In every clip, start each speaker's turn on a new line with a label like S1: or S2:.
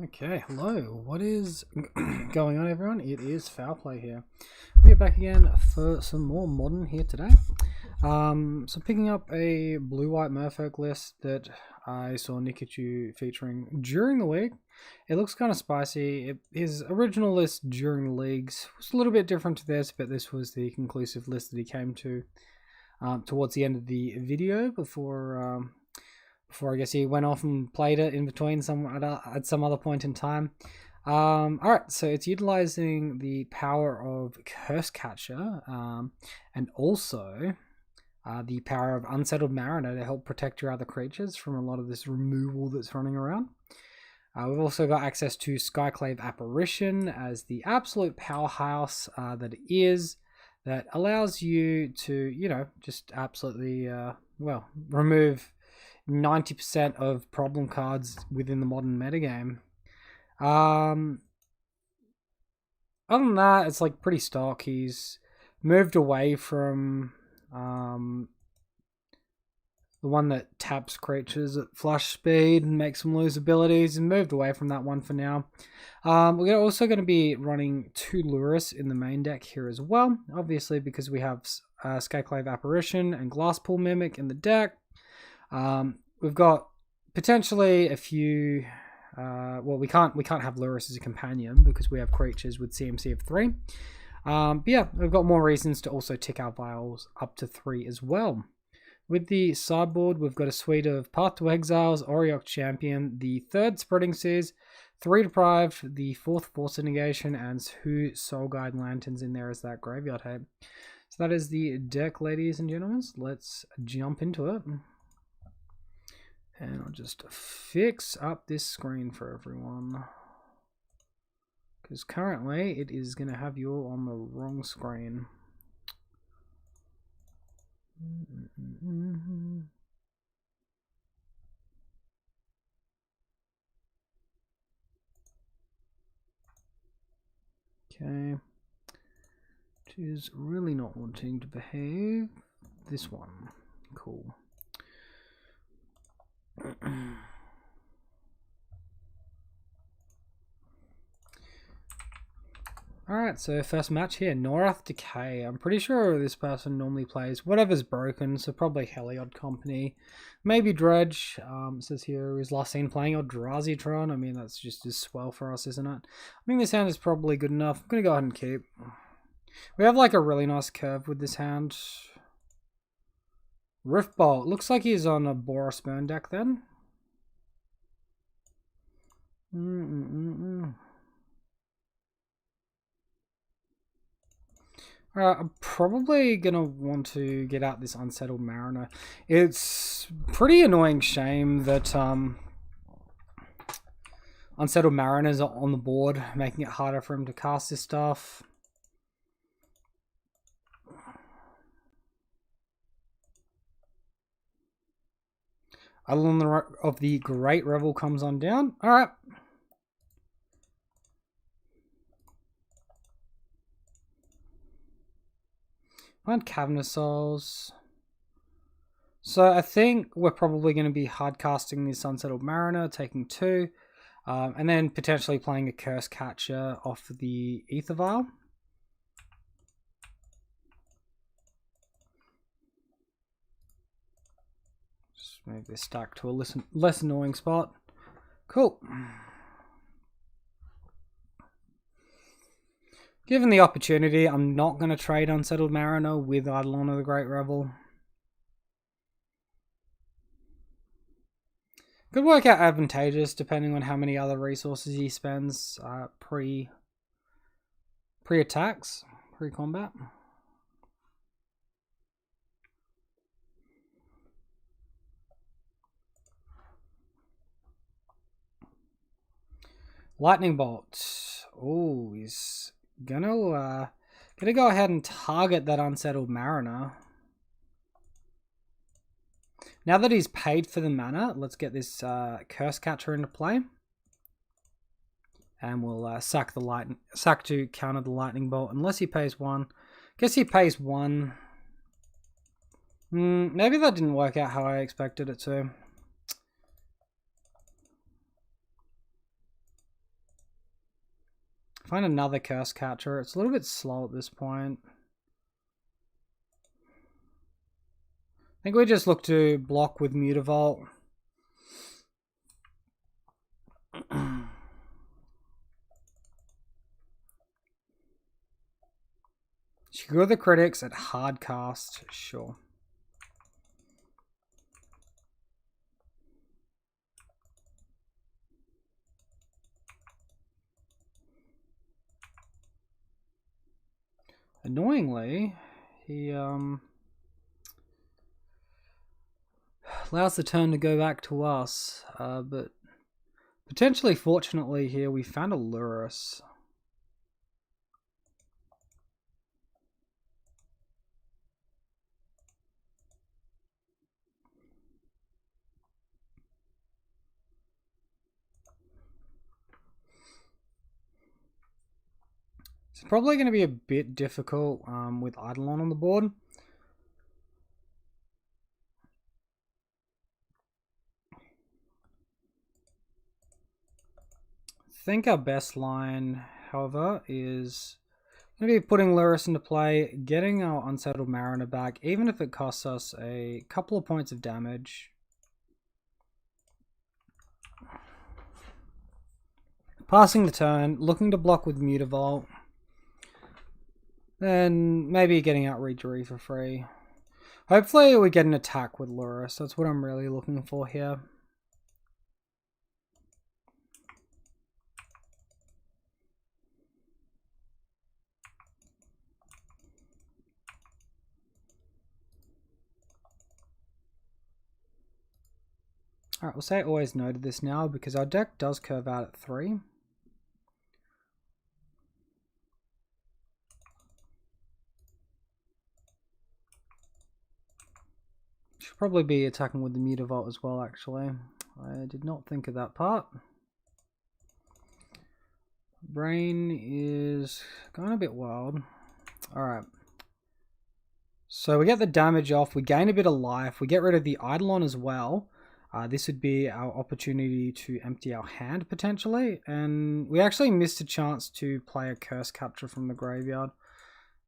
S1: Okay, hello. What is going on, everyone? It is Foul Play here. We're back again for some more modern here today. So picking up a blue-white Merfolk list that I saw Nikichu featuring during the week. It looks kind of spicy. His original list during the leagues was a little bit different to this, but this was the conclusive list that he came to towards the end of the video before I guess he went off and played it in between at some other point in time. Alright, so it's utilizing the power of Curse Catcher and also the power of Unsettled Mariner to help protect your other creatures from a lot of this removal that's running around. We've also got access to Skyclave Apparition as the absolute powerhouse that it is, that allows you to, just absolutely, remove 90% of problem cards within the modern metagame. Other than that, it's like pretty stock. He's moved away from the one that taps creatures at flush speed and makes them lose abilities, and moved away from that one for now. We're also going to be running 2 Luris in the main deck here as well, obviously because we have Skyclave Apparition and Glasspool Mimic in the deck. We've got potentially a few. We can't have Luris as a companion because we have creatures with CMC of 3. But yeah, we've got more reasons to also tick our vials up to 3 as well. With the sideboard, we've got a suite of Path to Exiles, Auriok Champion, the 3rd Spreading Seas, 3 Deprive, the 4th Force of Negation, and 2 Soul Guide Lanterns in there as that graveyard head. So that is the deck, ladies and gentlemen. Let's jump into it. And I'll just fix up this screen for everyone, because currently it is going to have you all on the wrong screen. Okay. It is really not wanting to behave. This one. Cool. Alright, so first match here, Norath Decay. I'm pretty sure this person normally plays whatever's broken, so probably Heliod Company. Maybe Dredge. It says here is last seen playing Eldrazi-tron. I mean, that's just as swell for us, isn't it? I think this hand is probably good enough. I'm going to go ahead and keep. We have like a really nice curve with this hand. Riftbolt. Looks like he's on a Boros Burn deck then. I'm probably going to want to get out this Unsettled Mariner. It's pretty annoying shame that Unsettled Mariners are on the board, making it harder for him to cast this stuff. Island of the Great Revel comes on down. Alright. And Cavernous Souls. So I think we're probably going to be hard casting this Unsettled Mariner, taking 2. And then potentially playing a Curse Catcher off the Ether Vial. Just move this stack to a less annoying spot. Cool. Given the opportunity, I'm not going to trade Unsettled Mariner with Eidolon of the Great Revel. Could work out advantageous depending on how many other resources he spends pre-attacks, pre-combat. Lightning Bolt. Oh, he's gonna go ahead and target that Unsettled Mariner. Now that he's paid for the mana, let's get this Curse Catcher into play, and we'll sack to counter the Lightning Bolt. Unless he pays 1, guess he pays 1. Maybe that didn't work out how I expected it to. Find another curse catcher. It's a little bit slow at this point. I think we just look to block with Mutavault. Secure the critics at hard cast, sure. Annoyingly, he allows the turn to go back to us, but potentially, fortunately here, we found a Lurrus. It's probably going to be a bit difficult with Eidolon on the board. I think our best line, however, is going to be putting Lurrus into play, getting our Unsettled Mariner back, even if it costs us a couple of points of damage. Passing the turn, looking to block with Mutavault. Then maybe getting out Rejury for free. Hopefully we get an attack with Lurrus. That's what I'm really looking for here. Alright, we'll say I always noted this now because our deck does curve out at 3. Should probably be attacking with the Mutavault as well, actually. I did not think of that part. Brain is going a bit wild. Alright. So we get the damage off, we gain a bit of life, we get rid of the Eidolon as well. This would be our opportunity to empty our hand, potentially. And we actually missed a chance to play a Curse Capture from the graveyard.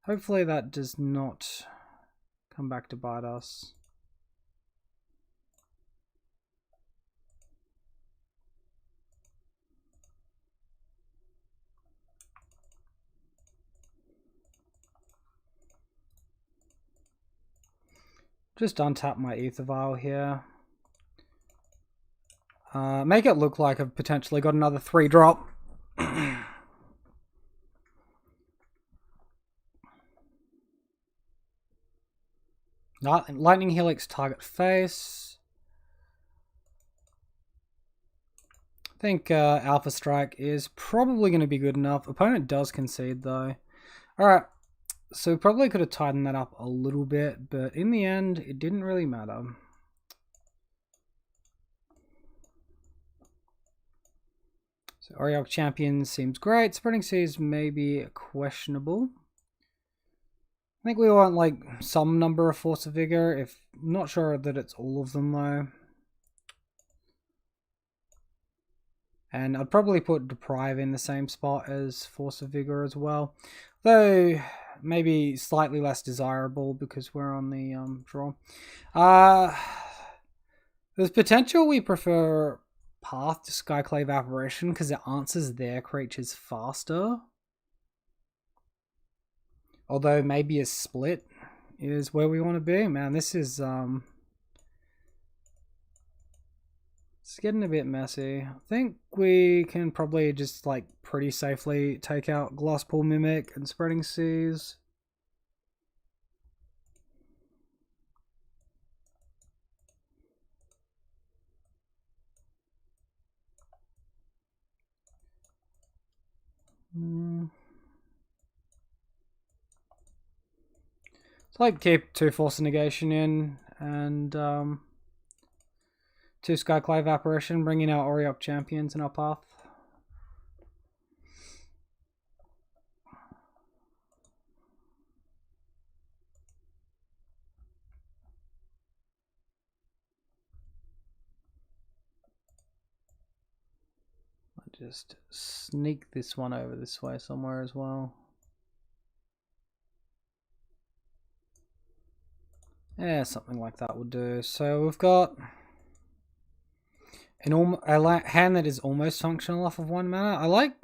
S1: Hopefully that does not come back to bite us. Just untap my Ether Vial here. Make it look like I've potentially got another 3-drop. Lightning Helix target face. I think Alpha Strike is probably going to be good enough. Opponent does concede though. Alright, so we probably could have tightened that up a little bit, but in the end, it didn't really matter. So Auriok Champion seems great. Spreading Seas may be questionable. I think we want like some number of Force of Vigor. If not sure that it's all of them though. And I'd probably put Deprive in the same spot as Force of Vigor as well. Though maybe slightly less desirable because we're on the draw. There's potential we prefer Path to Skyclave Apparition because it answers their creatures faster. Although maybe a split is where we want to be. Man, this is it's getting a bit messy. I think we can probably just like pretty safely take out Glasspool Mimic and Spreading Seas. So like keep 2 Force of Negation in and 2 Skyclave Apparition, bringing out Auriok Champions in our path. just sneak this one over this way somewhere as well. Yeah, something like that will do. So we've got a hand that is almost functional off of 1 mana. I like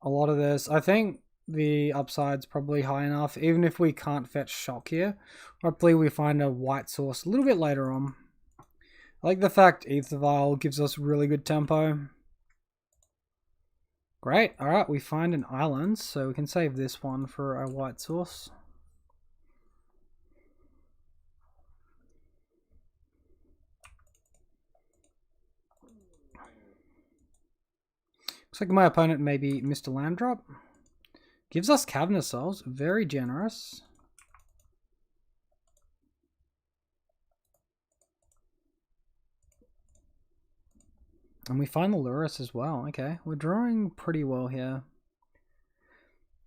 S1: a lot of this. I think the upside's probably high enough, even if we can't fetch Shock here. Hopefully we find a white source a little bit later on. I like the fact Ether Vial gives us really good tempo. Great, alright, we find an island, so we can save this one for our white source. Looks like my opponent maybe missed a land drop. Gives us Cavernous Souls, very generous. And we find the Lurrus as well. Okay, we're drawing pretty well here.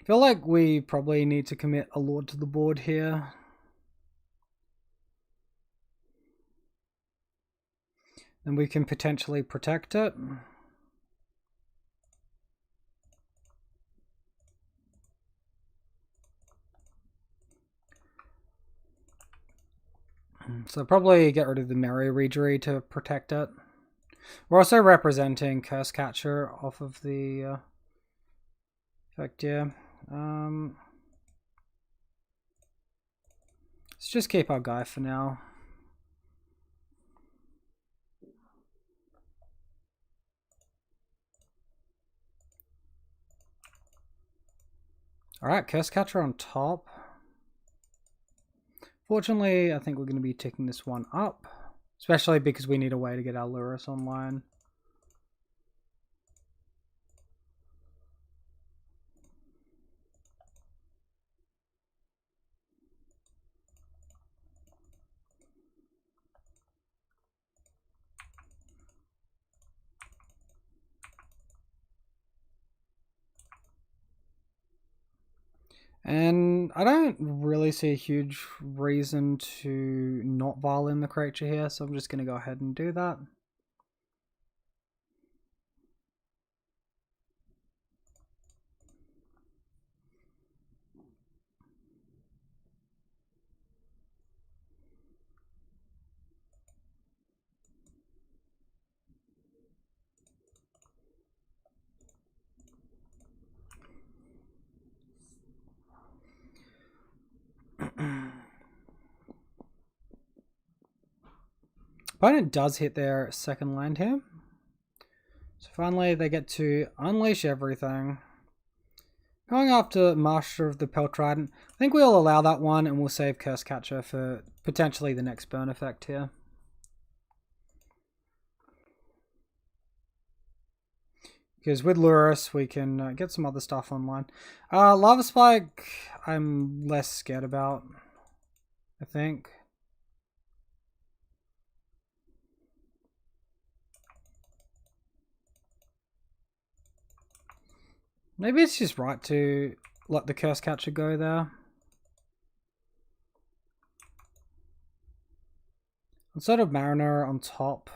S1: I feel like we probably need to commit a Lord to the board here. And we can potentially protect it. So probably get rid of the Merry Regery to protect it. We're also representing Curse Catcher off of the effect, yeah. Let's just keep our guy for now. Alright, Curse Catcher on top. Fortunately, I think we're going to be ticking this one up. Especially because we need a way to get our Lurrus online. And I don't really see a huge reason to not violin the creature here, so I'm just going to go ahead and do that. Opponent does hit their second land here. So finally they get to unleash everything. Going after Master of the Peltrident. I think we'll allow that one and we'll save Curse Catcher for potentially the next burn effect here. Because with Lurrus we can get some other stuff online. Lava Spike I'm less scared about, I think. Maybe it's just right to let the Curse Catcher go there. Instead of Mariner on top.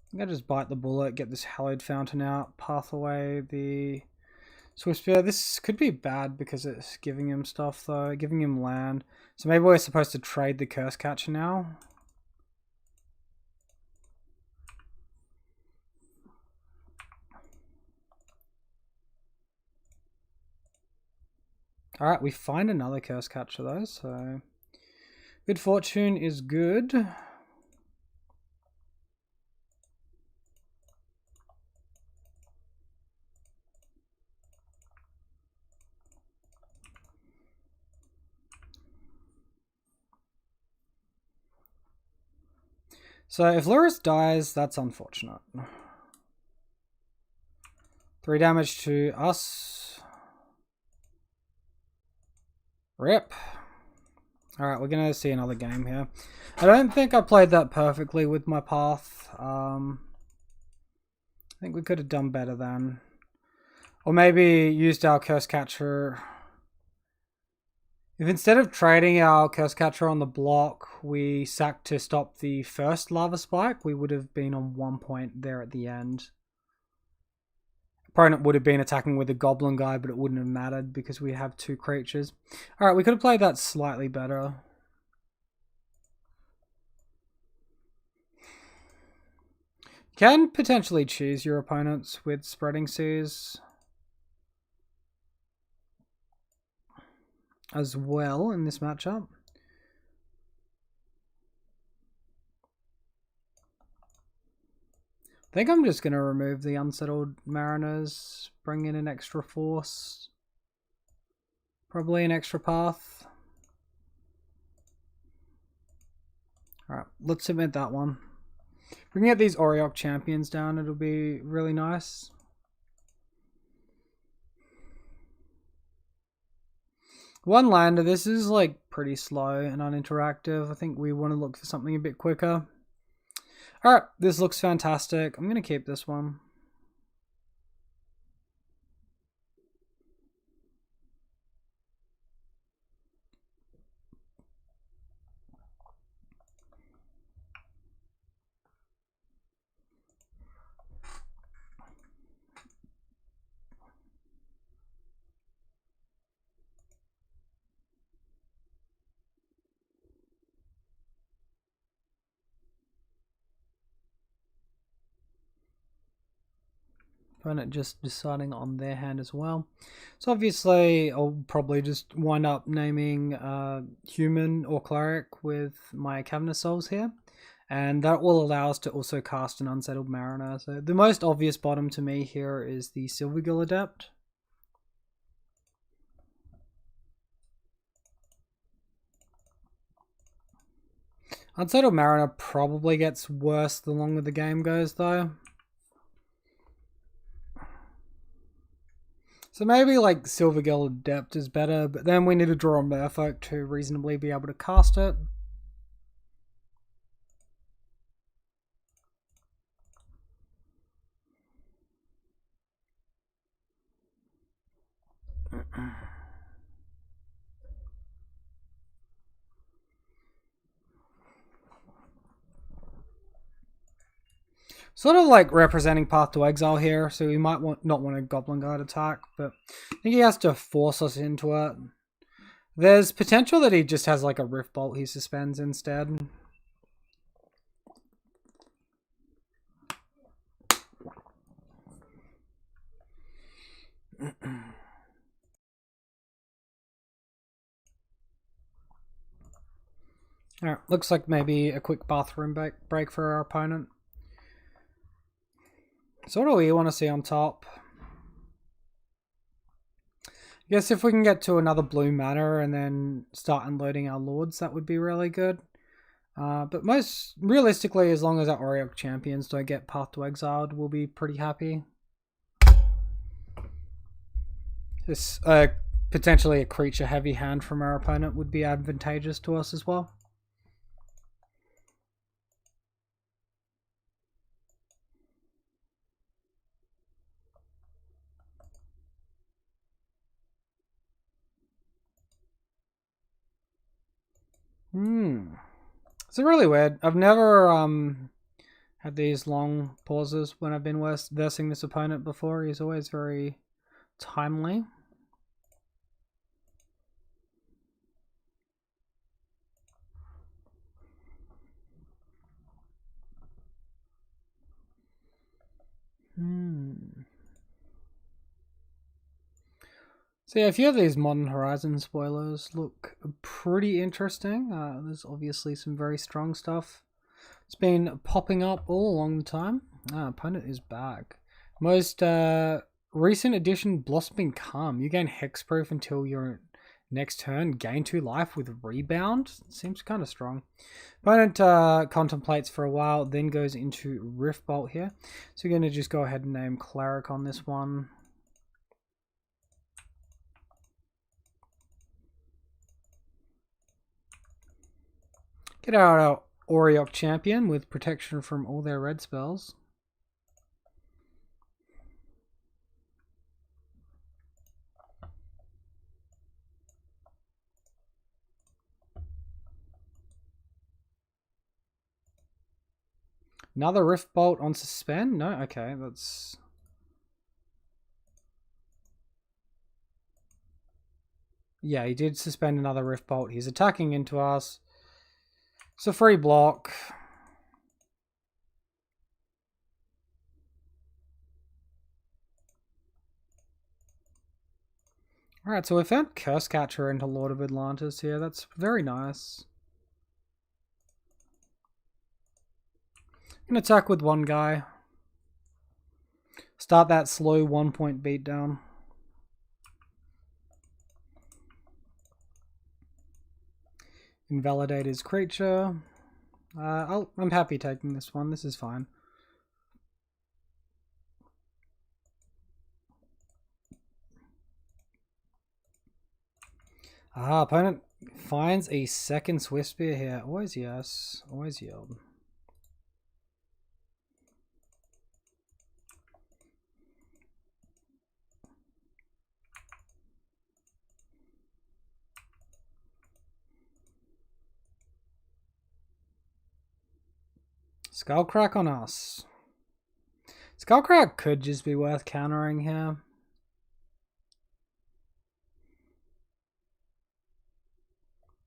S1: I think I just bite the bullet, get this Hallowed Fountain out, path away the Swift Spear. This could be bad because it's giving him stuff though, giving him land. So maybe we're supposed to trade the Curse Catcher now. Alright, we find another Curse Catcher though, so good fortune is good. So if Lurrus dies, that's unfortunate. 3 damage to us. Rip. Alright, we're going to see another game here. I don't think I played that perfectly with my path. I think we could have done better then. Or maybe used our Curse Catcher If instead of trading our Curse Catcher on the block, we sacked to stop the first Lava Spike, we would have been on 1 point there at the end. Opponent would have been attacking with a Goblin guy, but it wouldn't have mattered because we have 2 creatures. Alright, we could have played that slightly better. Can potentially choose your opponents with Spreading Seas as well in this matchup. I think I'm just going to remove the Unsettled Mariners, bring in an extra force, probably an extra path. Alright, let's submit that one. If we can get these Auriok champions down, it'll be really nice. One lander, this is like pretty slow and uninteractive. I think we want to look for something a bit quicker. Alright, this looks fantastic. I'm going to keep this one. Opponent just deciding on their hand as well. So obviously I'll probably just wind up naming human or cleric with my Cavernous Souls here, and that will allow us to also cast an Unsettled Mariner. So the most obvious bottom to me here is the Silvergill Adept. Unsettled Mariner probably gets worse the longer the game goes though. So maybe like Silvergill Adept is better, but then we need to draw a Merfolk to reasonably be able to cast it. Sort of like representing Path to Exile here, so we might not want a Goblin Guard attack, but I think he has to force us into it. There's potential that he just has like a Rift Bolt he suspends instead. Alright, looks like maybe a quick bathroom break for our opponent. So what do we want to see on top? I guess if we can get to another blue mana and then start unloading our lords, that would be really good. But most realistically, as long as our Auriok champions don't get Path to Exiled, we'll be pretty happy. This potentially a creature heavy hand from our opponent would be advantageous to us as well. It's really weird. I've never had these long pauses when I've been versing this opponent before. He's always very timely. So yeah, a few of these Modern Horizon spoilers look pretty interesting. There's obviously some very strong stuff. It's been popping up all along the time. Opponent is back. Most recent edition, Blossoming Calm. You gain Hexproof until your next turn. Gain 2 life with Rebound. Seems kind of strong. Opponent contemplates for a while, then goes into Rift Bolt here. So you're going to just go ahead and name Cleric on this one. Get out our Auriok champion with protection from all their red spells. Another Rift Bolt on suspend? No? Okay, that's... Yeah, he did suspend another Rift Bolt. He's attacking into us. It's a free block. Alright, so we found Curse Catcher into Lord of Atlantis here. That's very nice. Can attack with one guy. Start that slow 1-point beatdown. Invalidate his creature. I'm happy taking this one. This is fine. Opponent finds a second Swift Spear here. Always yes. Always yield. Skullcrack on us. Skullcrack could just be worth countering here.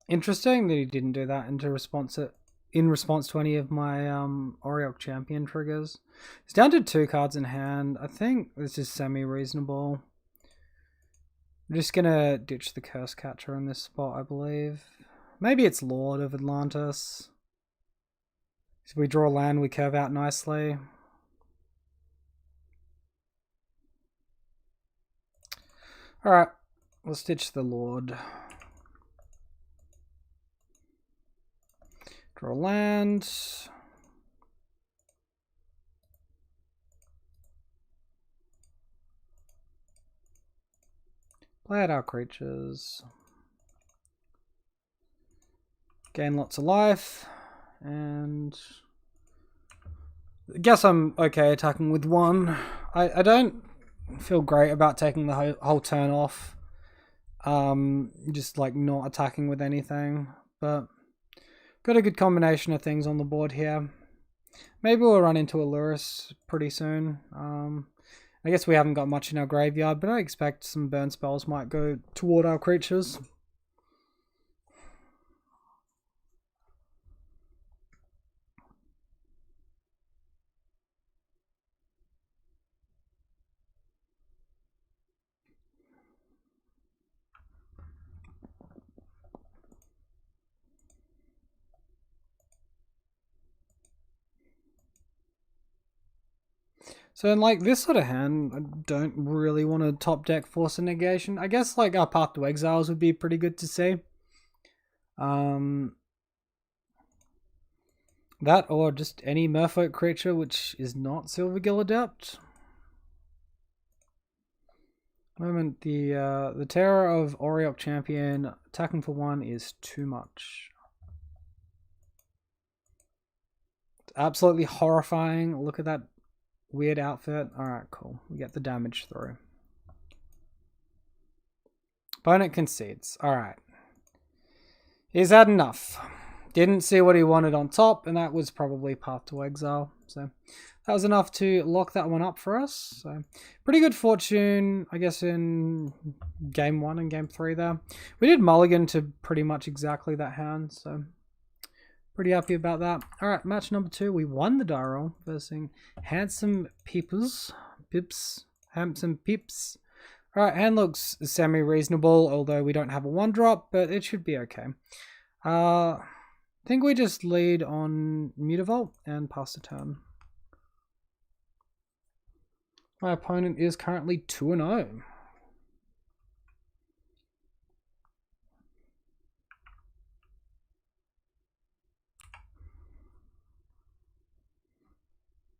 S1: Interesting that he didn't do that in response to any of my Aureok Champion triggers. He's down to 2 cards in hand. I think this is semi-reasonable. I'm just gonna ditch the Curse Catcher in this spot, I believe. Maybe it's Lord of Atlantis. So we draw land, we curve out nicely. Alright, let's ditch the Lord. Draw land. Play out our creatures. Gain lots of life. And I guess I'm okay attacking with 1. I don't feel great about taking the whole turn off. Just like not attacking with anything. But got a good combination of things on the board here. Maybe we'll run into Aluris pretty soon. I guess we haven't got much in our graveyard, but I expect some burn spells might go toward our creatures. So in like this sort of hand, I don't really want to top deck Force of Negation. I guess like our Path to Exiles would be pretty good to see. That or just any Merfolk creature which is not Silvergill Adept. Moment, the Terror of Aureok Champion attacking for 1 is too much. It's absolutely horrifying. Look at that weird outfit. Alright, cool. We get the damage through. Opponent concedes. Alright. He's had enough. Didn't see what he wanted on top, and that was probably Path to Exile. So that was enough to lock that one up for us. So pretty good fortune, I guess, in game 1 and game 3 there. We did mulligan to pretty much exactly that hand, so pretty happy about that. Alright, match number 2. We won the die roll versus Handsome Pips. Handsome Pips. Alright, hand looks semi-reasonable, although we don't have a 1-drop, but it should be okay. I think we just lead on Mutavault and pass the turn. My opponent is currently 2-0.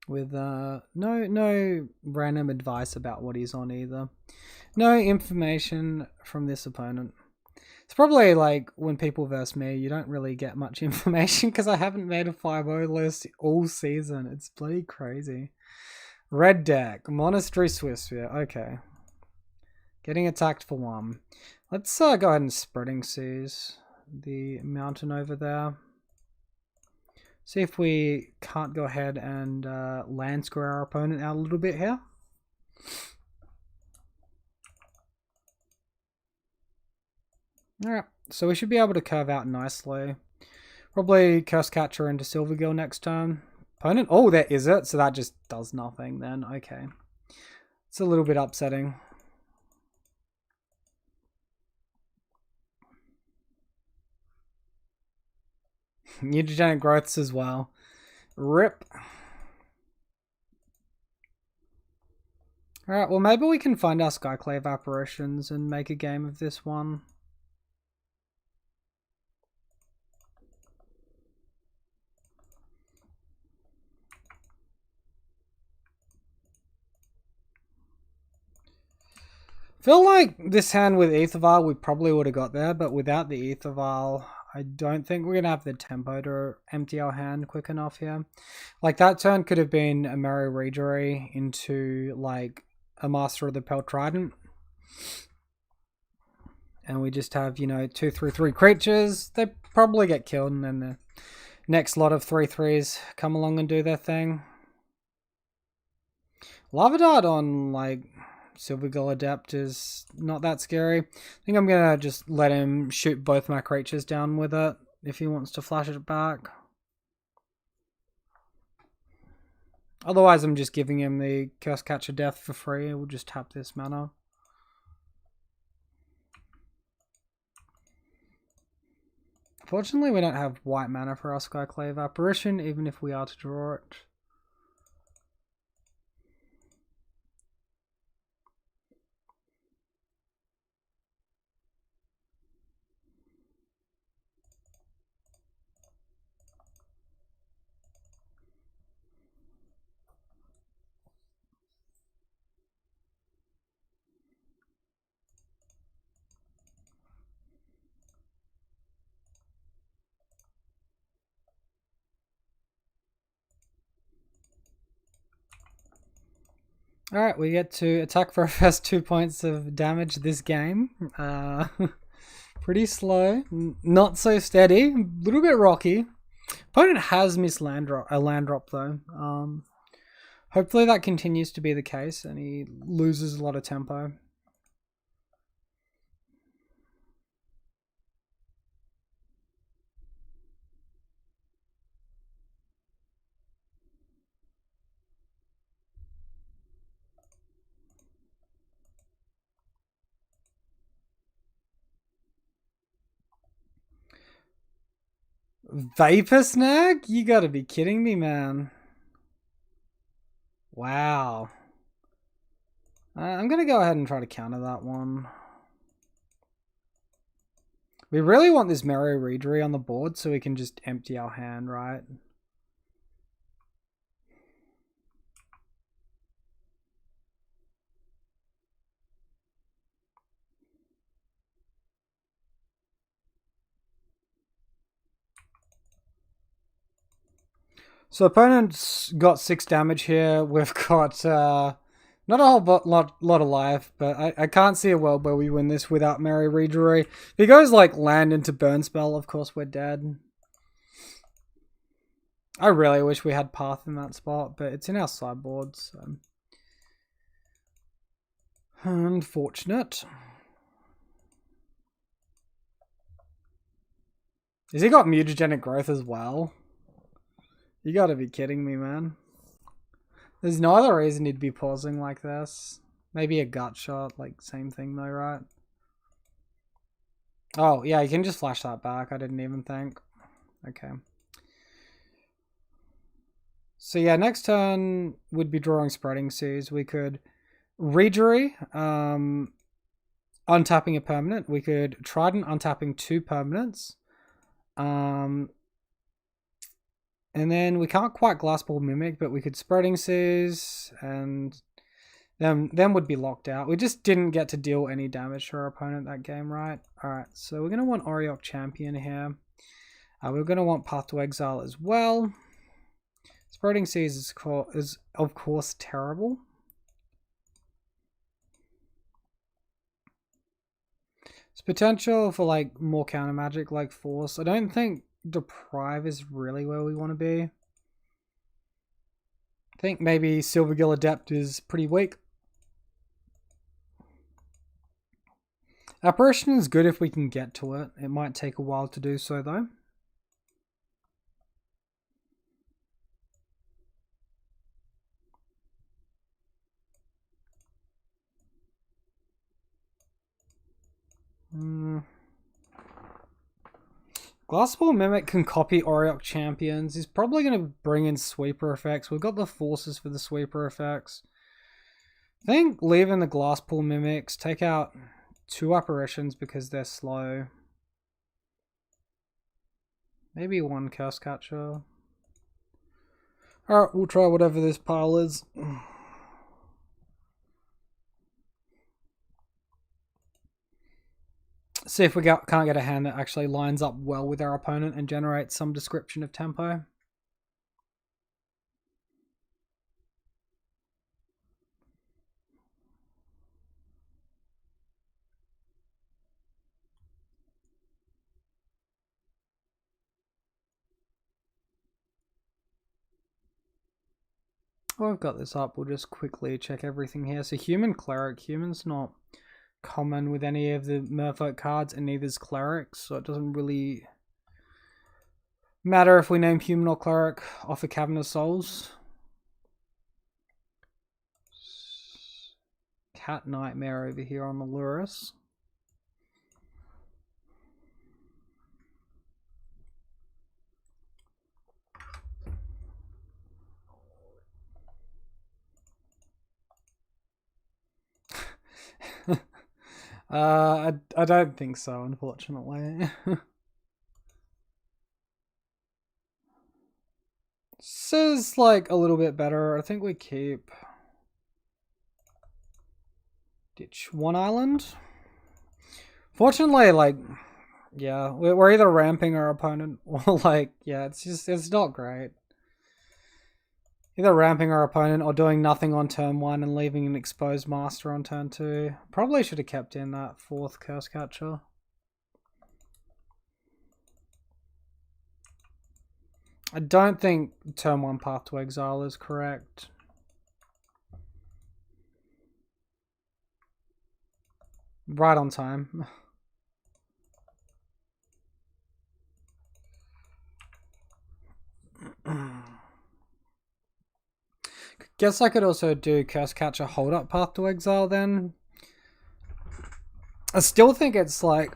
S1: With no random advice about what he's on either. No information from this opponent. It's probably like when people verse me, you don't really get much information because I haven't made a 5-0 list all season. It's bloody crazy. Red deck, Monastery Swiftspear. Okay. Getting attacked for 1. Let's go ahead and Spreading Seas the mountain over there. See if we can't go ahead and land square our opponent out a little bit here. Alright, so we should be able to curve out nicely. Probably Curse Catcher into Silvergill next turn. Opponent? Oh, there is it. So that just does nothing then. Okay. It's a little bit upsetting. Mutagenic growths as well. RIP. Alright, well maybe we can find our Skyclave apparitions and make a game of this one. Feel like this hand with Aether Vial we probably would have got there, but without the Aether Vial, I don't think we're going to have the tempo to empty our hand quick enough here. Like that turn could have been a Merry Readery into like a Master of the Pale Trident. And we just have, you know, 2/3/3 creatures. They probably get killed and then the next lot of 3/3s come along and do their thing. Lava Dart on like Silvergill Adept is not that scary. I think I'm going to just let him shoot both my creatures down with it if he wants to flash it back. Otherwise, I'm just giving him the Curse Catcher Death for free. We'll just tap this mana. Fortunately, we don't have white mana for our Skyclave Apparition, even if we are to draw it. Alright, we get to attack for our first 2 points of damage this game. Pretty slow, not so steady, a little bit rocky. Opponent has missed a land drop though. Hopefully that continues to be the case and he loses a lot of tempo. Vapor Snag? You gotta be kidding me, man. Wow. I'm gonna go ahead and try to counter that one. We really want this Merry Readery on the board so we can just empty our hand, right? So opponent's got 6 damage here. We've got not a whole lot of life, but I can't see a world where we win this without Merry Readery. If he goes like land into Burn Spell, of course we're dead. I really wish we had Path in that spot, but it's in our sideboard, so unfortunate. Has he got Mutagenic Growth as well? You gotta be kidding me, man. There's no other reason he'd be pausing like this. Maybe a gut shot, like same thing though, right? Oh, yeah, you can just flash that back. I didn't even think. Okay. So yeah, next turn would be drawing Spreading Seas. We could Readery, untapping a permanent. We could Trident, untapping 2 permanents. And then we can't quite Glassball Mimic, but we could Spreading Seas, and them would be locked out. We just didn't get to deal any damage to our opponent that game, right? Alright, so we're going to want Auriok Champion here. We're going to want Path to Exile as well. Spreading Seas is of course terrible. It's potential for like more counter magic like Force. I don't think Deprive is really where we want to be. I think maybe Silvergill Adept is pretty weak. Apparition is good if we can get to it. It might take a while to do so though. Glassball Mimic can copy Aureok Champions. He's probably going to bring in sweeper effects. We've got the forces for the sweeper effects. I think leaving the Glassball Mimics, take out 2 apparitions because they're slow. Maybe 1 Curse Catcher. Alright, we'll try whatever this pile is. See if we can't get a hand that actually lines up well with our opponent and generates some description of tempo. Well, I've got this up. We'll just quickly check everything here. So Human Cleric. Human's not common with any of the Merfolk cards, and neither's Cleric, so it doesn't really matter if we name Human or Cleric off a Cavern of Souls. Cat Nightmare over here on the Lurus. I don't think so, unfortunately. This is like a little bit better. I think we keep ditch 1 island. Fortunately, like, yeah, we're either ramping our opponent or like, yeah, it's not great. Either ramping our opponent or doing nothing on turn 1 and leaving an exposed master on turn 2. Probably should have kept in that 4th Curse Catcher. I don't think turn 1 Path to Exile is correct. Right on time. Guess I could also do Curse Catcher Hold Up Path to Exile then. I still think it's like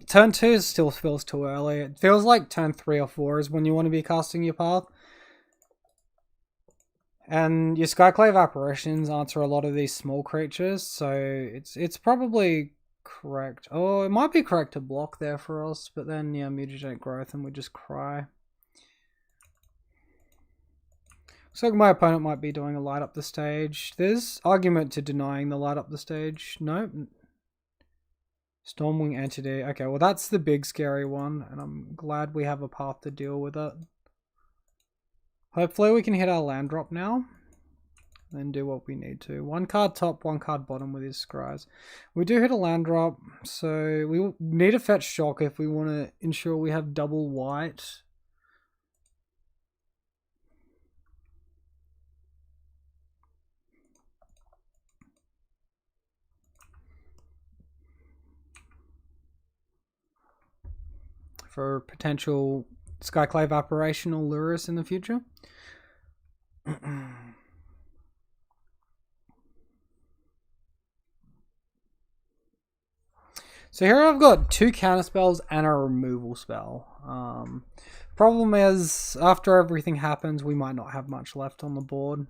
S1: turn 2 still feels too early. It feels like turn 3 or 4 is when you want to be casting your path. And your Skyclave Apparitions answer a lot of these small creatures, so it's probably correct. Oh, it might be correct to block there for us, but then yeah, Mutagenic Growth and we just cry. So my opponent might be doing a light up the stage. There's argument to denying the light up the stage. Nope. Stormwing Entity. Okay, well that's the big scary one, and I'm glad we have a path to deal with it. Hopefully we can hit our land drop now. Then do what we need to. 1 card top, 1 card bottom with his scries. We do hit a land drop, so we need to fetch shock if we want to ensure we have double white. For potential Skyclave Apparition or Lurus in the future. So here I've got 2 counter spells and a removal spell. Problem is, after everything happens, we might not have much left on the board.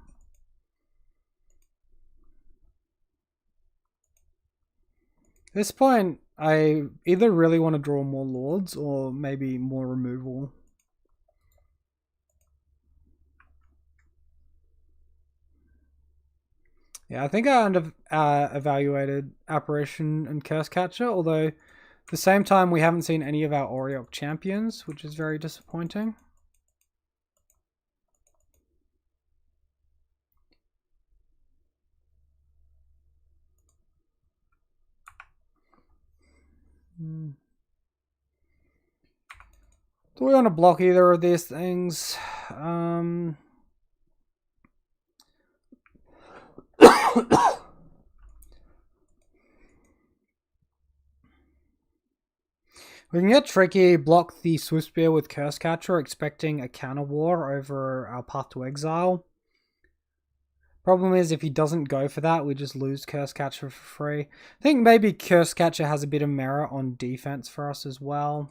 S1: At this point, I either really want to draw more Lords or maybe more removal. Yeah, I think I evaluated Apparition and Curse Catcher, although at the same time we haven't seen any of our Aureok champions, which is very disappointing. Do we want to block either of these things? We can get tricky, block the Swiftspear with Curse Catcher, expecting a counter war over our Path to Exile. Problem is, if he doesn't go for that, we just lose Curse Catcher for free. I think maybe Curse Catcher has a bit of merit on defense for us as well.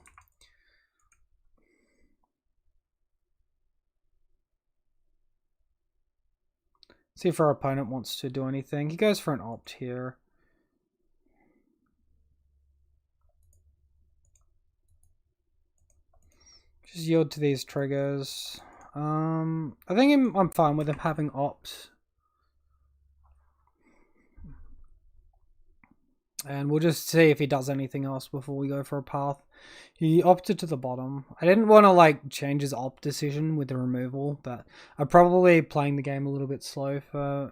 S1: See if our opponent wants to do anything. He goes for an opt here. Just yield to these triggers. I think I'm fine with him having opt. And we'll just see if he does anything else before we go for a path. He opted to the bottom. I didn't want to like change his opt decision with the removal, but I'm probably playing the game a little bit slow for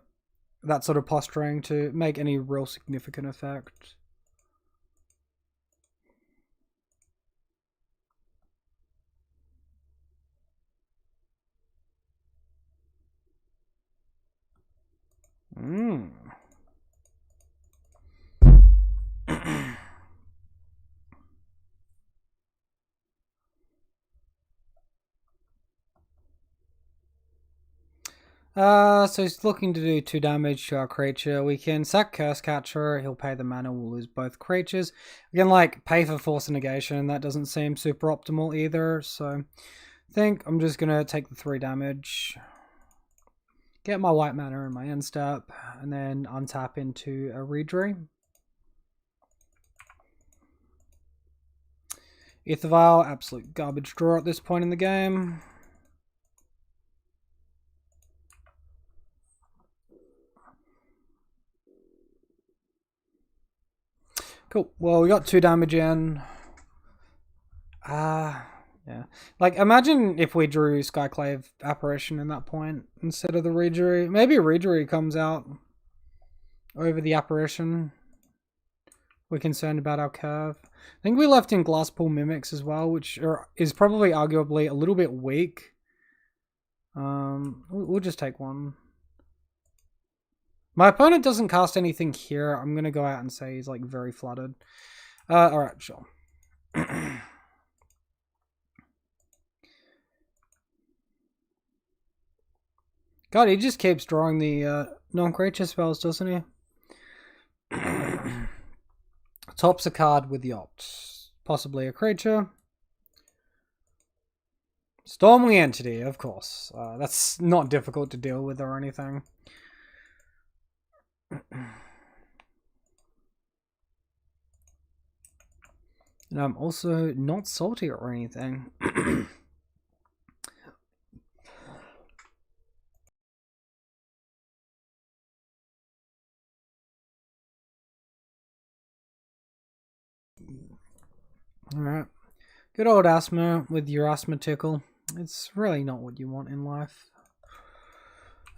S1: that sort of posturing to make any real significant effect. So he's looking to do 2 damage to our creature. We can sack Curse Catcher, he'll pay the mana, we'll lose both creatures. We can like pay for Force Negation, that doesn't seem super optimal either, so I think I'm just gonna take the 3 damage. Get my white mana in my end step, and then untap into a Reedry. Aether Vial, absolute garbage draw at this point in the game. Cool. Well, we got 2 damage in. Yeah. Like, imagine if we drew Skyclave Apparition in that point instead of the Reedry. Maybe Reedry comes out over the Apparition. We're concerned about our curve. I think we left in Glasspool Mimics as well, which is probably arguably a little bit weak. We'll just take 1. My opponent doesn't cast anything here. I'm going to go out and say he's like very flooded. Alright, sure. God, he just keeps drawing the non-creature spells, doesn't he? Tops a card with the opt. Possibly a creature. Stormling Entity, of course. That's not difficult to deal with or anything. And I'm also not salty or anything. Alright. Good old asthma with your asthma tickle. It's really not what you want in life.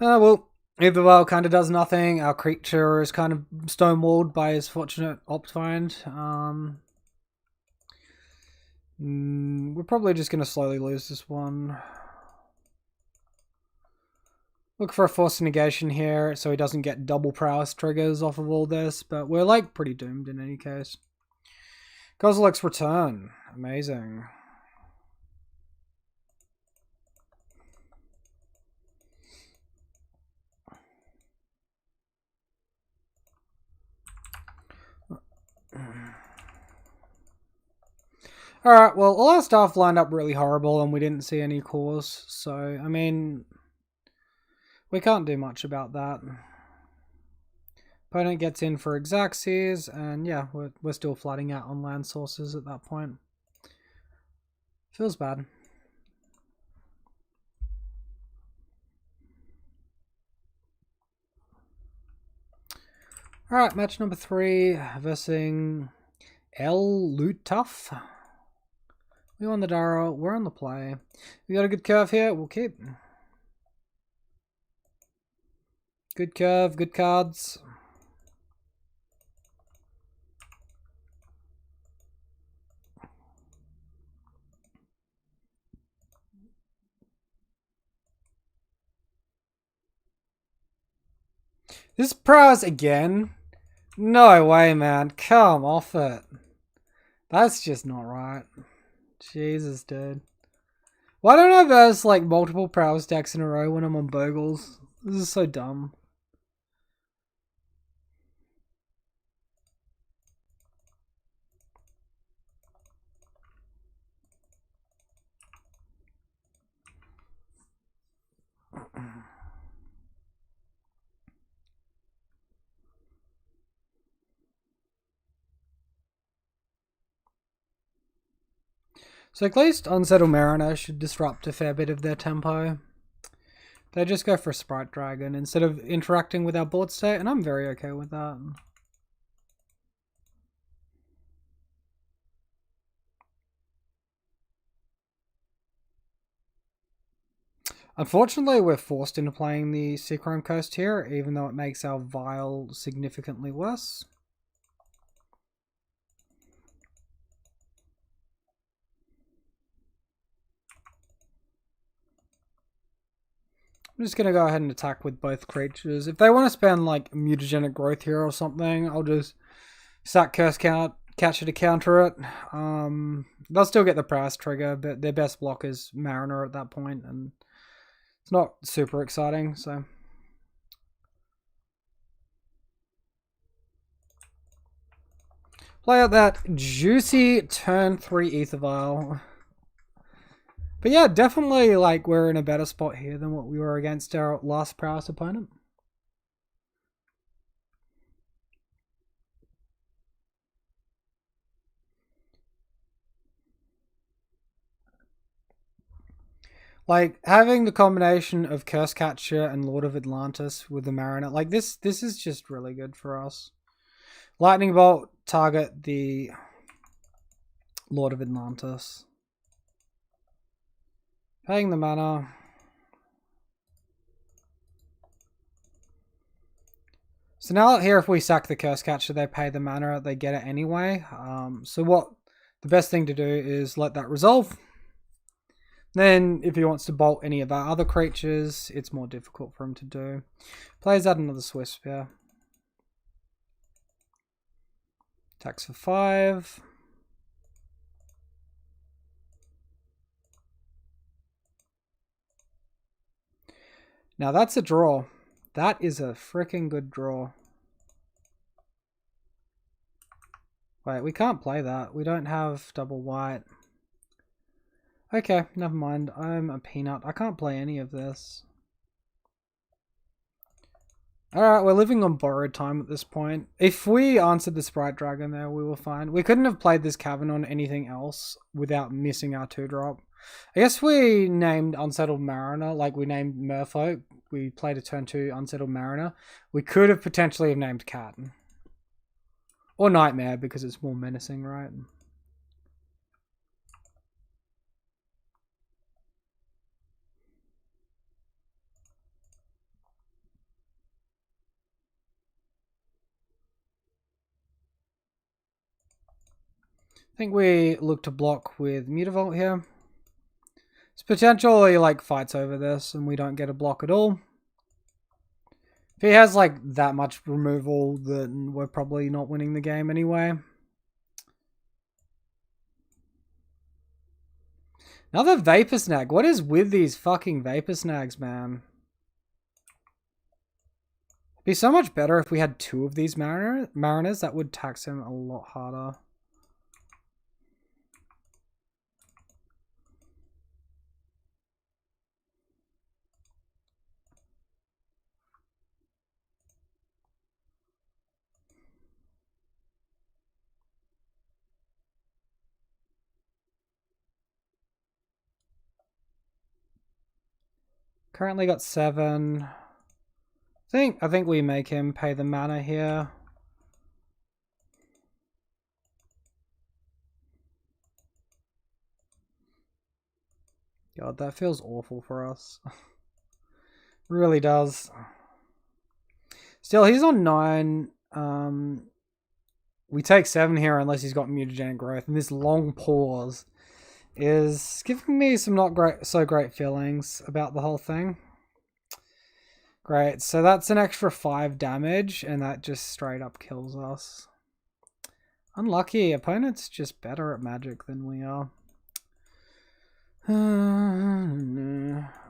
S1: Well, Aether Vial kind of does nothing. Our creature is kind of stonewalled by his fortunate opt find. We're probably just going to slowly lose this one. Look for a Force Negation here so he doesn't get double prowess triggers off of all this, but we're like pretty doomed in any case. Kozilek's Return. Amazing. Alright, well, all our stuff lined up really horrible and we didn't see any cores, so, I mean, we can't do much about that. Opponent gets in for Xaxes, and yeah, we're still flooding out on land sources at that point. Feels bad. Alright, match number 3 versus El Lutuf. We won the Dara, we're on the play. We got a good curve here, we'll keep. Good curve, good cards. This prowess again? No way, man. Come off it. That's just not right. Jesus, dude. Why don't I verse like multiple prowess decks in a row when I'm on Bogles? This is so dumb. So at least Unsettled Mariner should disrupt a fair bit of their tempo. They just go for a Sprite Dragon instead of interacting with our board state, and I'm very okay with that. Unfortunately, we're forced into playing the Seachrome Coast here, even though it makes our Vial significantly worse. I'm just going to go ahead and attack with both creatures. If they want to spend like mutagenic growth here or something, I'll just sack Curse Catcher to counter it. They'll still get the price trigger, but their best block is Mariner at that point, and it's not super exciting, so... Play out that juicy turn 3 Ether Vial. But yeah, definitely like we're in a better spot here than what we were against our last prowess opponent. Like having the combination of Curse Catcher and Lord of Atlantis with the Mariner, like this is just really good for us. Lightning Bolt, target the Lord of Atlantis. Paying the mana. So now here, if we sack the Curse Catcher, they pay the mana, they get it anyway. So what the best thing to do is let that resolve. Then if he wants to bolt any of our other creatures, it's more difficult for him to do. Plays out another Swift Spear. Attacks for 5. Now that's a draw. That is a freaking good draw. Wait, we can't play that. We don't have double white. Okay, never mind. I'm a peanut. I can't play any of this. Alright, we're living on borrowed time at this point. If we answered the Sprite Dragon there, we were fine. We couldn't have played this Cavern on anything else without missing our 2-drop. I guess we named Unsettled Mariner, like we named Merfolk. We played a turn 2 Unsettled Mariner. We could have potentially have named Cat. Or Nightmare, because it's more menacing, right? I think we look to block with Mutavault here. It's potentially like fights over this and we don't get a block at all. If he has like that much removal, then we're probably not winning the game anyway. Another Vapor Snag. What is with these fucking Vapor Snags, man? It'd be so much better if we had 2 of these Mariners. That would tax him a lot harder. Currently got 7. I think we make him pay the mana here. God, that feels awful for us. Really does. Still, he's on 9. We take 7 here unless he's got mutagenic growth, and this long pause is giving me some not so great feelings about the whole thing. Great, so that's an extra 5 damage, and that just straight up kills us. Unlucky, opponent's just better at magic than we are.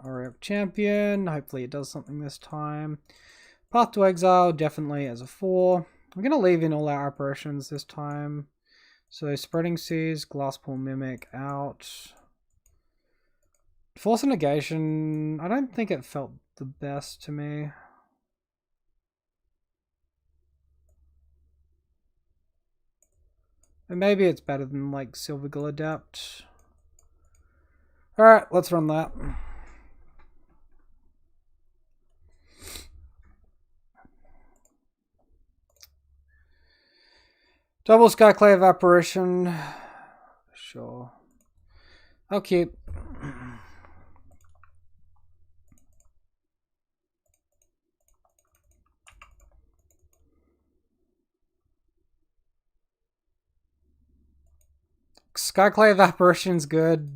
S1: Alright, champion, hopefully it does something this time. Path to Exile, definitely as a 4. We're going to leave in all our apparitions this time. So Spreading Seas, Glasspool Mimic out. Force of Negation, I don't think it felt the best to me. And maybe it's better than like Silvergill Adept. Alright, let's run that. Double Skyclave Apparition. Sure. I'll keep. Skyclave Apparition's good.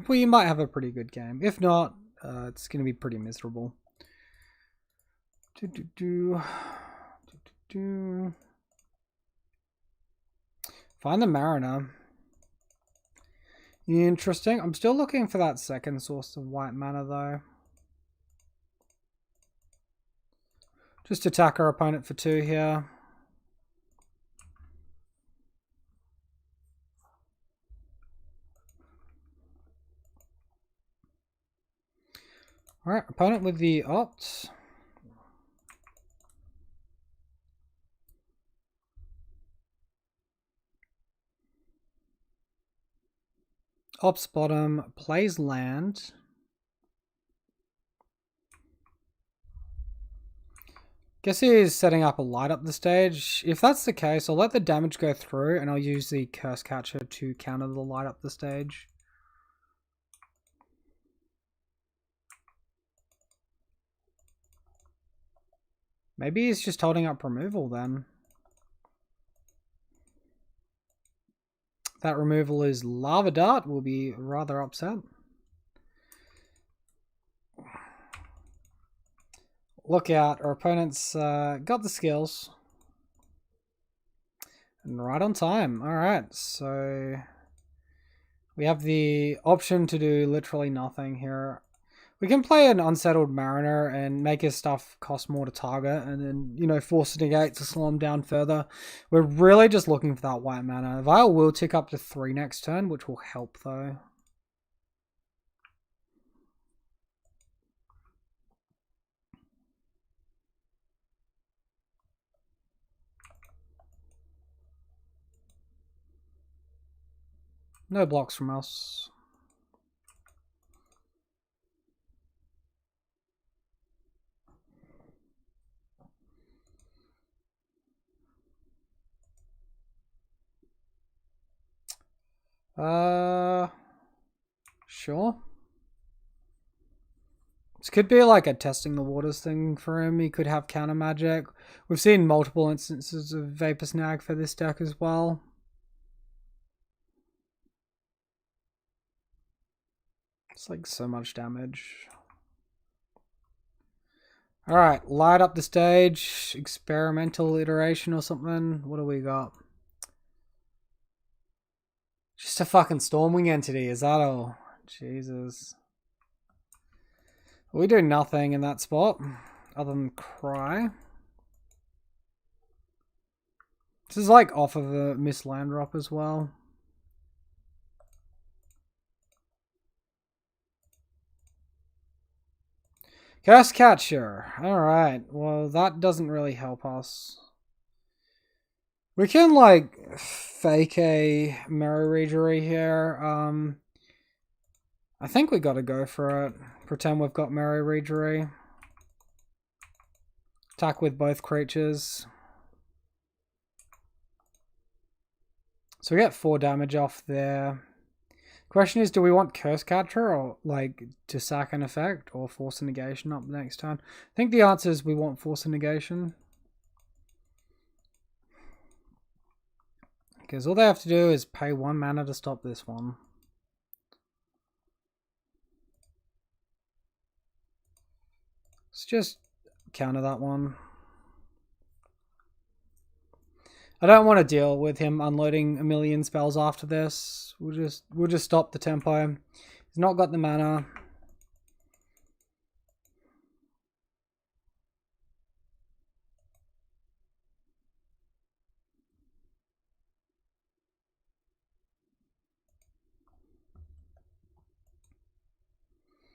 S1: We might have a pretty good game. If not, it's going to be pretty miserable. Find the Mariner. Interesting. I'm still looking for that second source of white mana though. Just attack our opponent for 2 here. Alright, opponent with the Ops. Ops bottom, plays land. Guess he's setting up a light up the stage. If that's the case, I'll let the damage go through and I'll use the Curse Catcher to counter the light up the stage. Maybe he's just holding up removal then. That removal is Lava Dart, will be rather upset. Look out, our opponent's got the skills. And right on time. Alright, so we have the option to do literally nothing here. We can play an Unsettled Mariner and make his stuff cost more to target and then, you know, force a negate to slow him down further. We're really just looking for that white mana. Vial will tick up to 3 next turn, which will help though. No blocks from us. Sure. This could be like a testing the waters thing for him. He could have counter magic. We've seen multiple instances of Vapor Snag for this deck as well. It's like so much damage. Alright, light up the stage. Experimental iteration or something. What do we got? Just a fucking Stormwing entity, is that all? Jesus. We do nothing in that spot other than cry. This is like off of a Miss Land Drop as well. Curse Catcher. Alright, well that doesn't really help us. We can like fake a Mirror Readery here. I think we gotta go for it. Pretend we've got Mirror Readery. Attack with both creatures. So we get 4 damage off there. Question is, do we want Curse Catcher or like to sack an effect or Force a Negation up next turn? I think the answer is we want Force a Negation. Because all they have to do is pay 1 mana to stop this one. Let's just counter that one. I don't want to deal with him unloading a million spells after this. We'll just stop the tempo. He's not got the mana.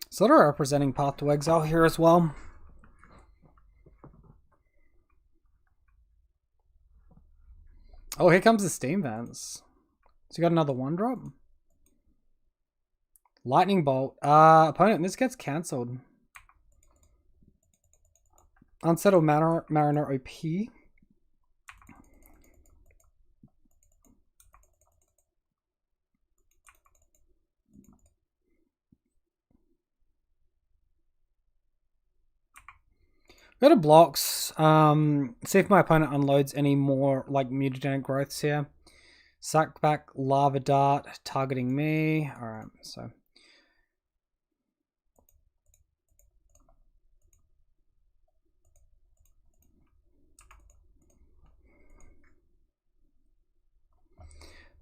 S1: Sort of representing Path to Exile here as well. Oh, here comes the Steam Vents. So you got another 1-drop? Lightning Bolt. Opponent, this gets cancelled. Unsettled Mariner OP. Go to blocks. See if my opponent unloads any more like mutagenic growths here. Suck back lava dart targeting me. Alright, so.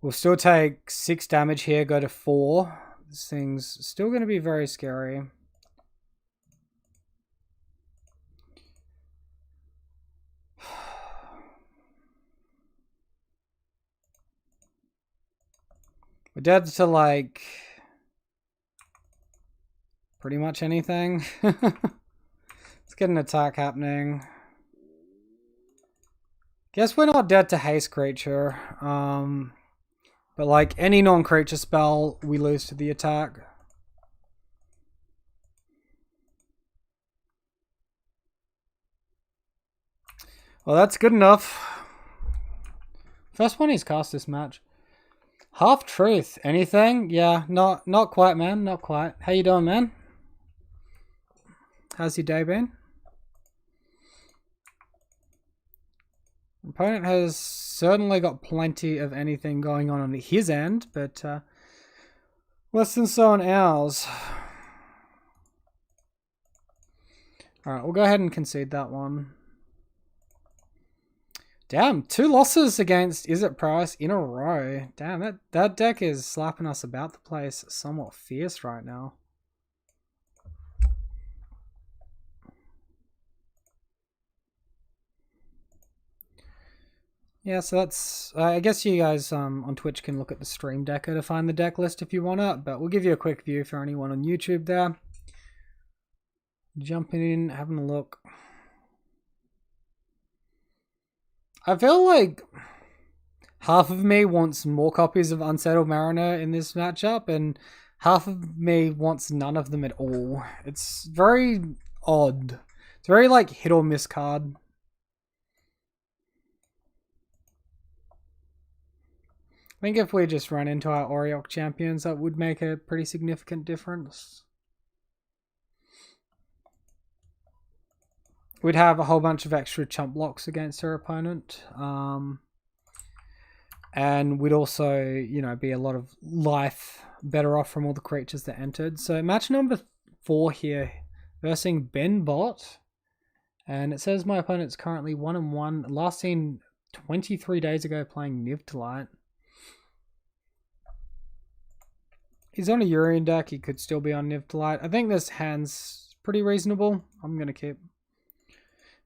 S1: We'll still take 6 damage here, go to 4. This thing's still going to be very scary. We're dead to like pretty much anything. Let's get an attack happening. Guess we're not dead to haste creature. But like any non-creature spell, we lose to the attack. Well, that's good enough. First one he's cast this match. Half Truth. Anything? Yeah, not quite, man. Not quite. How you doing, man? How's your day been? Opponent has certainly got plenty of anything going on his end, but less than so on ours. Alright, we'll go ahead and concede that one. Damn, 2 losses against Is It Price in a row. Damn, that deck is slapping us about the place somewhat fierce right now. Yeah, so that's... I guess you guys on Twitch can look at the Stream Decker to find the deck list if you want it, but we'll give you a quick view for anyone on YouTube there. Jumping in, having a look. I feel like half of me wants more copies of Unsettled Mariner in this matchup, and half of me wants none of them at all. It's very odd. It's very like hit or miss card. I think if we just run into our Oriok champions, that would make a pretty significant difference. We'd have a whole bunch of extra chump blocks against her opponent. And we'd also, you know, be a lot of life better off from all the creatures that entered. So match number 4 here, versing Ben Bot. And it says my opponent's currently 1-1. Last seen 23 days ago playing Nivtolite. He's on a Urian deck. He could still be on Nivtolite. I think this hand's pretty reasonable. I'm going to keep.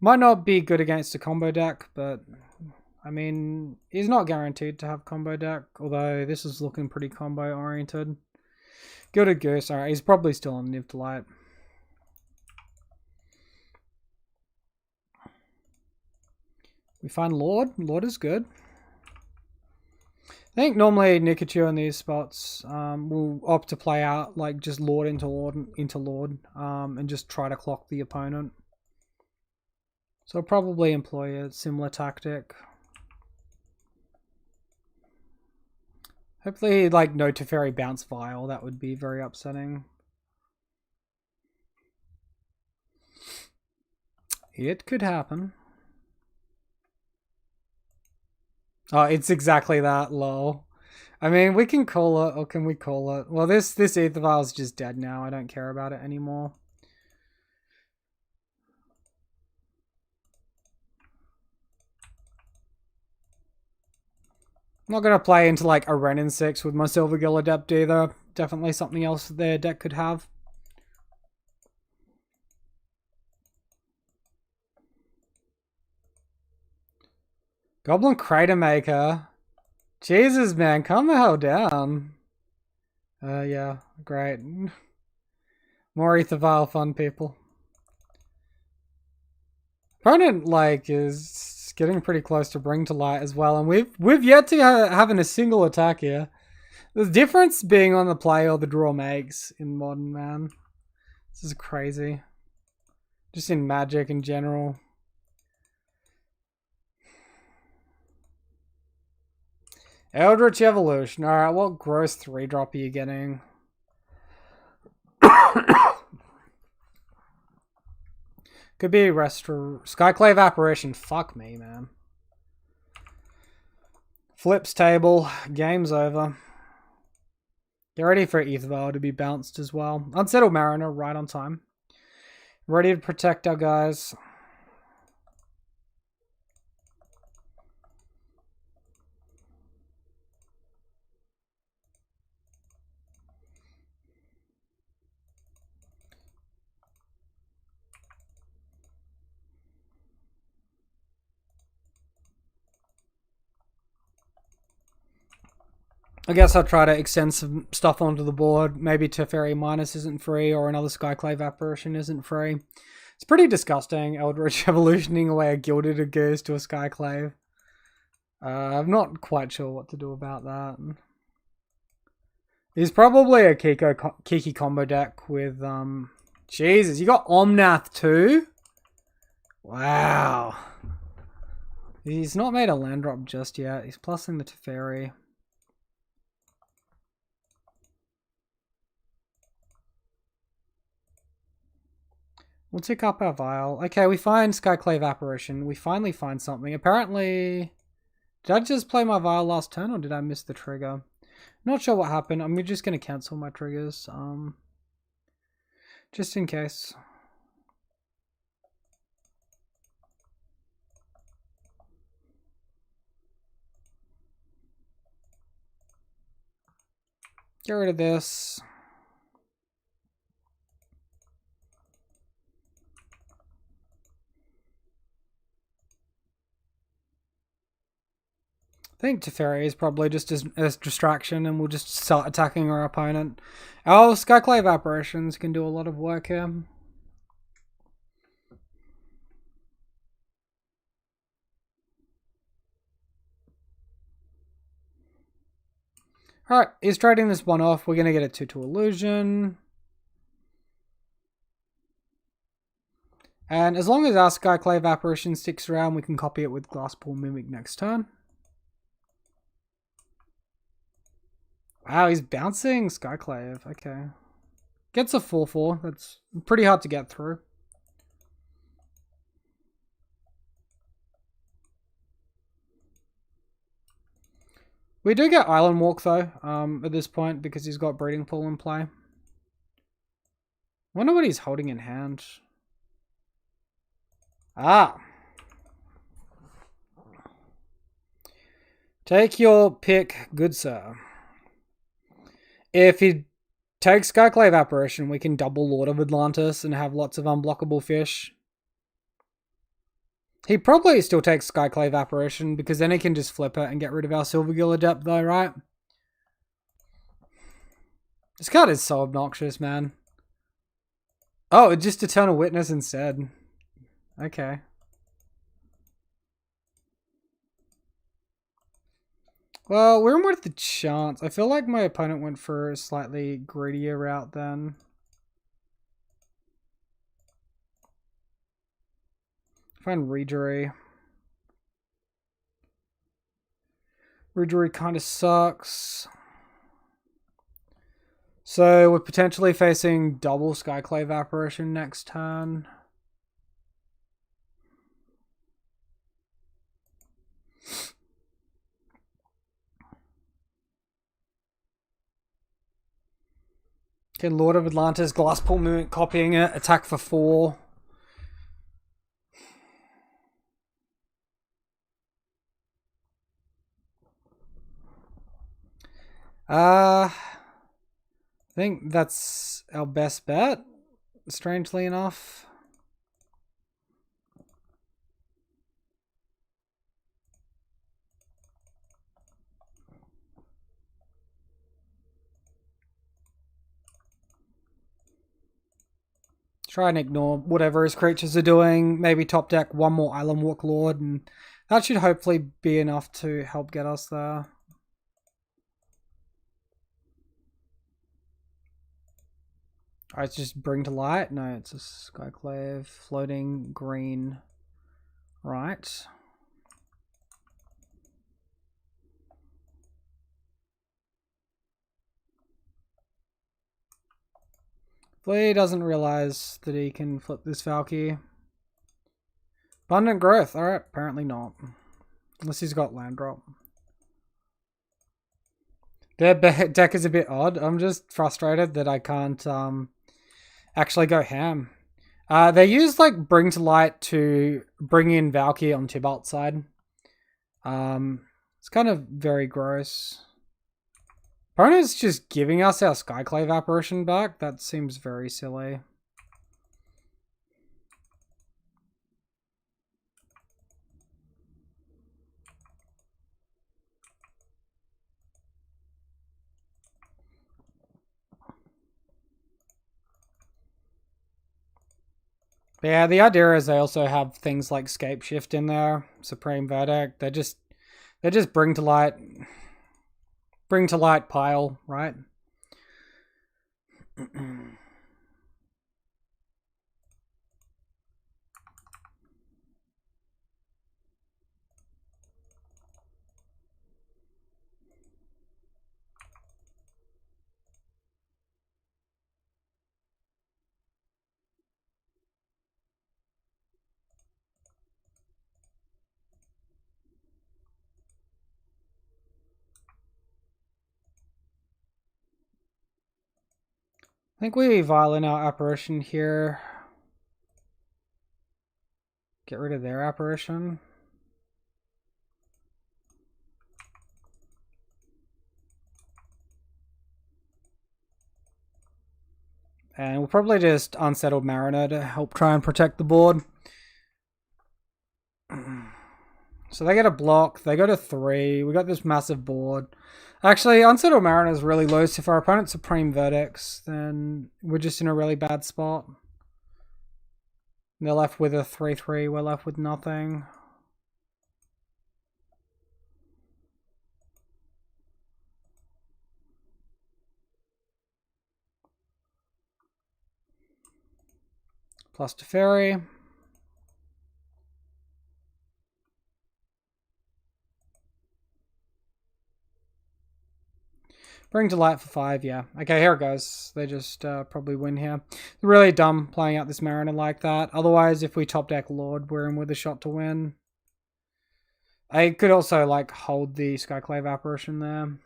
S1: Might not be good against a combo deck, but I mean, he's not guaranteed to have combo deck, although this is looking pretty combo oriented. Gilded Goose. Alright, he's probably still on Nivtolite. We find Lord. Lord is good. I think normally Nikachu in these spots will opt to play out like just Lord into Lord and just try to clock the opponent. So I'll probably employ a similar tactic. Hopefully like no Teferi bounce Vial, that would be very upsetting. It could happen. Oh, it's exactly that, lol. I mean, we can call it, or can we call it? Well, this Aether Vial is just dead now. I don't care about it anymore. I'm not going to play into like a Renin 6 with my Silvergill Adept either. Definitely something else that their deck could have. Goblin Crater Maker. Jesus, man, calm the hell down. Yeah, great. More Ether Vial fun, people. Opponent, like, is getting pretty close to Bring to Light as well, and we've yet to having a single attack here. The difference being on the play or the draw makes in Modern, man. This is crazy. Just in Magic in general. Eldritch Evolution. Alright, what gross 3-drop are you getting? Could be Skyclave Apparition. Fuck me, man. Flips table. Game's over. Get ready for Ethervale to be bounced as well. Unsettled Mariner, right on time. Ready to protect our guys. I guess I'll try to extend some stuff onto the board. Maybe Teferi Minus isn't free, or another Skyclave Apparition isn't free. It's pretty disgusting, Eldritch Evolutioning away a Gilded Goose to a Skyclave. I'm not quite sure what to do about that. He's probably a Kiki combo deck with, Jesus, you got Omnath too? Wow. He's not made a land drop just yet. He's plussing the Teferi. We'll tick up our vial. Okay, we find Skyclave Apparition. We finally find something. Apparently... Did I just play my vial last turn, or did I miss the trigger? Not sure what happened. I'm just going to cancel my triggers. Just in case. Get rid of this. I think Teferi is probably just as distraction, and we'll just start attacking our opponent. Our Skyclave Apparitions can do a lot of work here. Alright, he's trading this one off. We're going to get a 2-2 Illusion. And as long as our Skyclave Apparition sticks around, we can copy it with Glasspool Mimic next turn. Wow, he's bouncing Skyclave. Okay. Gets a 4-4. That's pretty hard to get through. We do get Island Walk though, at this point, because he's got Breeding Pool in play. Wonder what he's holding in hand. Ah. Take your pick, good sir. If he takes Skyclave Apparition, we can double Lord of Atlantis and have lots of unblockable fish. He probably still takes Skyclave Apparition, because then he can just flip it and get rid of our Silvergill Adept though, right? This card is so obnoxious, man. Oh, just Eternal Witness instead. Okay. Well, we're in with the chance. I feel like my opponent went for a slightly greedier route then. Find Rejury. Rejury kind of sucks. So we're potentially facing double Skyclave Apparition next turn. Okay, Lord of Atlantis, Glasspool Mimic, copying it, attack for 4. I think that's our best bet, strangely enough. Try and ignore whatever his creatures are doing. Maybe top deck one more Island Walk Lord, and that should hopefully be enough to help get us there. Alright, it's just Bring to Light. No, it's a Skyclave. Floating green. Right. Flea doesn't realize that he can flip this Valky. Abundant Growth. Alright, apparently not. Unless he's got land drop. Their deck is a bit odd. I'm just frustrated that I can't actually go ham. They use like Bring to Light to bring in Valky on Tybalt's side. It's kind of very gross. Opponent's just giving us our Skyclave apparition back. That seems very silly. But yeah, the idea is they also have things like Scape Shift in there, Supreme Verdict. They just bring to light pile, right? I think we violate our apparition here. Get rid of their apparition. And we'll probably just Unsettled Mariner to help try and protect the board. So they get a block. They go to 3. We got this massive board. Actually, Unsettled Mariner is really loose. If our opponent's Supreme Verdicts, then we're just in a really bad spot. They're left with a 3/3. We're left with nothing. Plus Teferi. Bring to Light for 5, yeah. Okay, here it goes. They just probably win here. Really dumb playing out this Mariner like that. Otherwise, if we top deck Lord, we're in with a shot to win. I could also like hold the Skyclave apparition there.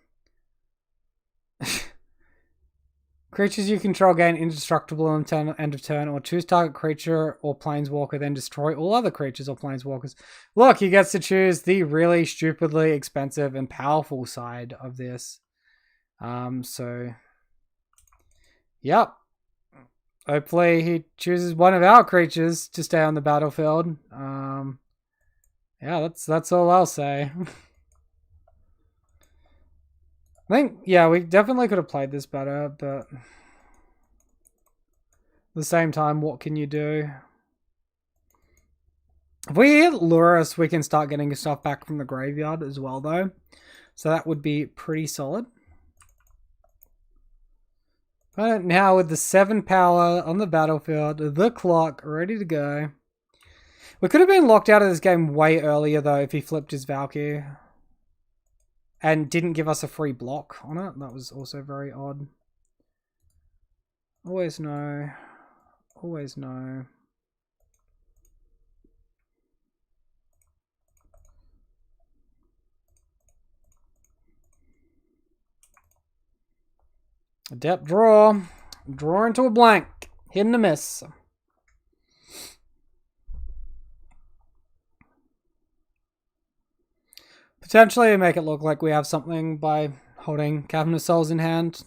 S1: Creatures you control gain indestructible on end of turn, or choose target creature or planeswalker, then destroy all other creatures or planeswalkers. Look, he gets to choose the really stupidly expensive and powerful side of this. So, yep. Hopefully he chooses one of our creatures to stay on the battlefield. Yeah, that's all I'll say. I think, yeah, we definitely could have played this better, but at the same time, what can you do? If we hit Lurus, we can start getting stuff back from the graveyard as well, though. So that would be pretty solid. But now with the 7 power on the battlefield, the clock ready to go. We could have been locked out of this game way earlier, though, if he flipped his Valky. And didn't give us a free block on it. That was also very odd. Always no. Always no. Adept draw. Draw into a blank. Hidden a miss. Potentially make it look like we have something by holding Cabinet of Souls in hand.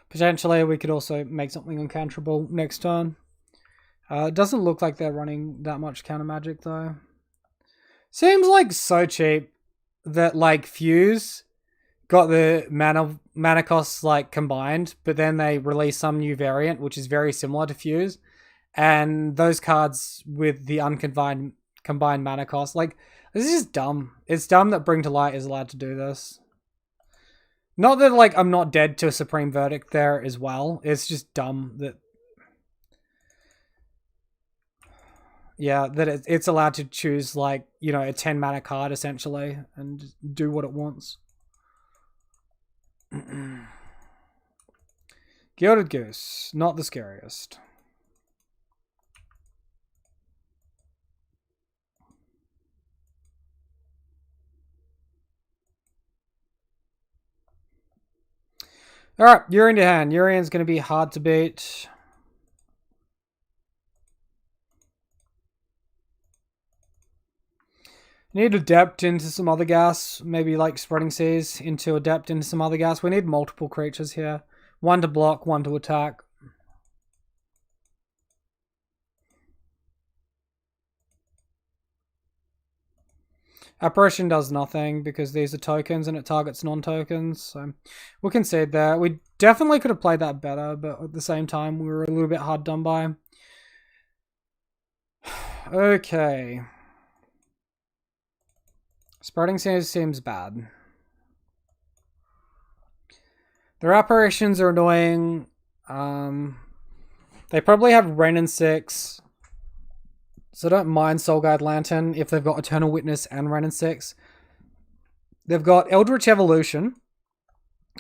S1: Potentially, we could also make something uncounterable next turn. It doesn't look like they're running that much counter magic though. Seems like so cheap that like Fuse got the mana costs like combined, but then they release some new variant which is very similar to Fuse, and those cards with the combined mana cost, like this is just dumb. It's dumb that Bring to Light is allowed to do this. Not that like I'm not dead to a Supreme Verdict there as well. It's just dumb that that it's allowed to choose like, you know, a 10 mana card essentially and do what it wants. Gilded Goose, not the scariest. Alright, Urian to hand. Urian's going to be hard to beat. Need Adept into some other gas. Maybe like Spreading Seas into Adept into some other gas. We need multiple creatures here. One to block, one to attack. Apparition does nothing because these are tokens and it targets non-tokens. So we concede there. We definitely could have played that better, but at the same time we were a little bit hard done by. Okay. Spreading Seas seems bad. Their apparitions are annoying. They probably have Wrenn and 6. So don't mind Soul Guide Lantern if they've got Eternal Witness and Wrenn and 6. They've got Eldritch Evolution.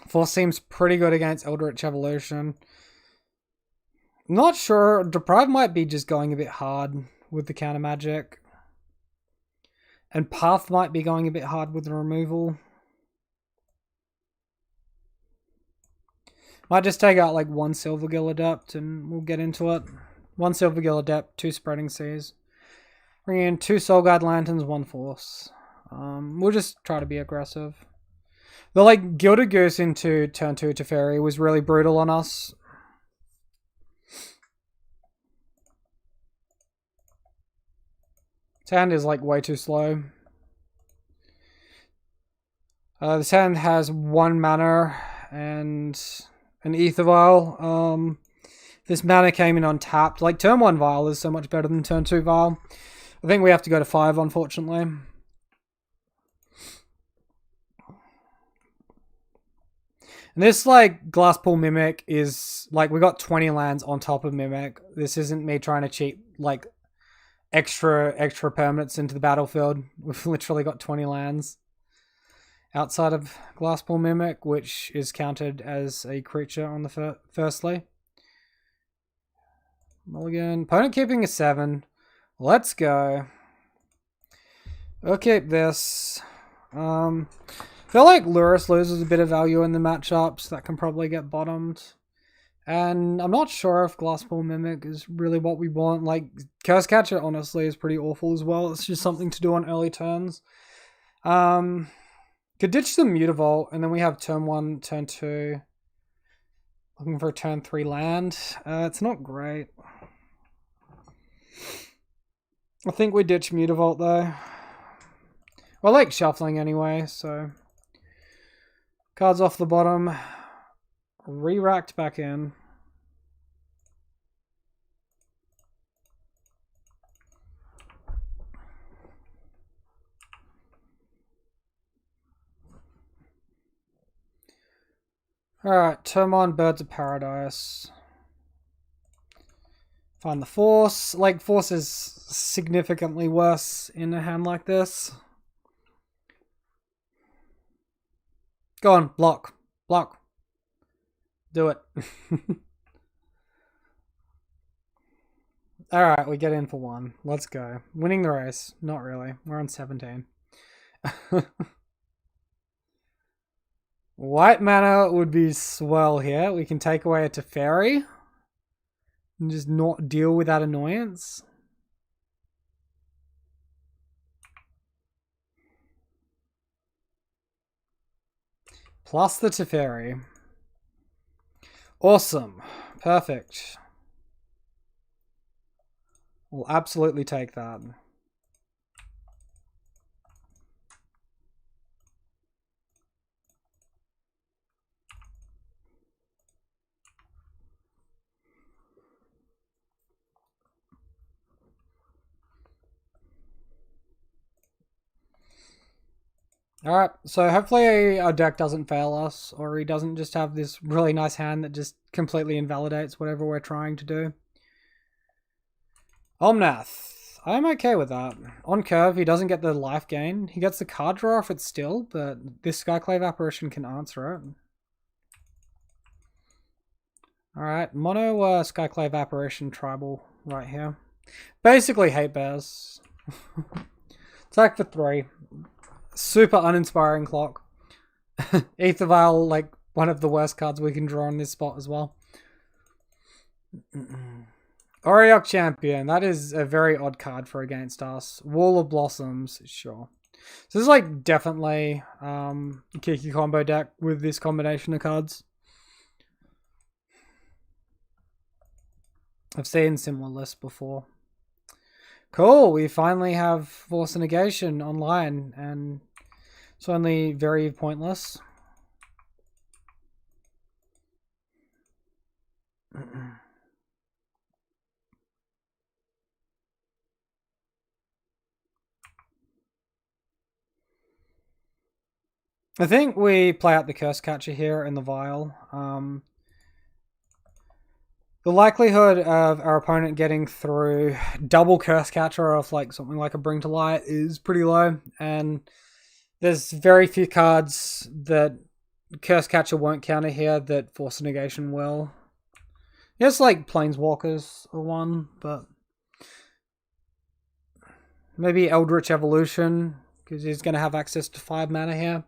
S1: Force seems pretty good against Eldritch Evolution. Not sure. Deprive might be just going a bit hard with the counter magic. And Path might be going a bit hard with the removal. Might just take out like one Silvergill Adept and we'll get into it. One Silvergill Adept, 2 Spreading Seas. Bring in 2 Soul Guide Lanterns, 1 Force. We'll just try to be aggressive. The like Gilded Goose into turn 2 Teferi was really brutal on us. This hand is like way too slow. This hand has 1 mana and an Ether Vial. This mana came in untapped. Like turn 1 Vial is so much better than turn 2 Vial. I think we have to go to 5 unfortunately. And this like Glasspool Mimic is like we got 20 lands on top of Mimic. This isn't me trying to cheat like extra permanents into the battlefield. We've literally got 20 lands outside of Glasspool Mimic, which is counted as a creature on the firstly. Mulligan. Opponent keeping a 7. Let's go. We'll keep this. Feel like Lurrus loses a bit of value in the matchups. That can probably get bottomed. And I'm not sure if Glasspool Mimic is really what we want. Like, Curse Catcher honestly is pretty awful as well. It's just something to do on early turns. Could ditch the Mutavault, and then we have turn 1, turn 2. Looking for a turn 3 land. It's not great. I think we ditch Mutavault though. Well, I like shuffling anyway, so. Cards off the bottom. Re-racked back in. Alright, turn 1, Birds of Paradise. Find the Force. Like, Force is significantly worse in a hand like this. Go on, block. Block. Do it. Alright, we get in for 1. Let's go. Winning the race. Not really. We're on 17. White mana would be swell here. We can take away a Teferi. And just not deal with that annoyance. Plus the Teferi. Awesome. Perfect. We'll absolutely take that. Alright, so hopefully our deck doesn't fail us, or he doesn't just have this really nice hand that just completely invalidates whatever we're trying to do. Omnath. I'm okay with that. On curve, he doesn't get the life gain. He gets the card draw if it's still, but this Skyclave Apparition can answer it. Alright, mono Skyclave Apparition tribal right here. Basically hate bears. Attack for 3. Super uninspiring clock. Aether Vial, like one of the worst cards we can draw on this spot as well. Auriok Champion, that is a very odd card for against us. Wall of Blossoms, sure. So this is like definitely a Kiki combo deck with this combination of cards. I've seen similar lists before. Cool, we finally have Force Negation online, and it's only very pointless. I think we play out the Curse Catcher here in the Vial. The likelihood of our opponent getting through double Curse Catcher of like something like a Bring to Light is pretty low, and there's very few cards that Curse Catcher won't counter here that Force Negation will. Yes, like Planeswalkers are one, but maybe Eldritch Evolution, because he's going to have access to 5 mana here.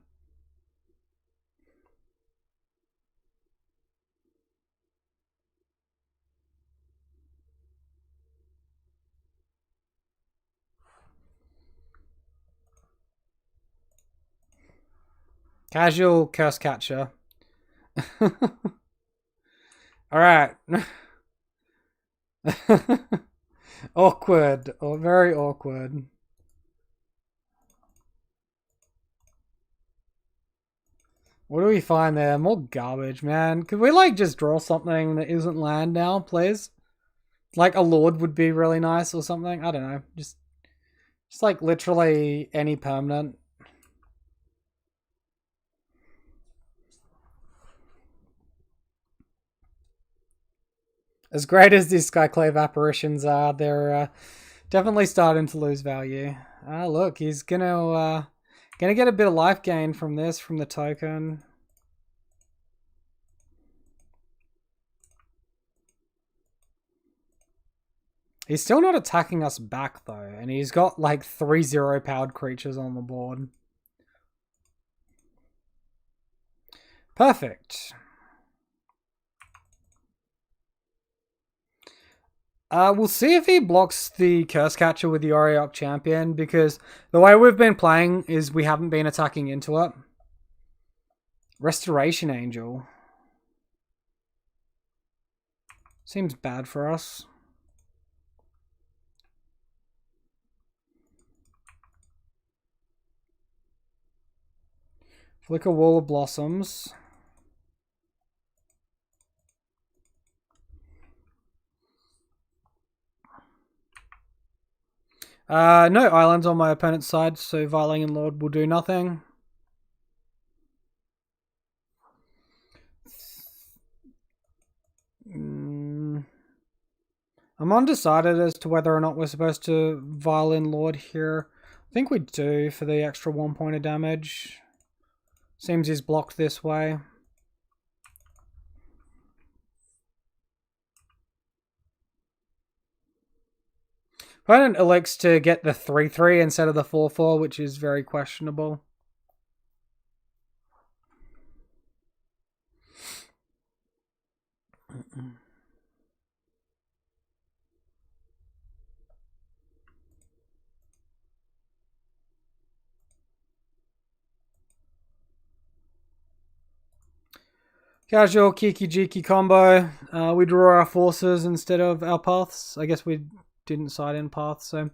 S1: Casual Curse Catcher. Alright. Awkward. Or very awkward. What do we find there? More garbage, man. Could we like just draw something that isn't land now, please? Like a Lord would be really nice or something. I don't know. Just like literally any permanent. As great as these Skyclave Apparitions are, they're definitely starting to lose value. Look, he's gonna get a bit of life gain from this, from the token. He's still not attacking us back though, and he's got like 3 0-powered creatures on the board. Perfect. We'll see if he blocks the Curse Catcher with the Auriok Champion, because the way we've been playing is we haven't been attacking into it. Restoration Angel. Seems bad for us. Flicker Wall of Blossoms. No islands on my opponent's side, so Viling and Lord will do nothing. I'm undecided as to whether or not we're supposed to Violin Lord here. I think we do for the extra 1 point of damage. Seems he's blocked this way. Opponent elects to get the 3-3 instead of the 4-4, which is very questionable. Casual Kiki Jiki combo. We draw our forces instead of our paths. I guess we didn't side in paths, so I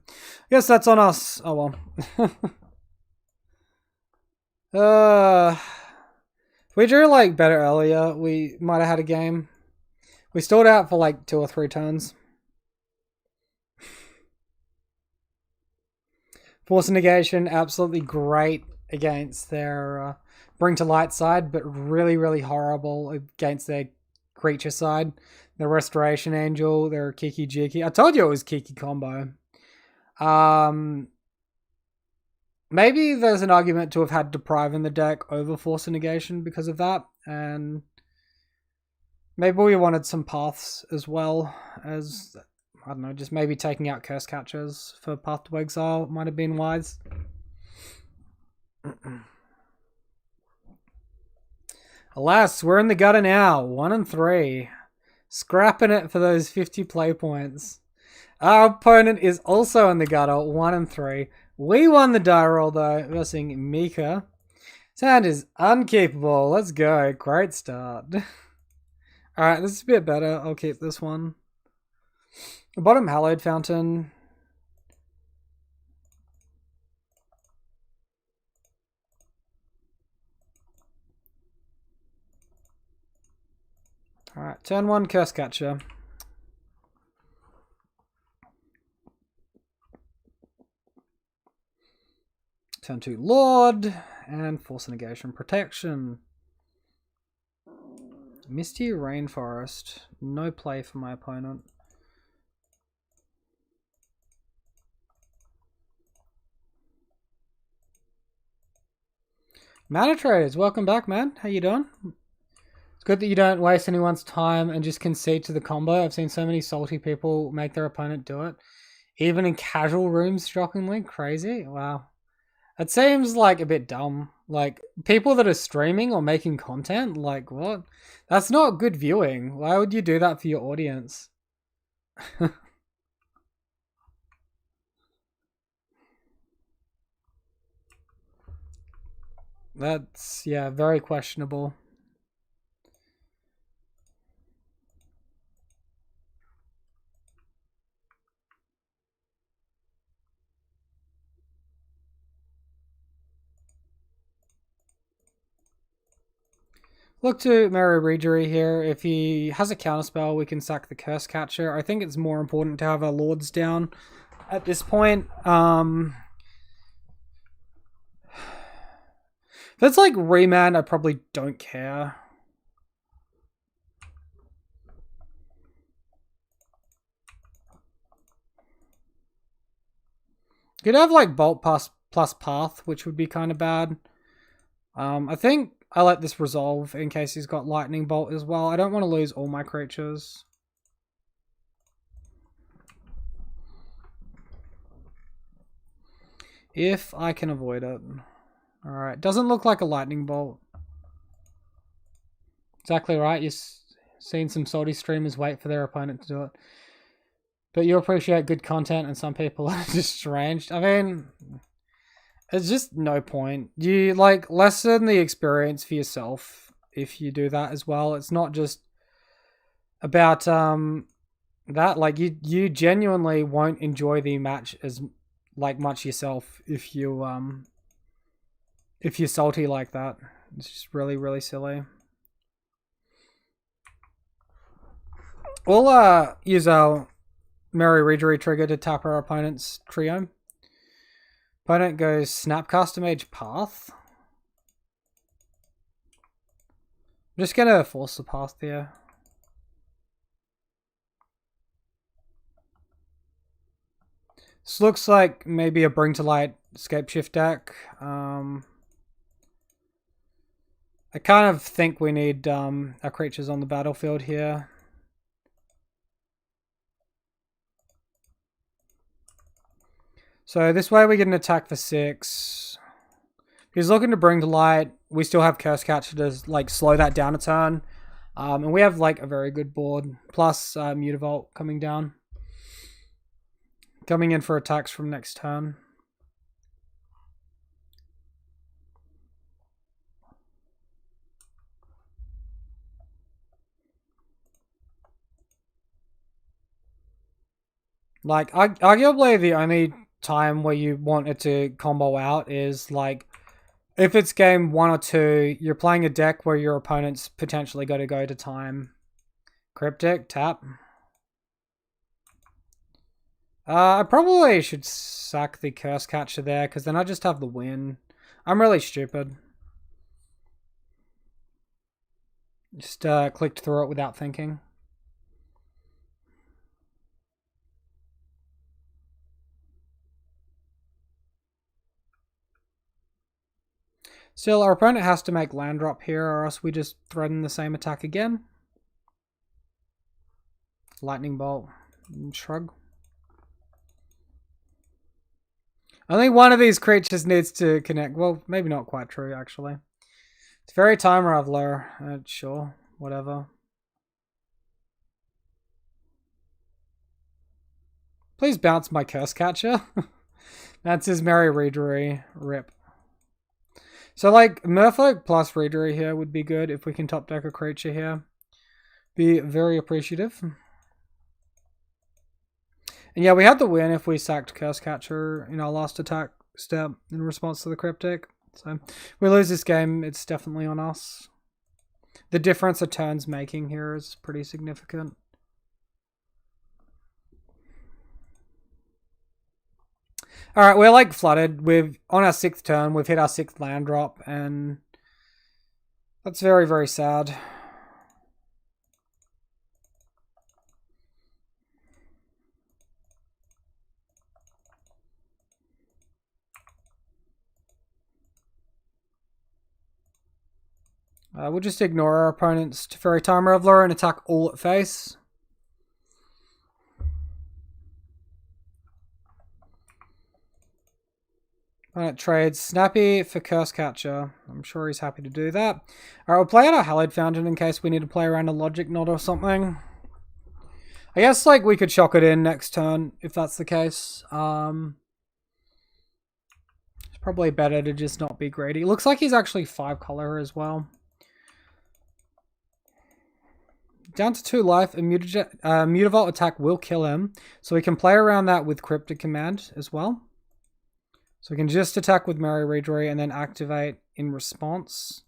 S1: guess that's on us. Oh well. If we drew like better earlier, we might have had a game. We stalled out for like 2 or 3 turns. Force negation, absolutely great against their bring to light side, but really, really horrible against their creature side. The Restoration Angel, their Kiki Jiki. I told you it was Kiki combo. Maybe there's an argument to have had Deprive in the deck over Force of Negation because of that, and maybe we wanted some paths as well as, I don't know, just maybe taking out Curse Catchers for Path to Exile might have been wise. Alas, we're in the gutter now, 1 and 3. Scrapping it for those 50 play points. Our opponent is also in the gutter, 1 and 3. We won the die roll though, versus Mika. Sound is unkeepable. Let's go. Great start. Alright, this is a bit better. I'll keep this one. Bottom Hallowed Fountain. Alright, turn 1 Curse Catcher. Turn 2 Lord. And Force Negation Protection. Misty Rainforest. No play for my opponent. Mana Traders, welcome back, man. How you doing? It's good that you don't waste anyone's time and just concede to the combo. I've seen so many salty people make their opponent do it. Even in casual rooms, shockingly. Crazy. Wow. It seems like a bit dumb. Like, people that are streaming or making content, like, what? That's not good viewing. Why would you do that for your audience? That's, yeah, very questionable. Look to Merry Regery here. If he has a counterspell, we can sack the Curse Catcher. I think it's more important to have our Lords down at this point. If it's like Remand, I probably don't care. Could have like Bolt plus Path, which would be kind of bad. I think I let this resolve in case he's got Lightning Bolt as well. I don't want to lose all my creatures. If I can avoid it. Alright, doesn't look like a Lightning Bolt. Exactly right, you've seen some salty streamers wait for their opponent to do it. But you appreciate good content and some people are just strange. I mean, it's just no point. You like lessen the experience for yourself if you do that as well. It's not just about that. Like you genuinely won't enjoy the match as like much yourself if you're salty like that. It's just really, really silly. We'll use our Merry Regery trigger to tap our opponent's trio. Opponent goes Snapcaster Mage Path. I'm just gonna force the path there. This looks like maybe a Bring to Light Scapeshift deck. I kind of think we need our creatures on the battlefield here. So this way we get an attack for 6. He's looking to Bring to Light. We still have Curse Catcher to like slow that down a turn. And we have like a very good board. Plus Mutavault coming down. Coming in for attacks from next turn. Like, arguably the only time where you want it to combo out is, like, if it's game 1 or 2, you're playing a deck where your opponent's potentially got to go to time. Cryptic, tap. I probably should sack the Curse Catcher there, because then I just have the win. I'm really stupid. Just clicked through it without thinking. Still, our opponent has to make land drop here, or else we just threaten the same attack again. Lightning Bolt. Shrug. Only one of these creatures needs to connect. Well, maybe not quite true, actually. It's very time raveler. Sure, whatever. Please bounce my Curse Catcher. That's his Merry Readery. Rip. So, like, Merfolk plus Readery here would be good if we can top deck a creature here. Be very appreciative. And yeah, we had the win if we sacked Curse Catcher in our last attack step in response to the Cryptic. So, if we lose this game, it's definitely on us. The difference a turn's making here is pretty significant. Alright, we're like flooded. On our 6th turn, we've hit our 6th land drop, and that's very, very sad. We'll just ignore our opponent's Teferi Time Reveler and attack all at face. Opponent trades Snappy for Curse Catcher. I'm sure he's happy to do that. Alright, we'll play out our Hallowed Fountain in case we need to play around a Logic Knot or something. I guess, like, we could shock it in next turn if that's the case. It's probably better to just not be greedy. Looks like he's actually 5 color as well. Down to 2 life, a Mutavault attack will kill him. So we can play around that with Cryptic Command as well. So we can just attack with Merry Readery and then activate in response.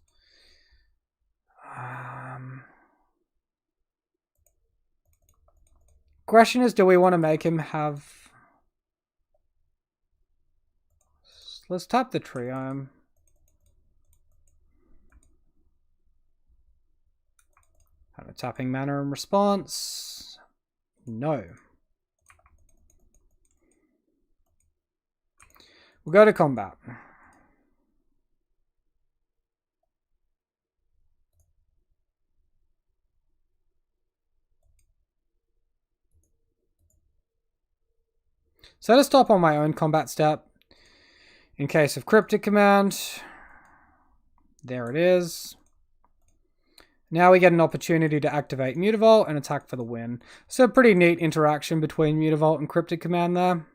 S1: Question is, do we want to make him have... Let's tap the Triome. Have a tapping mana in response. No. We'll go to combat. Set a stop on my own combat step. In case of Cryptic Command. There it is. Now we get an opportunity to activate Mutavault and attack for the win. So pretty neat interaction between Mutavault and Cryptic Command there.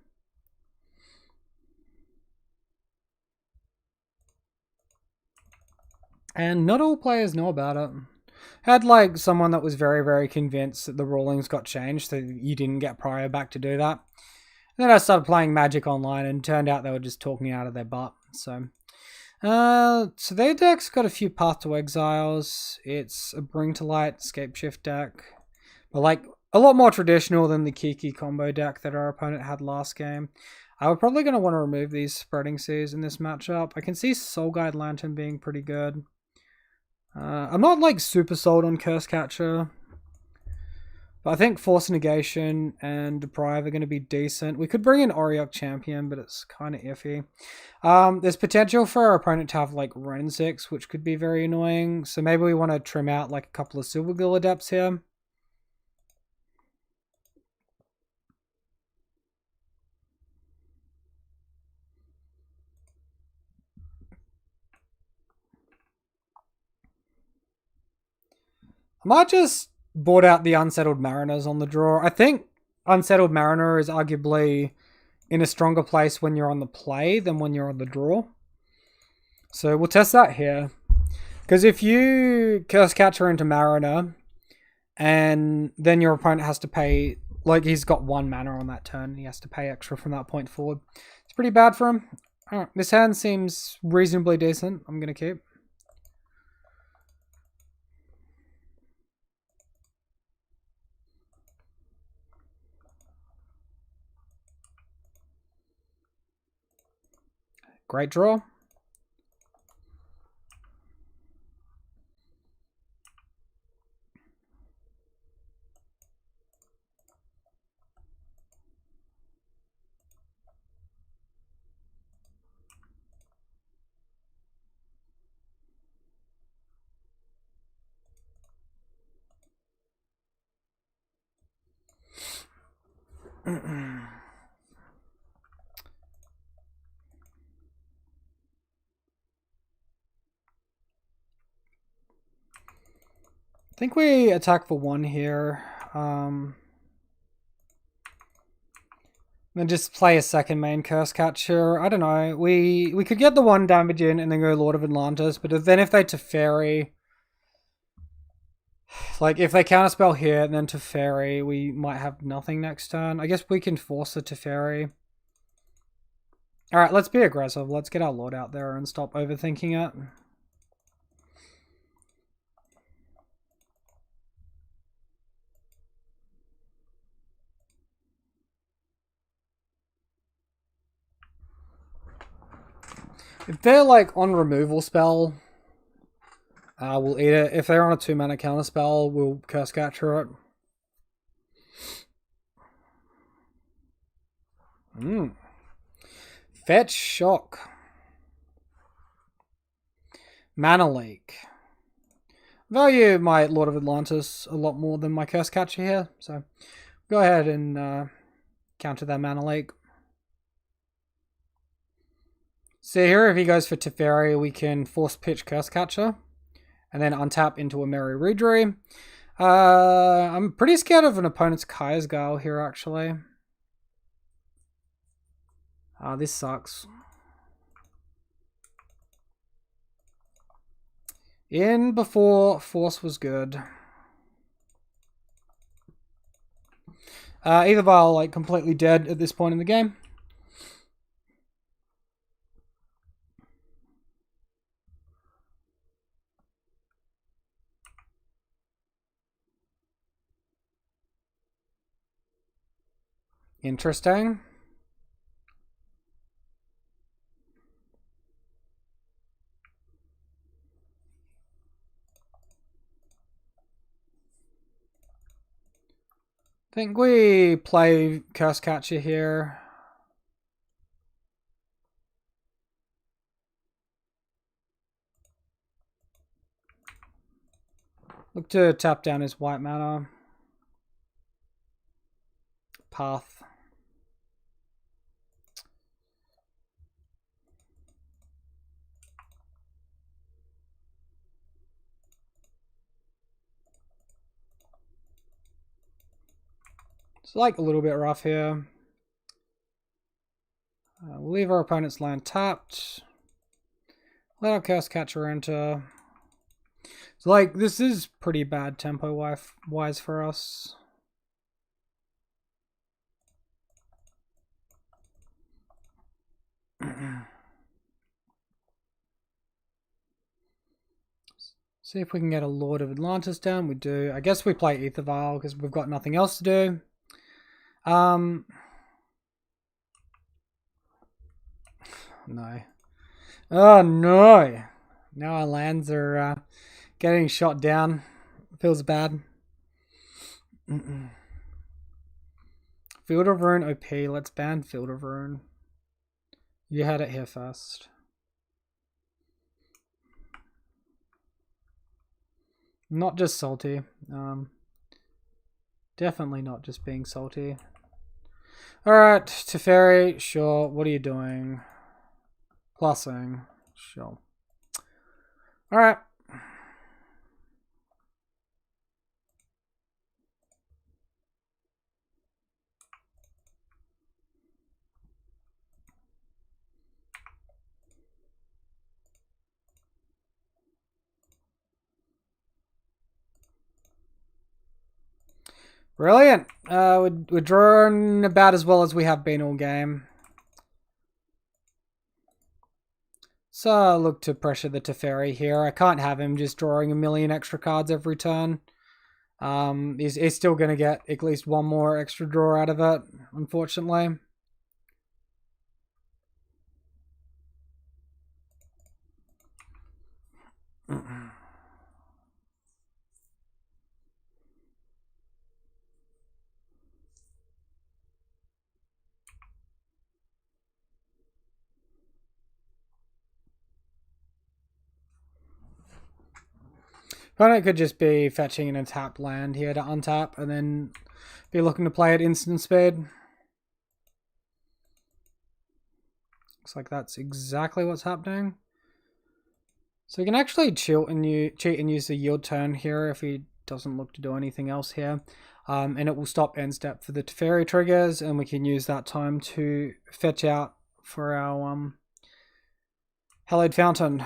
S1: And not all players know about it. Had like someone that was very, very convinced that the rulings got changed, so you didn't get prior back to do that. And then I started playing Magic Online and turned out they were just talking out of their butt. So their deck's got a few Path to Exiles. It's a Bring to Light, Scapeshift deck. But like a lot more traditional than the Kiki combo deck that our opponent had last game. We're probably going to want to remove these Spreading Seas in this matchup. I can see Soul Guide Lantern being pretty good. I'm not like super sold on Curse Catcher. But I think Force Negation and Deprive are going to be decent. We could bring in Auriok Champion, but it's kind of iffy. There's potential for our opponent to have like Ren'Six, which could be very annoying. So maybe we want to trim out like a couple of Silvergill Adepts here. I might just board out the Unsettled Mariners on the draw. I think Unsettled Mariner is arguably in a stronger place when you're on the play than when you're on the draw. So we'll test that here. Because if you Curse Catcher into Mariner, and then your opponent has to pay like he's got 1 mana on that turn. And he has to pay extra from that point forward. It's pretty bad for him. Alright, this hand seems reasonably decent. I'm going to keep. Great draw. I think we attack for 1 here. Then just play a second main Curse Catcher. I don't know. We could get the 1 damage in and then go Lord of Atlantis, but then if they Teferi, like if they counterspell here and then Teferi, we might have nothing next turn. I guess we can force the Teferi. Alright, let's be aggressive. Let's get our Lord out there and stop overthinking it. If they're like on removal spell, we'll eat it. If they're on a 2 mana counter spell, we'll Curse Catcher it. Fetch Shock. Mana Leak. Value my Lord of Atlantis a lot more than my Curse Catcher here, so go ahead and counter that Mana Leak. So here, if he goes for Teferi, we can force pitch Curse Catcher and then untap into a Merry Redraw. I'm pretty scared of an opponent's Kaya's Gale here, actually. This sucks. In before Force was good. Either Vile like completely dead at this point in the game. Interesting. I think we play Curse Catcher here. Look to tap down his white mana. Path. It's like a little bit rough here. We'll leave our opponent's land tapped. Let our Curse Catcher enter. So like, this is pretty bad tempo-wise for us. See if we can get a Lord of Atlantis down. We do. I guess we play Aether Vial because we've got nothing else to do. No. Oh no! Now our lands are getting shot down. Feels bad. Field of Ruin OP. Let's ban Field of Ruin. You had it here first. Not just salty. Definitely not just being salty. Alright, Teferi, sure. What are you doing? Plussing. Sure. Alright. Brilliant. We're drawing about as well as we have been all game. So I look to pressure the Teferi here. I can't have him just drawing a million extra cards every turn. He's still going to get at least one more extra draw out of it, unfortunately. Opponent could just be fetching an untapped land here to untap and then be looking to play at instant speed. Looks like that's exactly what's happening. So we can actually cheat and use the yield turn here if he doesn't look to do anything else here. And it will stop end step for the Teferi triggers, and we can use that time to fetch out for our Hallowed Fountain.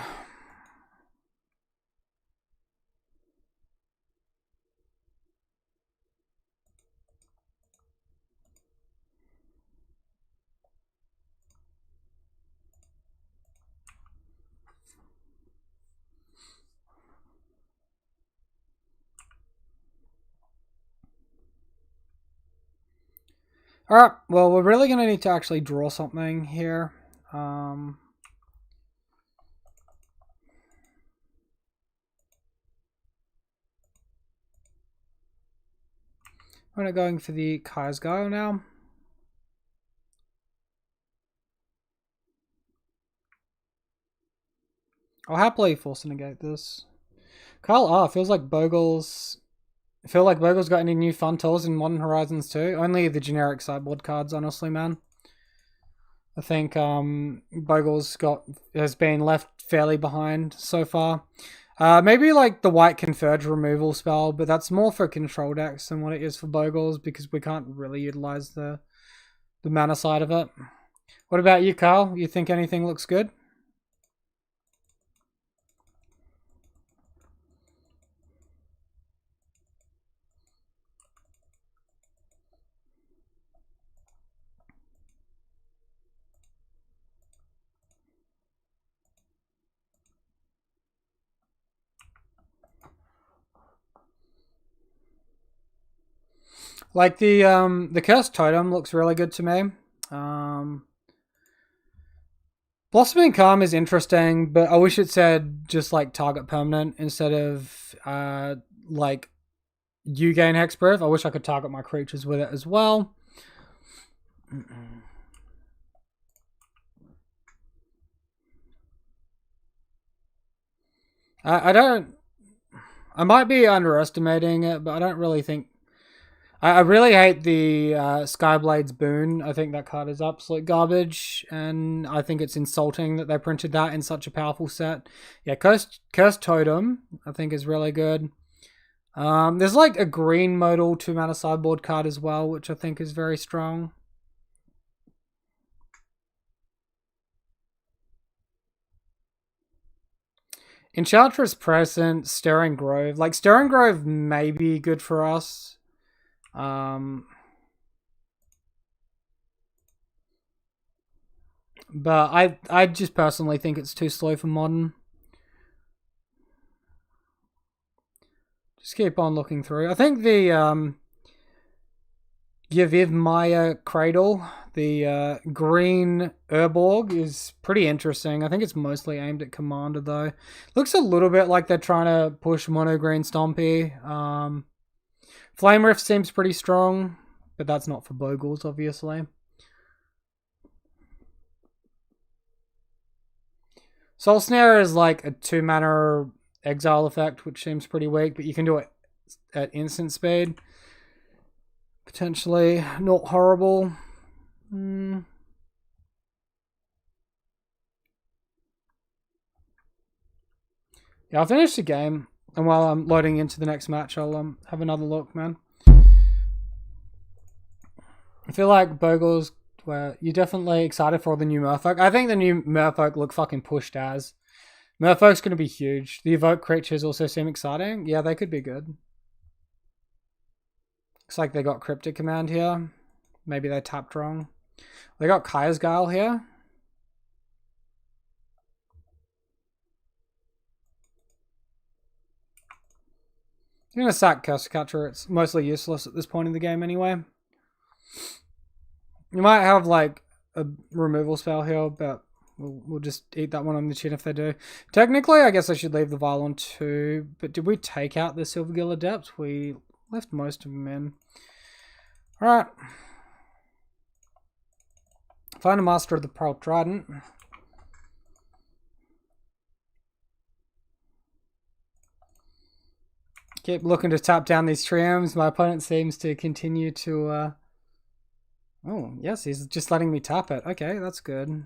S1: Alright, well, we're really going to need to actually draw something here. I'm going for the Kaisgao now. I'll happily force negate this. Kyle feels like Bogles. I feel like Bogles got any new fun tools in Modern Horizons 2. Only the generic sideboard cards, honestly, man. I think Bogles has been left fairly behind so far. Maybe like the white Converge removal spell, but that's more for control decks than what it is for Bogles because we can't really utilize the mana side of it. What about you, Carl? You think anything looks good? Like the Cursed Totem looks really good to me. Blossoming Calm is interesting, but I wish it said just like target permanent instead of like you gain hexproof. I wish I could target my creatures with it as well. I might be underestimating it, but I don't really think. I really hate the Skyblade's Boon. I think that card is absolute garbage, and I think it's insulting that they printed that in such a powerful set. Yeah, Cursed Totem, I think, is really good. There's like a green modal 2-mana sideboard card as well, which I think is very strong. Enchantress Present, Stirring Grove. Like, Stirring Grove may be good for us. But I just personally think it's too slow for Modern. Just keep on looking through. I think the Yviv Maya Cradle, the green Urborg, is pretty interesting. I think it's mostly aimed at Commander, though. Looks a little bit like they're trying to push Mono Green Stompy. Flame Rift seems pretty strong, but that's not for Bogles, obviously. Soul Snare is like a 2-mana exile effect, which seems pretty weak, but you can do it at instant speed. Potentially not horrible. Yeah, I'll finish the game, and while I'm loading into the next match, I'll have another look, man. I feel like Bogles, where you're definitely excited for the new Merfolk. I think the new Merfolk look fucking pushed as. Merfolk's going to be huge. The Evoke creatures also seem exciting. Yeah, they could be good. Looks like they got Cryptic Command here. Maybe they tapped wrong. They got Kaya's Guile here. I'm going to sack Curse Catcher. It's mostly useless at this point in the game anyway. You might have like a removal spell here, but we'll just eat that one on the chin if they do. Technically, I guess I should leave the Vial on too, but did we take out the Silvergill Adept? We left most of them in. Alright. Find a Master of the Pearl Trident. Keep looking to tap down these triumphs. My opponent seems to continue to... Oh, yes, he's just letting me tap it. Okay, that's good.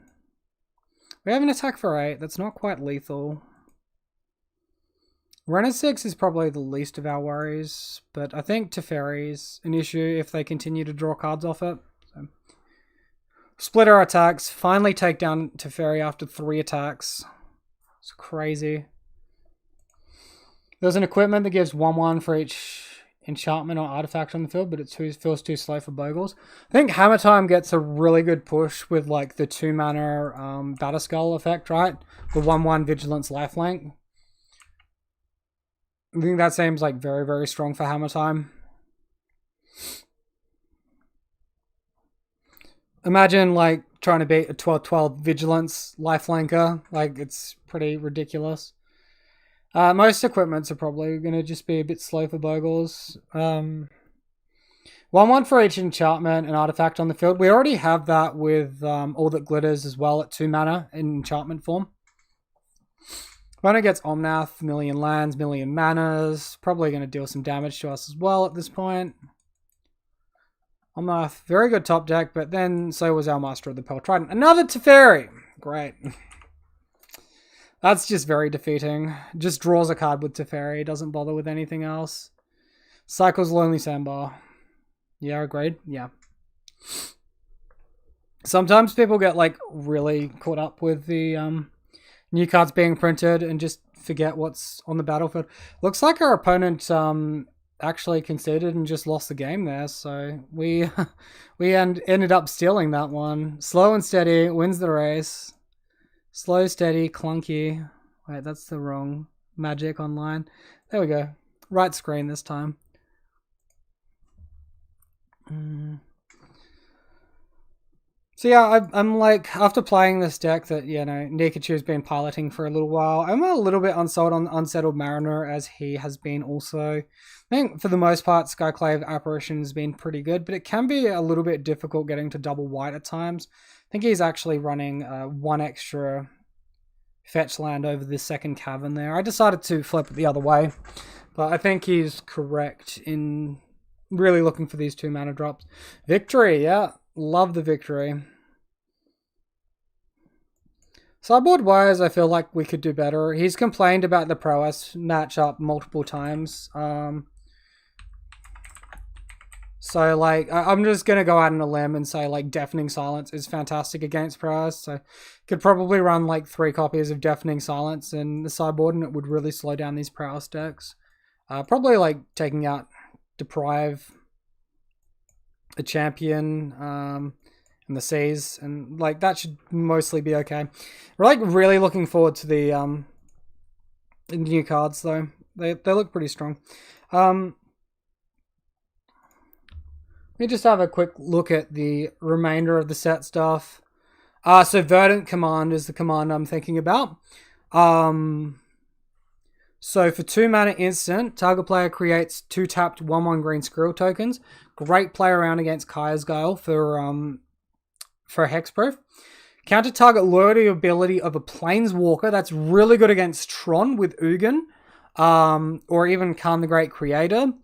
S1: We have an attack for 8. That's not quite lethal. Renner 6 is probably the least of our worries, but I think Teferi's an issue if they continue to draw cards off it. So. Split our attacks. Finally take down Teferi after 3 attacks. It's crazy. There's an equipment that gives 1/1 for each enchantment or artifact on the field, but it feels too slow for Bogles. I think Hammer Time gets a really good push with like the 2-mana Batterskull effect, right? The 1/1 Vigilance Lifelink. I think that seems like very, very strong for Hammer Time. Imagine like trying to beat a 12/12 Vigilance Lifelinker. Like, it's pretty ridiculous. Most equipments are probably going to just be a bit slow for Bogles. 1/1 for each enchantment and artifact on the field. We already have that with All That Glitters as well at 2 mana in enchantment form. When it gets Omnath, million lands, million manas, probably going to deal some damage to us as well at this point. Omnath, very good top deck, but then so was our Master of the Pearl Trident. Another Teferi! Great. That's just very defeating. Just draws a card with Teferi, doesn't bother with anything else. Cycles Lonely Sandbar. Yeah, agreed. Yeah. Sometimes people get like really caught up with the new cards being printed and just forget what's on the battlefield. Looks like our opponent actually conceded and just lost the game there, so we ended up stealing that one. Slow and Steady wins the race. Slow, steady, clunky. Wait, that's the wrong Magic Online. There we go. Right screen this time. So yeah, I'm like, after playing this deck that, you know, Nikachu's been piloting for a little while, I'm a little bit unsold on Unsettled Mariner, as he has been also. I think for the most part, Skyclave Apparition has been pretty good, but it can be a little bit difficult getting to double white at times. I think he's actually running 1 extra fetch land over the second cavern there. I decided to flip it the other way, but I think he's correct in really looking for these 2 mana drops. Victory, yeah. Love the victory. Sideboard wise, I feel like we could do better. He's complained about the prowess matchup multiple times. So, like, I'm just going to go out on a limb and say, like, Deafening Silence is fantastic against prowess. So, could probably run, like, 3 copies of Deafening Silence in the sideboard, and it would really slow down these prowess decks. Probably, like, taking out Deprive, a Champion, and the Seas, and, like, that should mostly be okay. We're, like, really looking forward to the new cards, though. They look pretty strong. Let me just have a quick look at the remainder of the set stuff. So Verdant Command is the command I'm thinking about. So for 2 mana instant, target player creates 2 tapped 1/1 green Skrill tokens. Great play around against Kaya's Guile for hexproof. Counter target loyalty ability of a Planeswalker. That's really good against Tron with Ugin, or even Khan the Great Creator.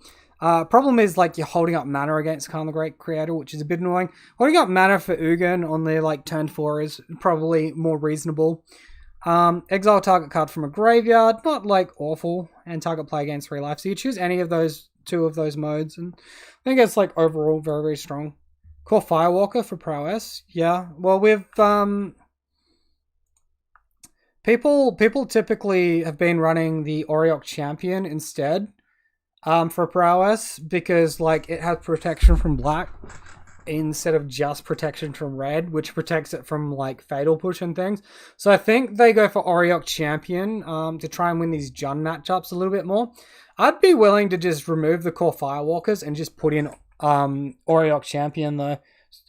S1: Problem is, like, you're holding up mana against Khan the Great Creator, which is a bit annoying. Holding up mana for Ugin on their, like, turn 4 is probably more reasonable. Exile target card from a graveyard, not, like, awful, and target play against 3 life. So you choose any of those 2 of those modes, and I think it's, like, overall very, very strong. Core Firewalker for prowess. Yeah, well, we've people typically have been running the Oriok Champion instead. for prowess, because like it has protection from black instead of just protection from red, which protects it from like fatal push and things. So I think they go for Auriok Champion to try and win these Jund matchups a little bit more. I'd be willing to just remove the core Firewalkers and just put in Auriok Champion though.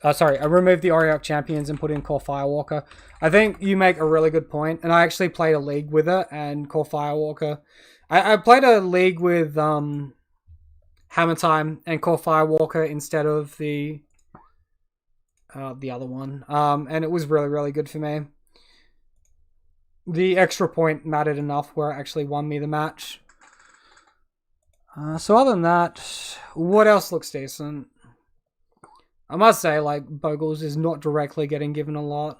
S1: I remove the Auriok Champions and put in Core Firewalker. I think you make a really good point, and I actually played a league with it and Core Firewalker. I played a league with Hammer Time and Core Firewalker instead of the other one, and it was really, really good for me. The extra point mattered enough where it actually won me the match. So other than that, what else looks decent? I must say, like, Bogles is not directly getting given a lot.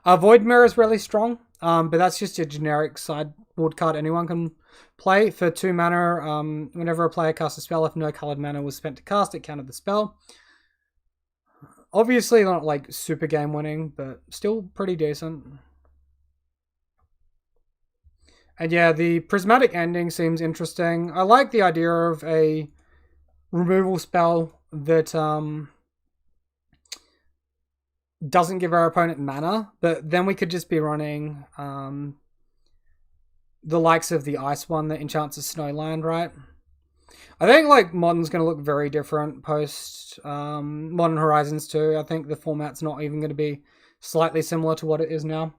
S1: Void Mirror is really strong, but that's just a generic sideboard card anyone can play. For 2 mana, whenever a player casts a spell, if no coloured mana was spent to cast it, counted the spell. Obviously not like super game winning, but still pretty decent. And yeah, the prismatic ending seems interesting. I like the idea of a removal spell that doesn't give our opponent mana, but then we could just be running the likes of the ice one that enchants a snowland, right? I think like Modern's going to look very different post Modern Horizons 2. I think the format's not even going to be slightly similar to what it is now.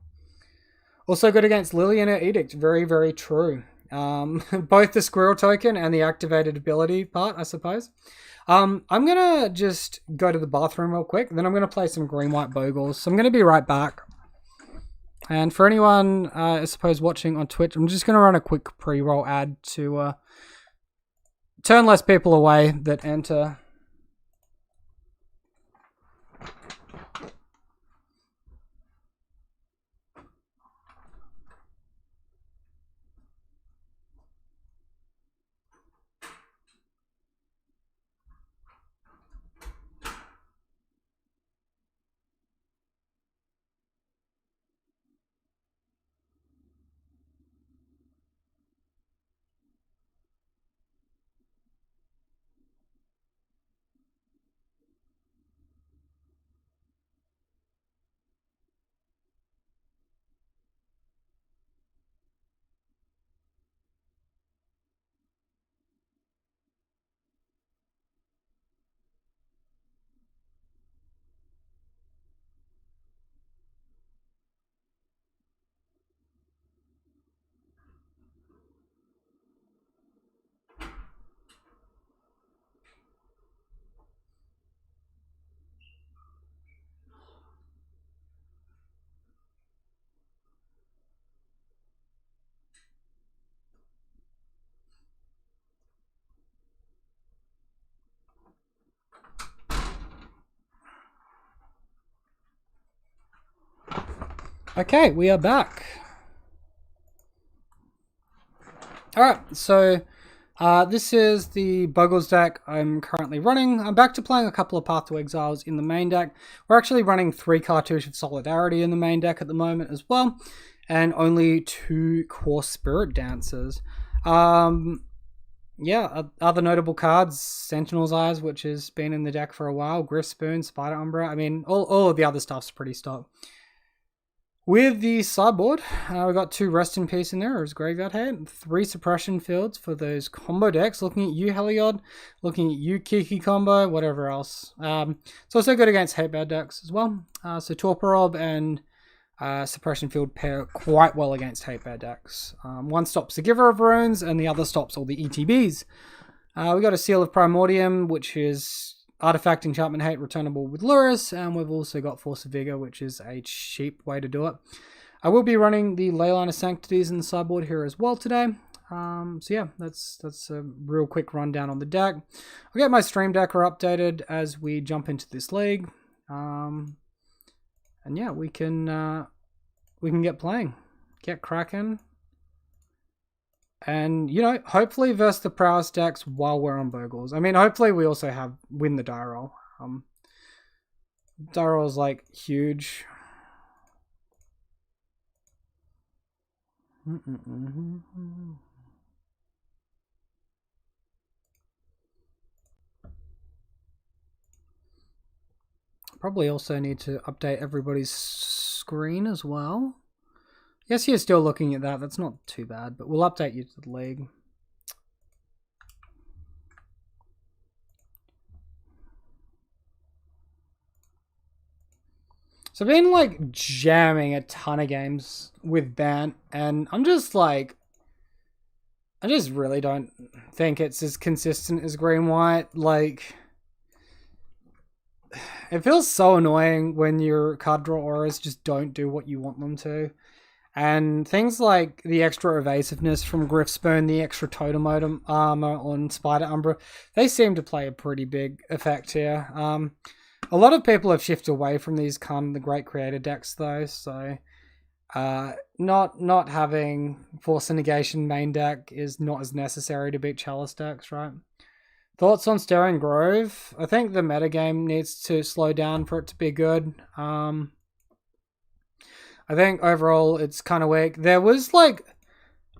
S1: Also good against Lily and her Edict. Very, very true. Both the squirrel token and the activated ability part, I suppose. I'm going to just go to the bathroom real quick. Then I'm going to play some green-white Bogles. So I'm going to be right back. And for anyone, I suppose, watching on Twitch, I'm just going to run a quick pre-roll ad to turn less people away that enter. Okay, we are back. Alright, so this is the Bogles deck I'm currently running. I'm back to playing a couple of Path to Exiles in the main deck. We're actually running 3 Cartouche of Solidarity in the main deck at the moment as well, and only 2 Core Spirit Dancers. Yeah, other notable cards, Sentinel's Eyes, which has been in the deck for a while, Griff Spoon, Spider Umbra. I mean, all of the other stuff's pretty stock. With the sideboard, we've got 2 Rest in Peace in there as Graveyard Head, 3 Suppression Fields for those combo decks. Looking at you, Heliod, looking at you, Kiki combo, whatever else. It's also good against hate bad decks as well. So Torporob and Suppression Field pair quite well against hate bad decks. One stops the Giver of Runes, and the other stops all the ETBs. We got a Seal of Primordium, which is Artifact, Enchantment, Hate, returnable with Lurrus, and we've also got Force of Vigor, which is a cheap way to do it. I will be running the Leyline of Sanctities in the sideboard here as well today. So yeah, that's a real quick rundown on the deck. I'll get my stream decker updated as we jump into this league. And yeah, we can get playing, get cracking. And, you know, hopefully versus the prowess decks while we're on Bogles. I mean, hopefully we also win the die roll. Die roll is, like, huge. Probably also need to update everybody's screen as well. Yes, you're still looking at that. That's not too bad, but we'll update you to the league. So I've been like jamming a ton of games with Bant, and I'm just like, I just really don't think it's as consistent as Green White. Like, it feels so annoying when your card draw auras just don't do what you want them to. And things like the extra evasiveness from Griffspoon, the extra totem armor on Spider Umbra, they seem to play a pretty big effect here. A lot of people have shifted away from these the Great Creator decks though, so not having Force and Negation main deck is not as necessary to beat Chalice decks, right? Thoughts on Staring Grove? I think the metagame needs to slow down for it to be good. I think overall it's kind of weak. There was like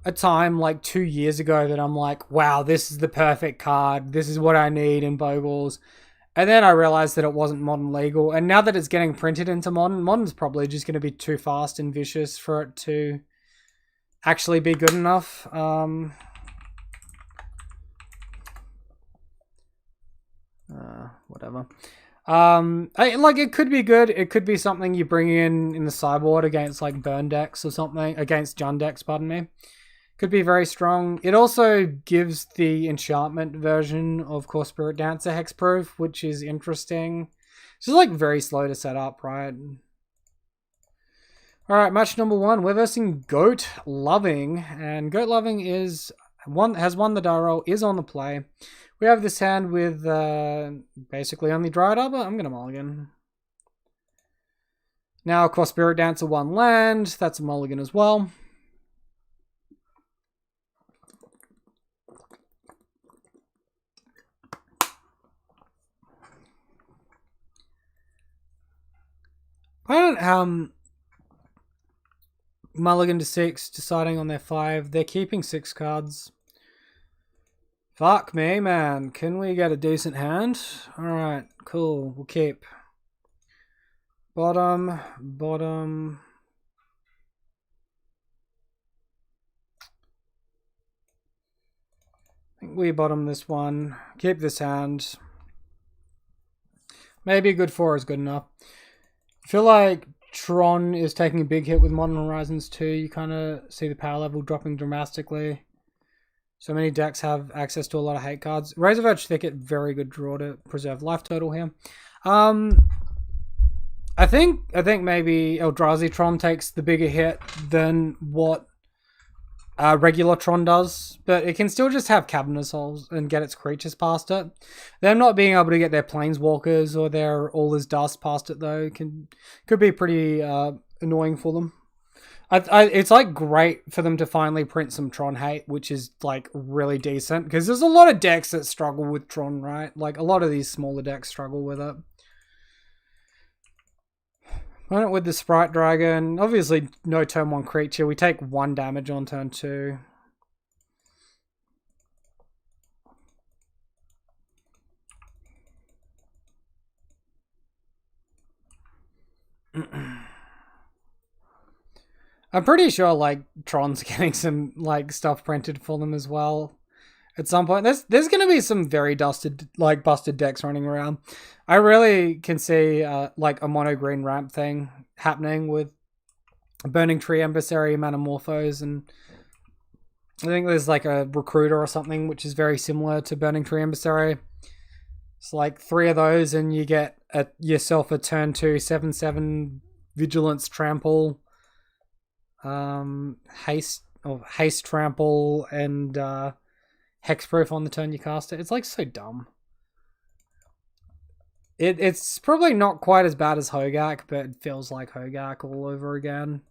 S1: a time like 2 years ago that I'm like, wow, this is the perfect card. This is what I need in Bogles. And then I realized that it wasn't modern legal. And now that it's getting printed into modern, modern's probably just going to be too fast and vicious for it to actually be good enough. Whatever. Like it could be good. It could be something you bring in the sideboard against like burn decks or something, against Jund decks, pardon me. Could be very strong. It also gives the enchantment version of Core Spirit Dancer hexproof, which is interesting. It's just like very slow to set up, right? Alright, match number 1. We're versing Goat Loving. And Goat Loving has won the die roll, is on the play. We have this hand with basically only Dryad Arbor. I'm going to mulligan. Now, Core Spirit Dancer 1 land. That's a mulligan as well. Opponent mulligan to 6, deciding on their 5. They're keeping 6 cards. Fuck me, man. Can we get a decent hand? Alright, cool. We'll keep. Bottom. I think we bottom this one. Keep this hand. Maybe a good 4 is good enough. I feel like Tron is taking a big hit with Modern Horizons 2. You kind of see the power level dropping dramatically. So many decks have access to a lot of hate cards. Razorverge Thicket, very good draw to preserve life total here. I think maybe Eldrazi Tron takes the bigger hit than what regular Tron does, but it can still just have Cabinet Souls and get its creatures past it. Them not being able to get their Planeswalkers or their All Is Dust past it though could be pretty annoying for them. It's like great for them to finally print some Tron hate, which is like really decent because there's a lot of decks that struggle with Tron, right? Like a lot of these smaller decks struggle with it. Went with the Sprite Dragon. Obviously, no turn 1 creature. We take 1 damage on turn 2. I'm pretty sure like Tron's getting some like stuff printed for them as well. At some point, there's going to be some very busted decks running around. I really can see like a mono green ramp thing happening with Burning Tree Emissary, Manamorphose, and I think there's like a Recruiter or something which is very similar to Burning Tree Emissary. It's like 3 of those, and you get yourself a turn 2 7/7 Vigilance Trample, haste Trample, and hexproof on the turn you cast it. It's like so dumb. It's probably not quite as bad as Hogak, but it feels like Hogak all over again.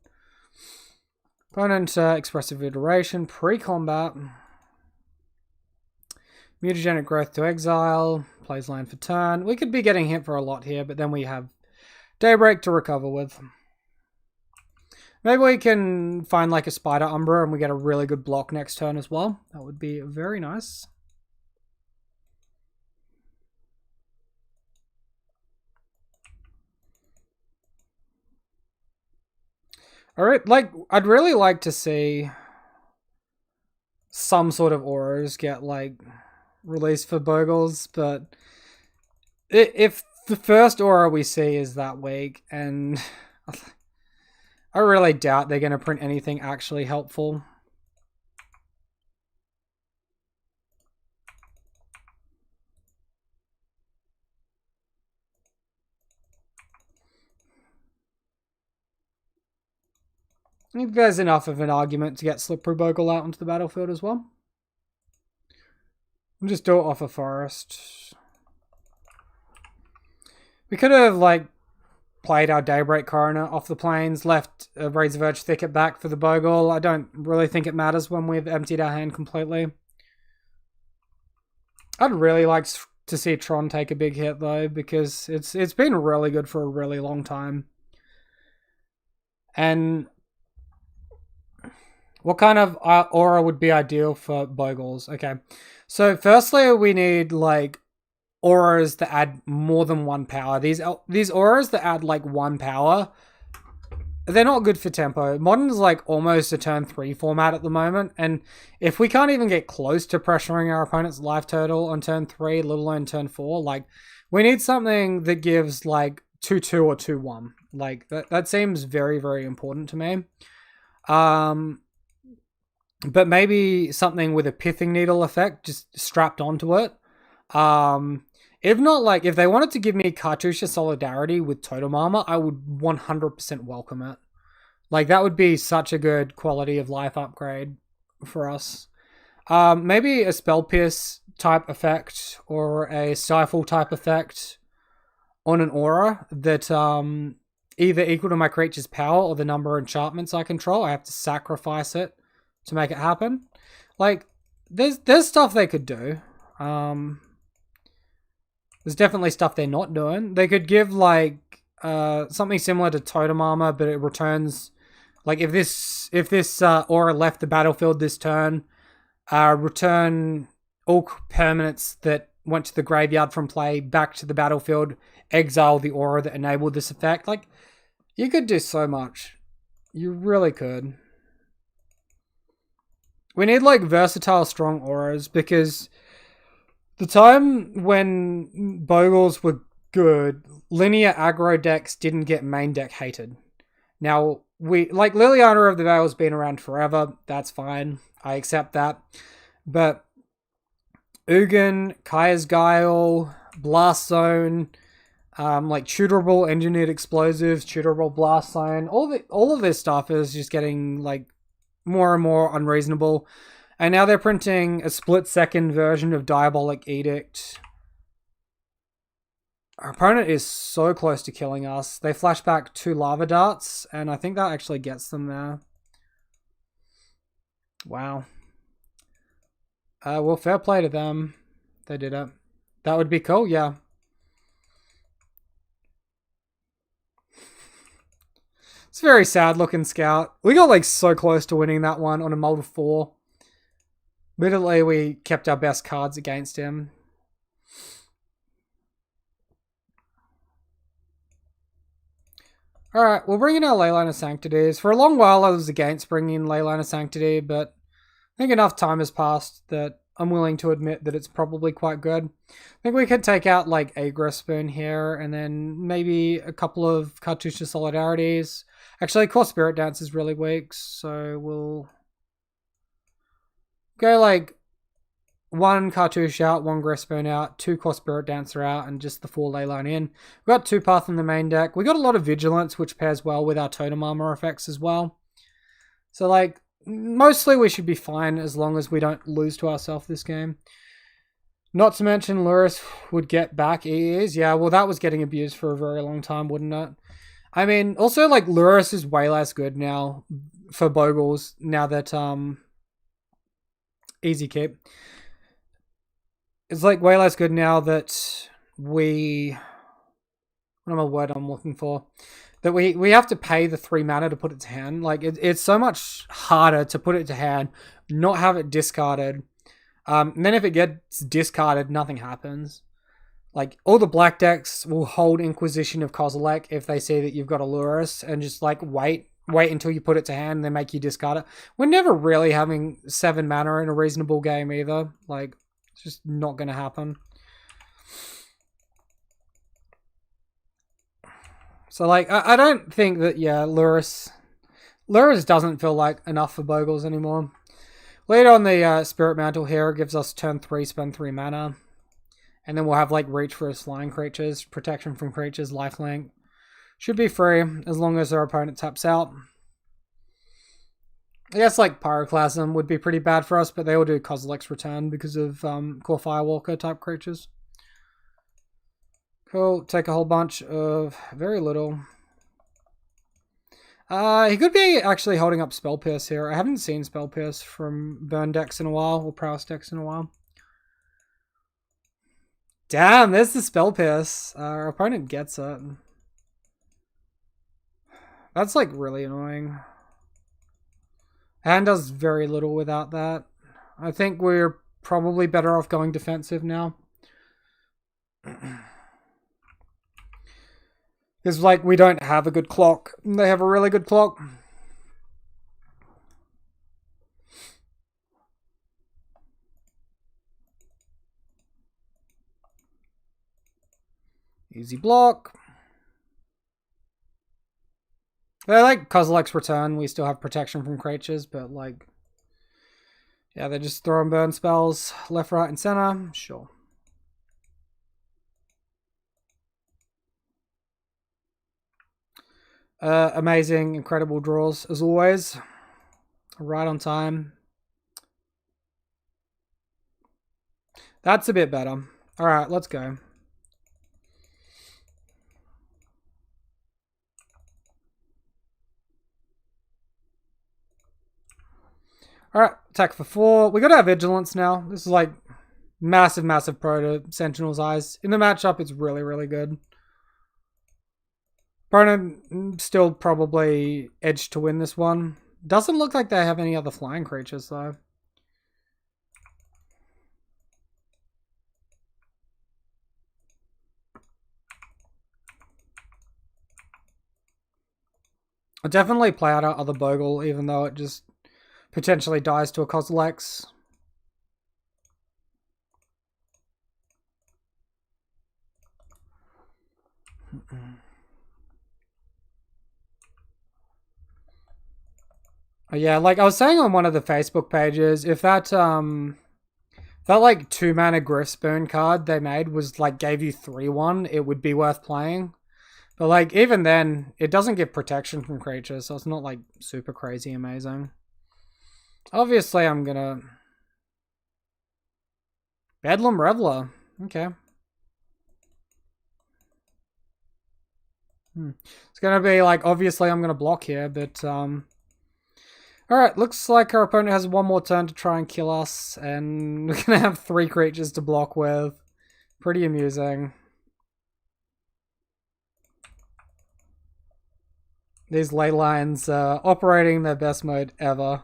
S1: Opponent Expressive Iteration, pre-combat. Mutagenic Growth to exile, plays land for turn. We could be getting hit for a lot here, but then we have Daybreak to recover with. Maybe we can find like a Spider Umbra and we get a really good block next turn as well. That would be very nice. Alright, like, I'd really like to see some sort of auras get, like, released for Bogles, but if the first aura we see is that weak, and I really doubt they're going to print anything actually helpful. I think there's enough of an argument to get Slippery Bogle out onto the battlefield as well. We'll just do it off a forest. We could have, like, played our Daybreak Coroner off the plains, left a Razor Verge Thicket back for the Bogle. I don't really think it matters when we've emptied our hand completely. I'd really like to see Tron take a big hit, though, because it's been really good for a really long time. And what kind of aura would be ideal for Bogles? Okay, so firstly we need like auras that add more than 1 power. These auras that add like 1 power, they're not good for tempo. Modern is like almost a turn 3 format at the moment, and if we can't even get close to pressuring our opponent's life total on turn 3, let alone turn 4, like we need something that gives like 2-2 or 2-1. Like that seems very, very important to me. But maybe something with a pithing needle effect just strapped onto it. If not, like, if they wanted to give me Cartouche Solidarity with Totem Armor, I would 100% welcome it. Like, that would be such a good quality of life upgrade for us. Maybe a Spell Pierce type effect or a Stifle type effect on an aura that either equal to my creature's power or the number of enchantments I control. I have to sacrifice it to make it happen. Like, there's stuff they could do. There's definitely stuff they're not doing. They could give like something similar to Totem Armor, but it returns like if this aura left the battlefield this turn, return all permanents that went to the graveyard from play back to the battlefield, exile the aura that enabled this effect. Like, you could do so much. You really could. We need like versatile, strong auras, because the time when Bogles were good, linear aggro decks didn't get main deck hated. Now, like Liliana of the Veil has been around forever. That's fine. I accept that. But Ugin, Kaya's Guile, Blast Zone, like tutorable engineered explosives, tutorable Blast Zone, all of this stuff is just getting like more and more unreasonable. And now they're printing a split-second version of Diabolic Edict. Our opponent is so close to killing us. They flash back 2 lava darts, and I think that actually gets them there. Wow. Well, fair play to them. They did it. That would be cool, yeah. It's a very sad looking scout. We got like so close to winning that one on a mold of 4. Literally, we kept our best cards against him. Alright, we'll bring in our Leyline of Sanctities. For a long while, I was against bringing in Leyline of Sanctity, but I think enough time has passed that I'm willing to admit that it's probably quite good. I think we could take out, like, Agra Spoon here, and then maybe a couple of Cartouche Solidarities. Actually, Core Spirit Dance is really weak, so we'll go like 1 Cartouche out, 1 Grispone out, 2 Core Spirit Dancer out, and just the 4 Leyline in. We've got 2 Path in the main deck. We got a lot of Vigilance, which pairs well with our Totem Armor effects as well. So, like, mostly we should be fine as long as we don't lose to ourselves this game. Not to mention Luris would get back EEs. Yeah, well, that was getting abused for a very long time, wouldn't it? I mean, also, like, Luris is way less good now for Bogles, now that, easy keep. It's, like, way less good now that we... What am I word I'm looking for? that we have to pay the 3 mana to put it to hand. Like, it's so much harder to put it to hand, not have it discarded. And then if it gets discarded, nothing happens. Like, all the black decks will hold Inquisition of Kozilek if they see that you've got a Lurrus and just, like, wait until you put it to hand and then make you discard it. We're never really having 7 mana in a reasonable game either. Like, it's just not going to happen. So, like, I don't think that, yeah, Lurrus doesn't feel like enough for Bogles anymore. Later on the Spirit Mantle here, it gives us turn 3, spend 3 mana. And then we'll have, like, reach for his flying creatures, protection from creatures, lifelink. Should be free, as long as our opponent taps out. I guess, like, Pyroclasm would be pretty bad for us, but they all do Kozilek's Return because of Core Firewalker type creatures. Cool, take a whole bunch of very little. He could be actually holding up Spell Pierce here. I haven't seen Spell Pierce from Burn decks in a while, or Prowess decks in a while. Damn, there's the Spell Pierce. Our opponent gets it. That's, like, really annoying. Hand does very little without that. I think we're probably better off going defensive now. Because, like, we don't have a good clock. They have a really good clock. Easy block. They like Kozilek's Return. We still have protection from creatures, but, like, yeah, they're just throwing burn spells left, right, and center. Sure. Amazing, incredible draws as always. Right on time. That's a bit better. All right, let's go. Alright, attack for 4. We gotta have Vigilance now. This is like massive, massive pro to Sentinel's Eyes. In the matchup, it's really, really good. Opponent still probably edged to win this one. Doesn't look like they have any other flying creatures though. I'll definitely play out our other Bogle, even though it just potentially dies to a Kozilek's. Yeah, like I was saying on one of the Facebook pages, if that like 2 mana Griffspoon card they made was like gave you 3/1, it would be worth playing. But like even then, it doesn't give protection from creatures, so it's not like super crazy amazing. Obviously, I'm gonna Bedlam Reveler. Okay. It's gonna be like obviously I'm gonna block here, but alright, looks like our opponent has one more turn to try and kill us, and we're gonna have 3 creatures to block with. Pretty amusing. These ley lines operating their best mode ever.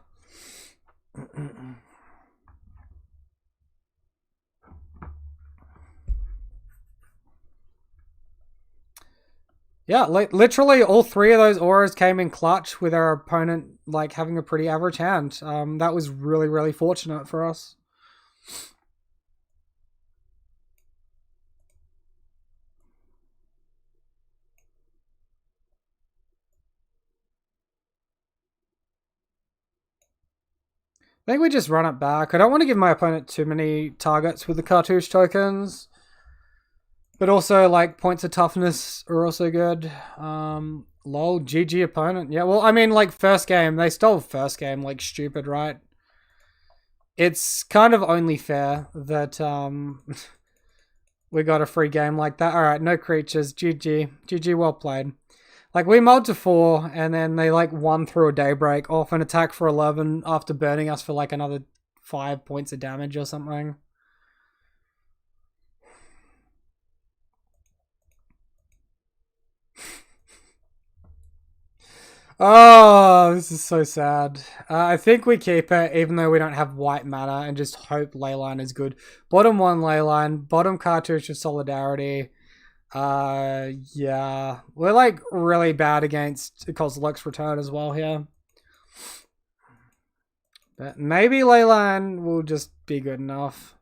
S1: Yeah, literally all 3 of those auras came in clutch with our opponent like having a pretty average hand. That was really, really fortunate for us. I think we just run it back. I don't want to give my opponent too many targets with the cartouche tokens. But also, like, points of toughness are also good. Lol, GG opponent. Yeah, well, I mean, like, first game. They stole first game, like, stupid, right? It's kind of only fair that, we got a free game like that. Alright, no creatures. GG. GG, well played. Like, we mulled to 4, and then they, like, won through a Daybreak off an attack for 11 after burning us for, like, another 5 points of damage or something. Oh, this is so sad. I think we keep it, even though we don't have white mana, and just hope Leyline is good. Bottom one Leyline, bottom cartouche of Solidarity. Yeah. We're like really bad against Kozilek's Return as well here. But maybe Leyline will just be good enough.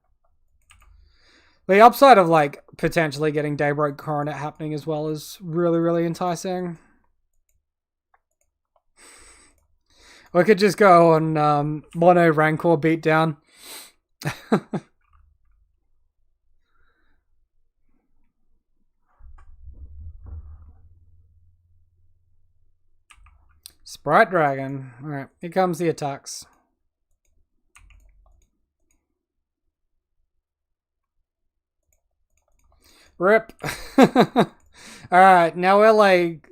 S1: The upside of like potentially getting Daybreak Coronet happening as well is really, really enticing. We could just go on Mono Rancor beatdown. Sprite Dragon. Alright, here comes the attacks. Rip. Alright, now we're like...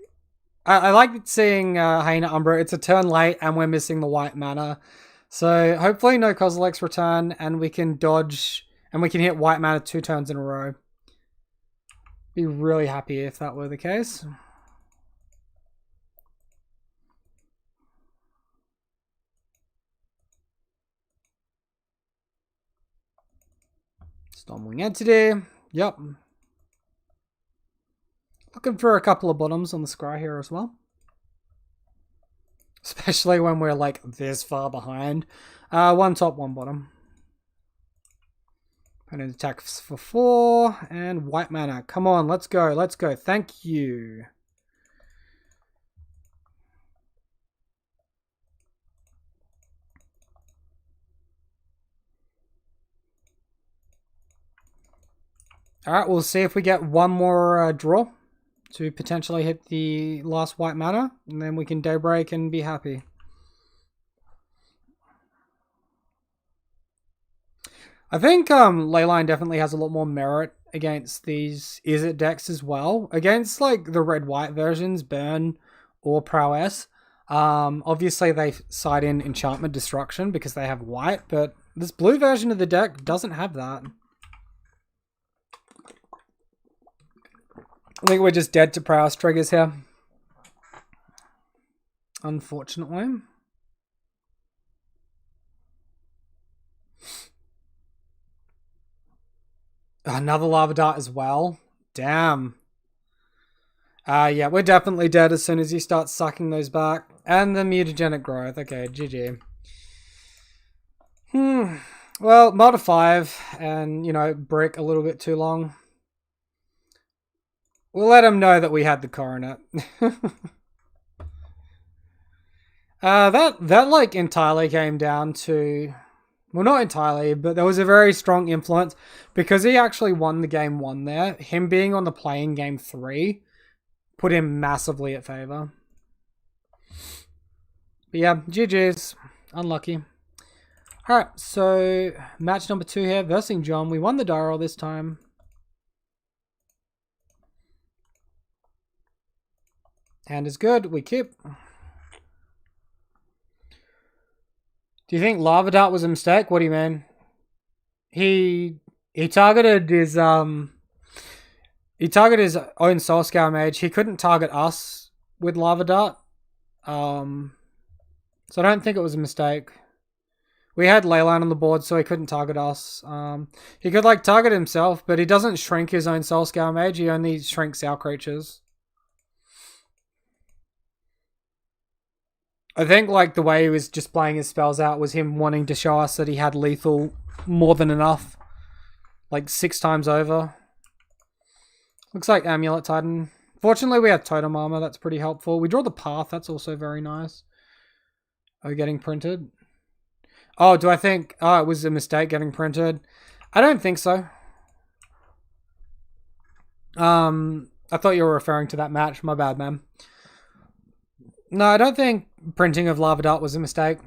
S1: I like seeing Hyena Umbra. It's a turn late and we're missing the white mana. So hopefully no Kozilek's Return and we can dodge and we can hit white mana 2 turns in a row. Be really happy if that were the case. Stormwing Entity. Yep. Looking for a couple of bottoms on the scry here as well. Especially when we're like this far behind. 1 top, 1 bottom. And an attack for 4. And white mana. Come on, let's go. Let's go. Thank you. Alright, we'll see if we get one more draw to potentially hit the last white mana, and then we can Daybreak and be happy. I think Leyline definitely has a lot more merit against these Izzet decks as well. Against like the red-white versions, Burn or Prowess. Obviously they side in Enchantment Destruction because they have white, but this blue version of the deck doesn't have that. I think we're just dead to Prowess triggers here. Unfortunately. Another Lava Dart as well. Damn. Yeah, we're definitely dead as soon as you start sucking those back. And the mutagenic growth. Okay, GG. Well, mod 5 and, you know, brick a little bit too long. We'll let him know that we had the Coronet. That like entirely came down to, well, not entirely, but there was a very strong influence because he actually won the game 1 there. Him being on the play in game 3 put him massively at favor. But yeah, GG's. Unlucky. Alright, so match number 2 here, versing John. We won the die roll this time. Hand is good, we keep. Do you think Lava Dart was a mistake? What do you mean? He targeted his own Soulscale Mage. He couldn't target us with Lava Dart. So I don't think it was a mistake. We had Leyline on the board, so he couldn't target us. He could like target himself, but he doesn't shrink his own Soulscale Mage. He only shrinks our creatures. I think like the way he was just playing his spells out was him wanting to show us that he had lethal more than enough. Like 6 times over. Looks like Amulet Titan. Fortunately we have Totem Armor, that's pretty helpful. We draw the Path, that's also very nice. Oh, getting printed. Oh, do I think it was a mistake getting printed? I don't think so. I thought you were referring to that match. My bad, man. No, I don't think printing of Lava Dart was a mistake.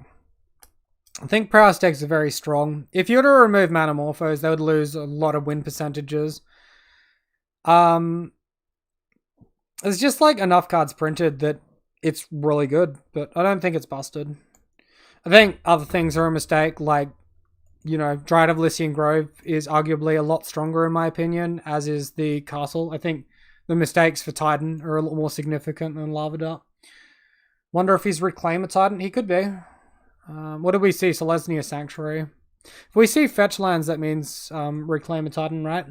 S1: I think Prowess decks are very strong. If you were to remove Manamorphos, they would lose a lot of win percentages. There's just like enough cards printed that it's really good, but I don't think it's busted. I think other things are a mistake, like, you know, Dryad of Lycian Grove is arguably a lot stronger in my opinion, as is the Castle. I think the mistakes for Titan are a lot more significant than Lava Dart. Wonder if he's Reclaimer Titan. He could be. What do we see? Selesnya Sanctuary. If we see fetch lands, that means Reclaimer Titan, right?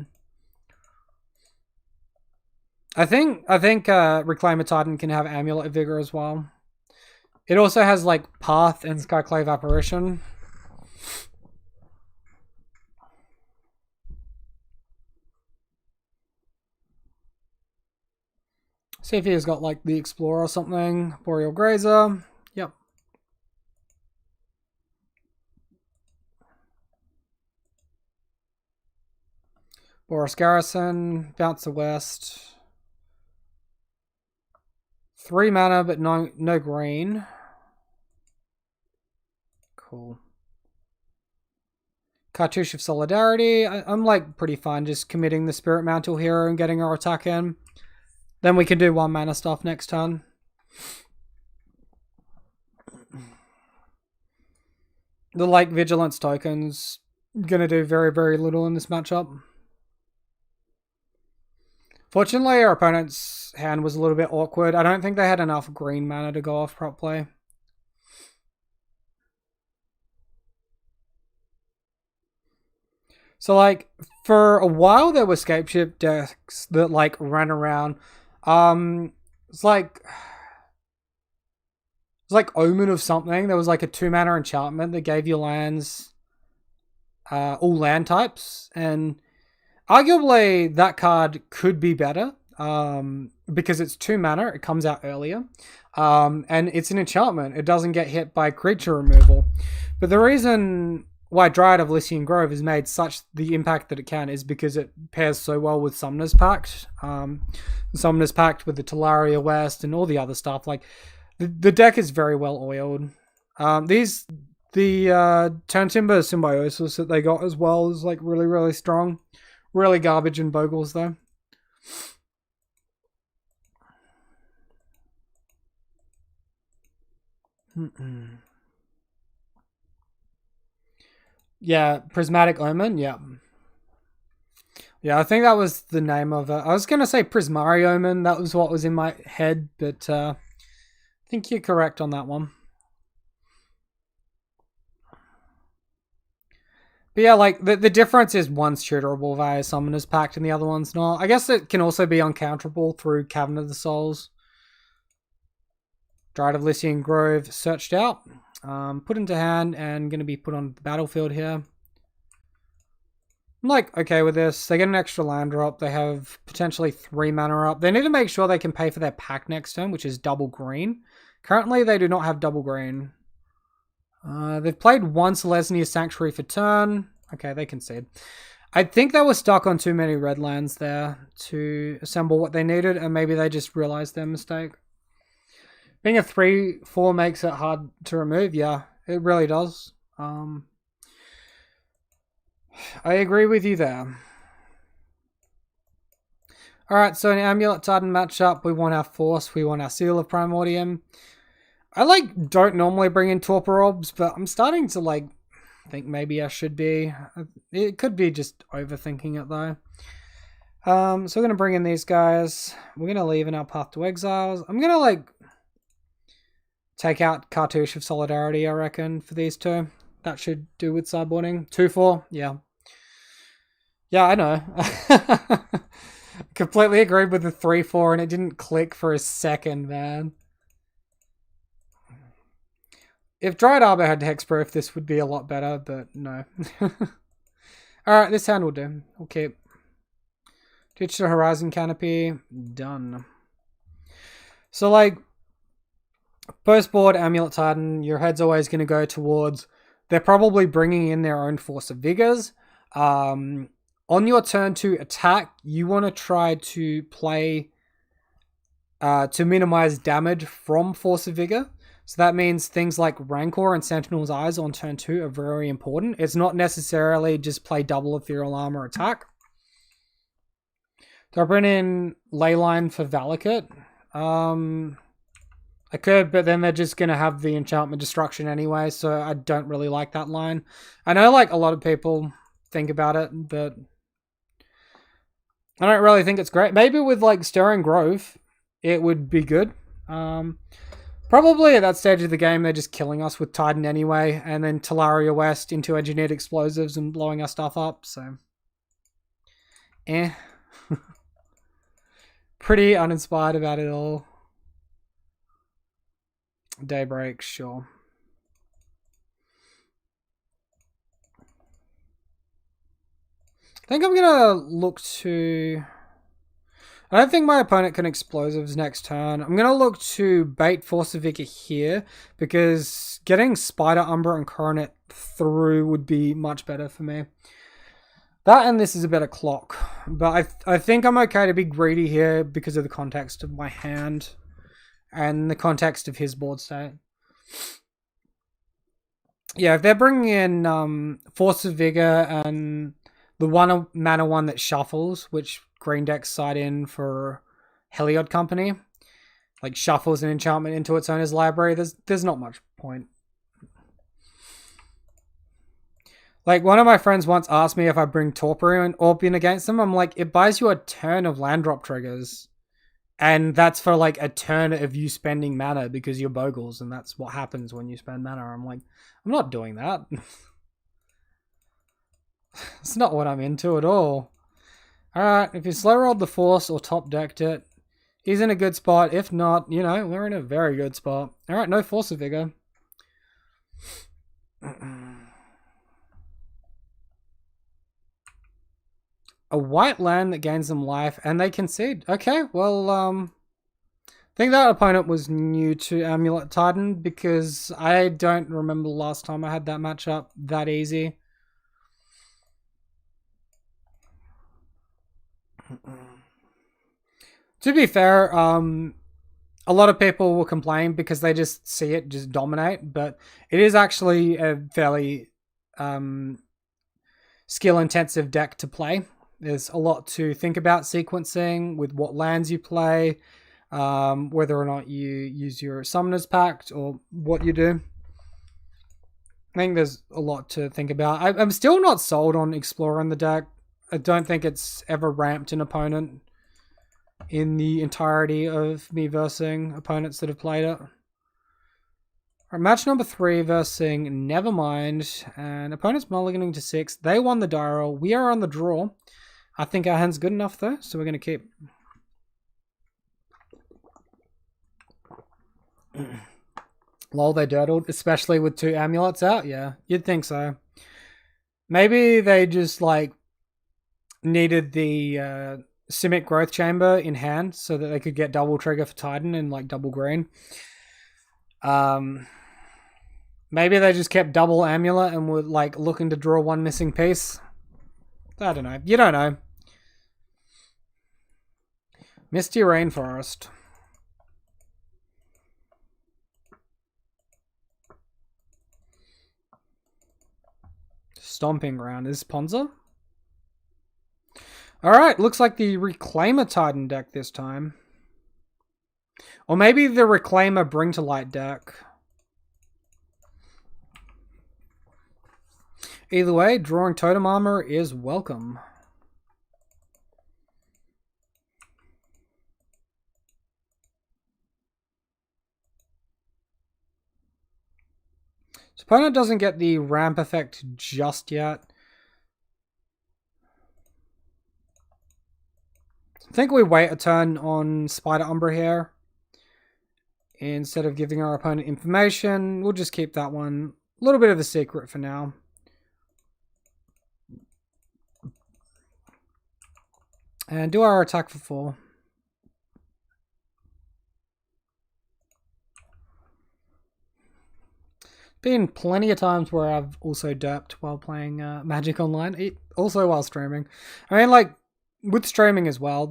S1: I think Reclaimer Titan can have Amulet of Vigor as well. It also has like Path and Skyclave Apparition. See if he's got like the Explorer or something. Boreal Grazer. Yep. Boros Garrison. Bounce the West. 3 mana, but no green. Cool. Cartouche of Solidarity. I'm like pretty fine just committing the Spirit Mantle here and getting our attack in. Then we can do 1 mana stuff next turn. The like Vigilance tokens gonna do very, very little in this matchup. Fortunately, our opponent's hand was a little bit awkward. I don't think they had enough green mana to go off properly. So, like, for a while there were Scapeship decks that, like, ran around. It's like Omen of something. There was, like, a 2-mana enchantment that gave you lands, all land types, and arguably, that card could be better because it's 2 mana. It comes out earlier. And it's an enchantment. It doesn't get hit by creature removal. But the reason why Dryad of Lycian Grove has made such the impact that it can is because it pairs so well with Summoner's Pact. Summoner's Pact with the Talaria West and all the other stuff. Like, the deck is very well oiled. The Turn Timber Symbiosis that they got as well is like really, really strong. Really garbage in Bogles, though. Yeah, Prismatic Omen, yeah. Yeah, I think that was the name of it. I was going to say Prismari Omen. That was what was in my head, but I think you're correct on that one. But yeah, like, the difference is one's tutorable via Summoner's Pact and the other one's not. I guess it can also be uncounterable through Cavern of the Souls. Dryad of Lycian Grove searched out. Put into hand and going to be put on the battlefield here. I'm like, okay with this. They get an extra land drop. They have potentially 3 mana up. They need to make sure they can pay for their pack next turn, which is double green. Currently, they do not have double green. They've played 1 Selesnya Sanctuary for turn. Okay, they concede. I think they were stuck on too many red lands there to assemble what they needed, and maybe they just realized their mistake. Being a 3/4 makes it hard to remove. Yeah, it really does. I agree with you there. Alright, so in Amulet Titan matchup, we want our Force, we want our Seal of Primordium. I like don't normally bring in Torpor Orbs, but I'm starting to like think maybe I should be. It could be just overthinking it though. So we're gonna bring in these guys. We're gonna leave in our Path to Exiles. I'm gonna like take out Cartouche of Solidarity, I reckon, for these two. That should do with sideboarding. 2/4, yeah. Yeah, I know. Completely agreed with the 3/4 and it didn't click for a second, man. If Dryad Arbor had Hexproof, this would be a lot better, but no. Alright, this hand will do. We'll keep. Teach the Horizon Canopy. Done. So, like, post-board Amulet Titan, your head's always going to go towards... They're probably bringing in their own Force of Vigors. On your turn to attack, you want to try to play... to minimize damage from Force of Vigor. So that means things like Rancor and Sentinel's Eyes on turn 2 are very important. It's not necessarily just play double Ethereal Armor attack. Do I bring in Leyline for Valakut? I could, but then they're just going to have the Enchantment Destruction anyway, so I don't really like that line. I know like a lot of people think about it, but I don't really think it's great. Maybe with like Stirring Grove, it would be good. Probably at that stage of the game, they're just killing us with Titan anyway, and then Talaria West into engineered explosives and blowing our stuff up, so... Pretty uninspired about it all. Daybreak, sure. I think I'm gonna look to... I don't think my opponent can explosives next turn. I'm gonna look to bait Force of Vigor here, because getting Spider, Umbra, and Coronet through would be much better for me. That and this is a better clock. But I think I'm okay to be greedy here because of the context of my hand and the context of his board state. Yeah, if they're bringing in Force of Vigor and the one mana one that shuffles, which green decks side in for Heliod Company, like shuffles an enchantment into its owner's library, there's not much point. Like, one of my friends once asked me if I bring Torpor and Orb in against them. I'm like, it buys you a turn of land drop triggers. And that's for, like, a turn of you spending mana because you're Bogles. And that's what happens when you spend mana. I'm like, I'm not doing that. It's not what I'm into at all. Alright, if you slow rolled the Force or top decked it, he's in a good spot. If not, you know, we're in a very good spot. Alright, no Force of Vigor. A white land that gains them life, and they concede. Okay, well, I think that opponent was new to Amulet Titan, because I don't remember the last time I had that matchup that easy. To be fair, a lot of people will complain because they just see it just dominate, but it is actually a fairly skill-intensive deck to play. There's a lot to think about sequencing with what lands you play, whether or not you use your Summoner's Pact or what you do. I think there's a lot to think about. I'm still not sold on Explorer in the deck. I don't think it's ever ramped an opponent in the entirety of me versing opponents that have played it. Right, match number 3 versing Nevermind, and opponent's mulliganing to 6. They won the die roll. We are on the draw. I think our hand's good enough though, so we're going to keep. Lol, they dirtled, especially with 2 amulets out. Yeah, you'd think so. Maybe they just like needed the Simic Growth Chamber in hand so that they could get double trigger for Titan and like double green. Maybe they just kept double amulet and were like looking to draw one missing piece. I don't know. You don't know. Misty Rainforest. Stomping Ground. Is Ponza? Alright, looks like the Reclaimer Titan deck this time. Or maybe the Reclaimer Bring to Light deck. Either way, drawing Totem Armor is welcome. So opponent doesn't get the ramp effect just yet. I think we wait a turn on Spider Umbra here. Instead of giving our opponent information, we'll just keep that one a little bit of a secret for now. And do our attack for 4. Been plenty of times where I've also derped while playing Magic Online, also while streaming. I mean, like, with streaming as well,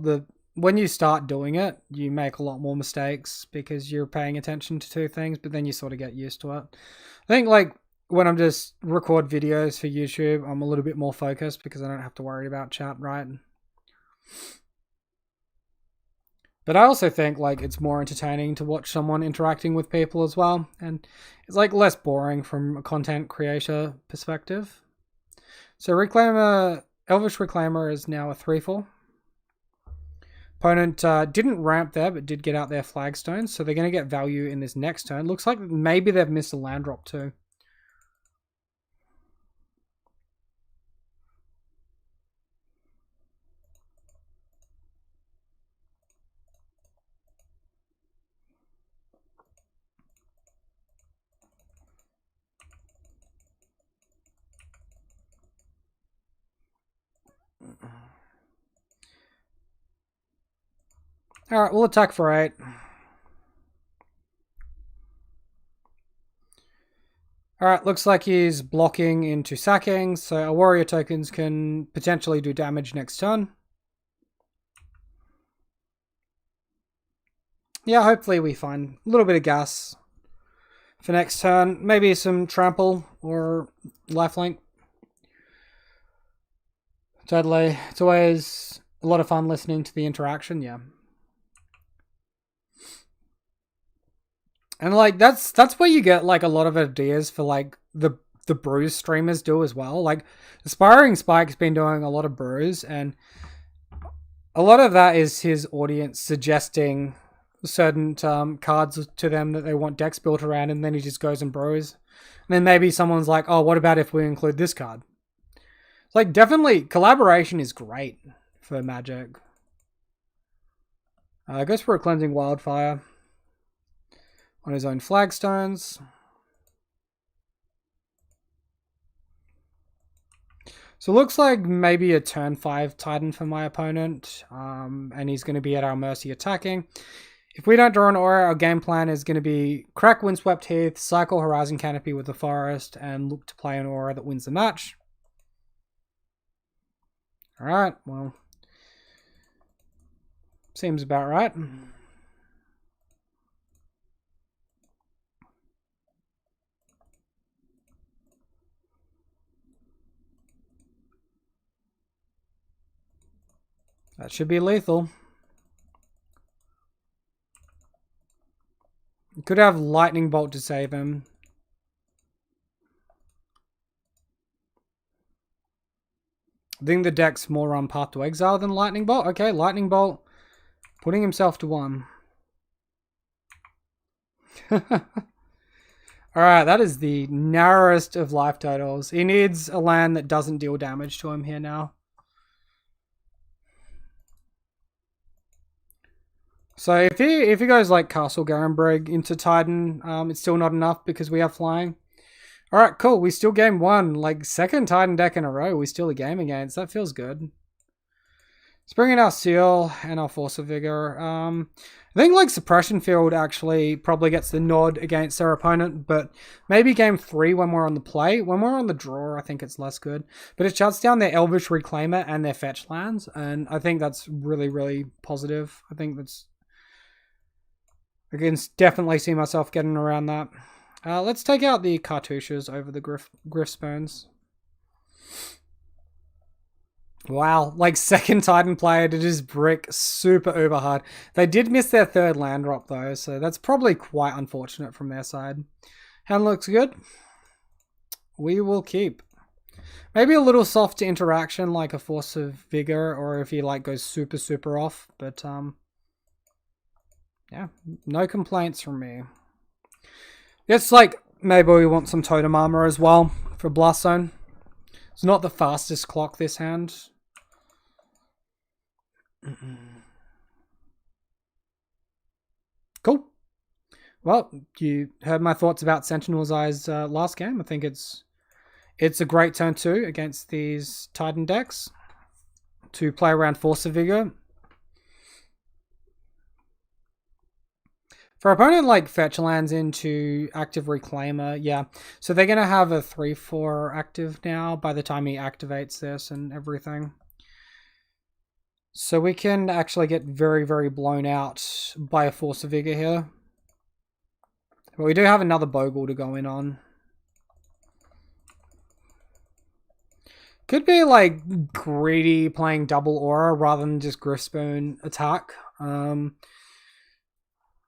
S1: when you start doing it, you make a lot more mistakes because you're paying attention to 2 things, but then you sort of get used to it. I think, like, when I'm just record videos for YouTube, I'm a little bit more focused because I don't have to worry about chat, right? But I also think like it's more entertaining to watch someone interacting with people as well, and it's like less boring from a content creator perspective. So Elvish Reclaimer is now a 3/4. Opponent didn't ramp there, but did get out their flagstones, so they're going to get value in this next turn. Looks like maybe they've missed a land drop too. Alright, we'll attack for 8. Alright, looks like he's blocking into sacking, so our warrior tokens can potentially do damage next turn. Yeah, hopefully we find a little bit of gas for next turn. Maybe some trample or lifelink. Totally. It's always a lot of fun listening to the interaction, yeah. And like that's where you get like a lot of ideas for like the brews streamers do as well. Like Aspiring Spike's been doing a lot of brews, and a lot of that is his audience suggesting certain cards to them that they want decks built around, and then he just goes and brews. And then maybe someone's like, oh, what about if we include this card? Like, definitely collaboration is great for Magic. Goes for a Cleansing Wildfire on his own flagstones. So it looks like maybe a turn 5 Titan for my opponent, and he's going to be at our mercy attacking. If we don't draw an aura, our game plan is going to be crack Windswept Heath, cycle Horizon Canopy with the forest, and look to play an aura that wins the match. Alright, well, seems about right. That should be lethal. Could have Lightning Bolt to save him. I think the deck's more on Path to Exile than Lightning Bolt. Okay, Lightning Bolt putting himself to 1. Alright, that is the narrowest of life totals. He needs a land that doesn't deal damage to him here now. So if he goes like Castle Garenbrig into Titan, it's still not enough because we have flying. Alright, cool. We still game 1. Like, second Titan deck in a row we still a game against. That feels good. Let's bring in our Seal and our Force of Vigor. I think like Suppression Field actually probably gets the nod against their opponent, but maybe game 3 when we're on the play. When we're on the draw, I think it's less good. But it shuts down their Elvish Reclaimer and their fetch lands, and I think that's really, really positive. I think that's... I can definitely see myself getting around that. Let's take out the Cartouches over the Griffspoons. Wow, like second Titan player to just brick super uber hard. They did miss their third land drop though, so that's probably quite unfortunate from their side. Hand looks good. We will keep. Maybe a little soft interaction like a Force of Vigor, or if he like goes super, super off, but yeah, no complaints from me. It's like maybe we want some Totem Armor as well for Blast Zone. It's not the fastest clock this hand. Cool. Well, you heard my thoughts about Sentinel's Eyes last game. I think it's a great turn 2 against these Titan decks to play around Force of Vigor. For opponent like fetch lands into active Reclaimer, yeah. So they're going to have a 3/4 active now by the time he activates this and everything. So we can actually get very, very blown out by a Force of Vigor here. But we do have another Bogle to go in on. Could be like greedy playing double aura rather than just Griffspoon attack.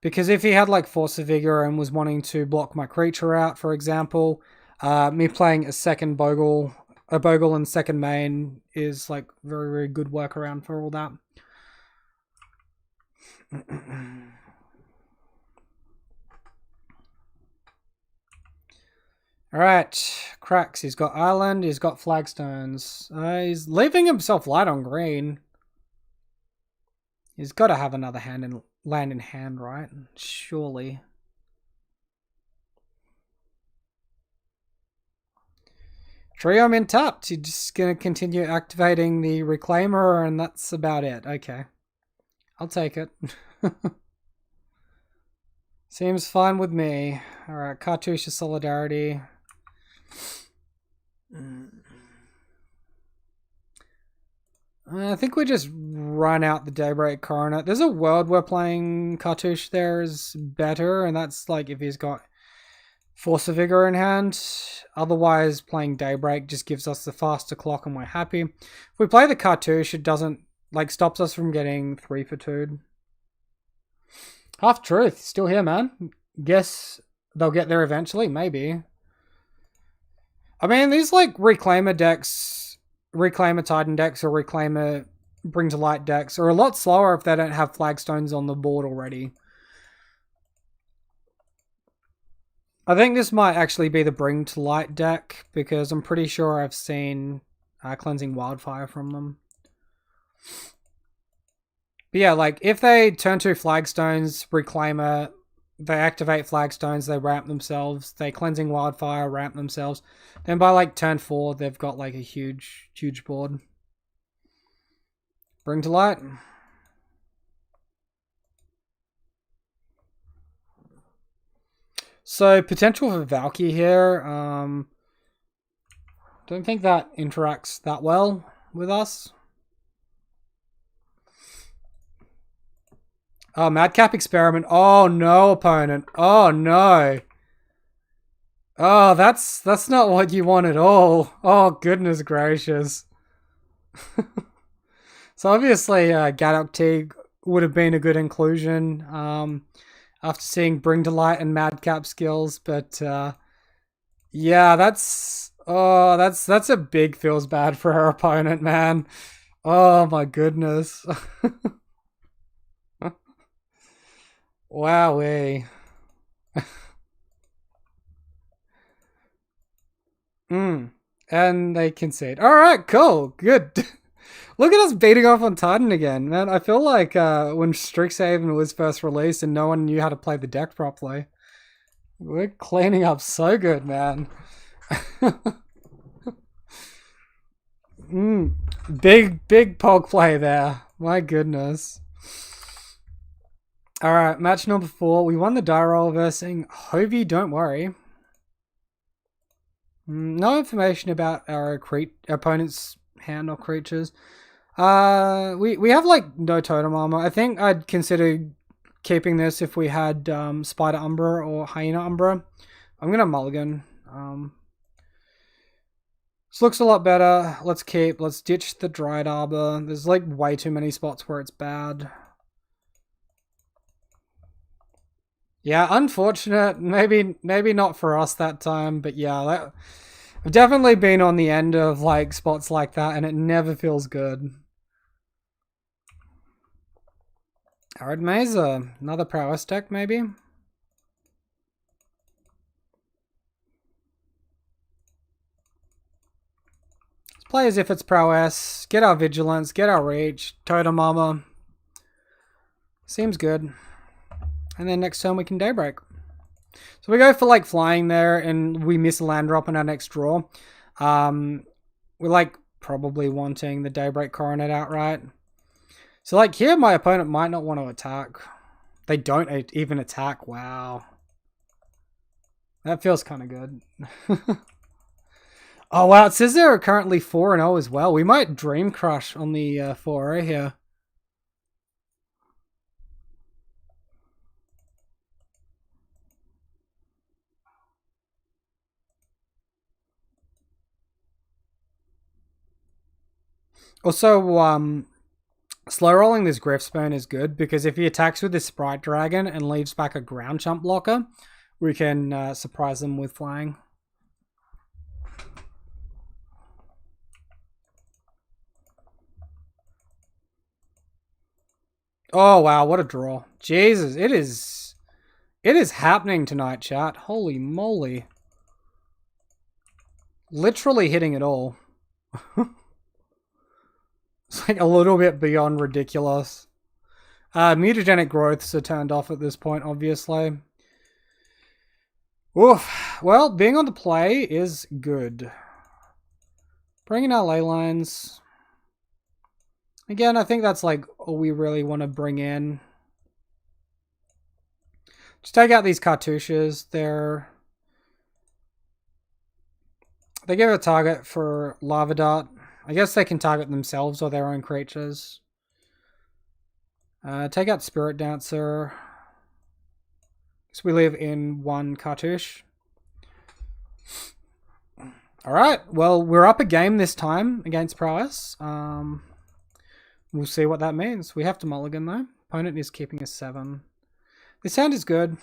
S1: Because if he had like Force of Vigor and was wanting to block my creature out, for example, me playing a second Bogle, a Bogle and second main is like very, very good workaround for all that. Alright, cracks. He's got island, he's got flagstones. He's leaving himself light on green. He's got to have another land in hand, right? Surely. Trio in tapped. He's just going to continue activating the Reclaimer, and that's about it. Okay. I'll take it. Seems fine with me. Alright, Cartouche of Solidarity. I think we just run out the Daybreak Coronet. There's a world where playing Cartouche there is better, and that's like if he's got Force of Vigor in hand. Otherwise, playing Daybreak just gives us the faster clock and we're happy. If we play the Cartouche, it doesn't, like, stops us from getting 3 for 2'd. Half Truth, still here, man. Guess they'll get there eventually, maybe. I mean, these, like, Reclaimer decks, Reclaimer Titan decks or Reclaimer Bring to Light decks are a lot slower if they don't have flagstones on the board already. I think this might actually be the Bring to Light deck because I'm pretty sure I've seen Cleansing Wildfire from them. But yeah, like if they turn 2 flagstones, Reclaimer, they activate flagstones, they ramp themselves, they Cleansing Wildfire, ramp themselves. Then by like turn 4, they've got like a huge board. Bring to Light. So potential for Valky here. Don't think that interacts that well with us. Oh, Madcap Experiment. Oh no, opponent. Oh no. Oh, that's not what you want at all. Oh goodness gracious. So obviously Gadok Teague would have been a good inclusion after seeing Bring to Light and Madcap skills, but yeah, that's a big feels bad for her opponent, man. Oh my goodness. Wowee. And they concede. Alright, cool. Good. Look at us beating off on Titan again, man. I feel like when Strixhaven was first released and no one knew how to play the deck properly. We're cleaning up so good, man. Big pog play there. My goodness. Alright, match number 4. We won the die roll versing Hovey, don't worry. No information about our opponent's hand or creatures. We have like no totem armor. I think I'd consider keeping this if we had Spider Umbra or Hyena Umbra. I'm gonna mulligan. This looks a lot better. Let's ditch the Dried Arbor. There's like way too many spots where it's bad. Yeah, unfortunate. Maybe not for us that time, but yeah, I've definitely been on the end of like spots like that, and it never feels good. Arid Mesa, another prowess deck, maybe. Let's play as if it's prowess. Get our vigilance, get our reach, totem armor. Seems good. And then next turn we can Daybreak. So we go for like flying there and we miss a land drop in our next draw. We're like probably wanting the Daybreak Coronet outright. So like here my opponent might not want to attack. They don't even attack. Wow. That feels kind of good. Oh wow, it says they're currently 4-0 as well. We might Dream Crush on the 4-0 here. Also, slow rolling this Griffspoon is good because if he attacks with this Sprite Dragon and leaves back a ground chump blocker, we can surprise them with flying. Oh, wow. What a draw. Jesus. It is happening tonight, chat. Holy moly. Literally hitting it all. It's like a little bit beyond ridiculous. Mutagenic growths are turned off at this point, obviously. Oof. Well, being on the play is good. Bringing out ley lines. Again, I think that's like all we really want to bring in. Just take out these cartouches. They give a target for Lava Dart. I guess they can target themselves or their own creatures. Take out Spirit Dancer. So we live in one cartouche. Alright, well, we're up a game this time against Prowess. We'll see what that means. We have to mulligan though. Opponent is keeping a 7. This hand is good.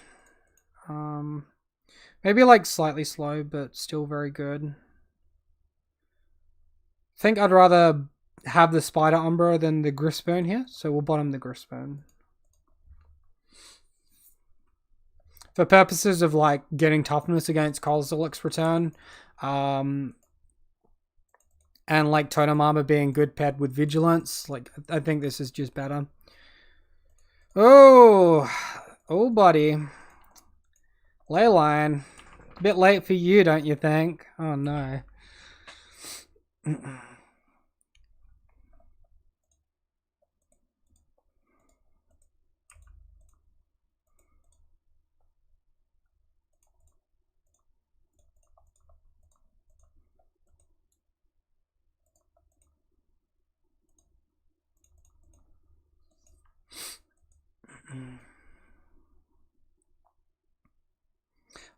S1: Maybe like slightly slow, but still very good. I think I'd rather have the Spider Umbra than the Griffspoon here, so we'll bottom the Griffspoon. For purposes of like getting toughness against Kozilek's return, and like Totem Armor being good paired with Vigilance, like I think this is just better. Oh buddy. Leyline. A bit late for you, don't you think? Oh no.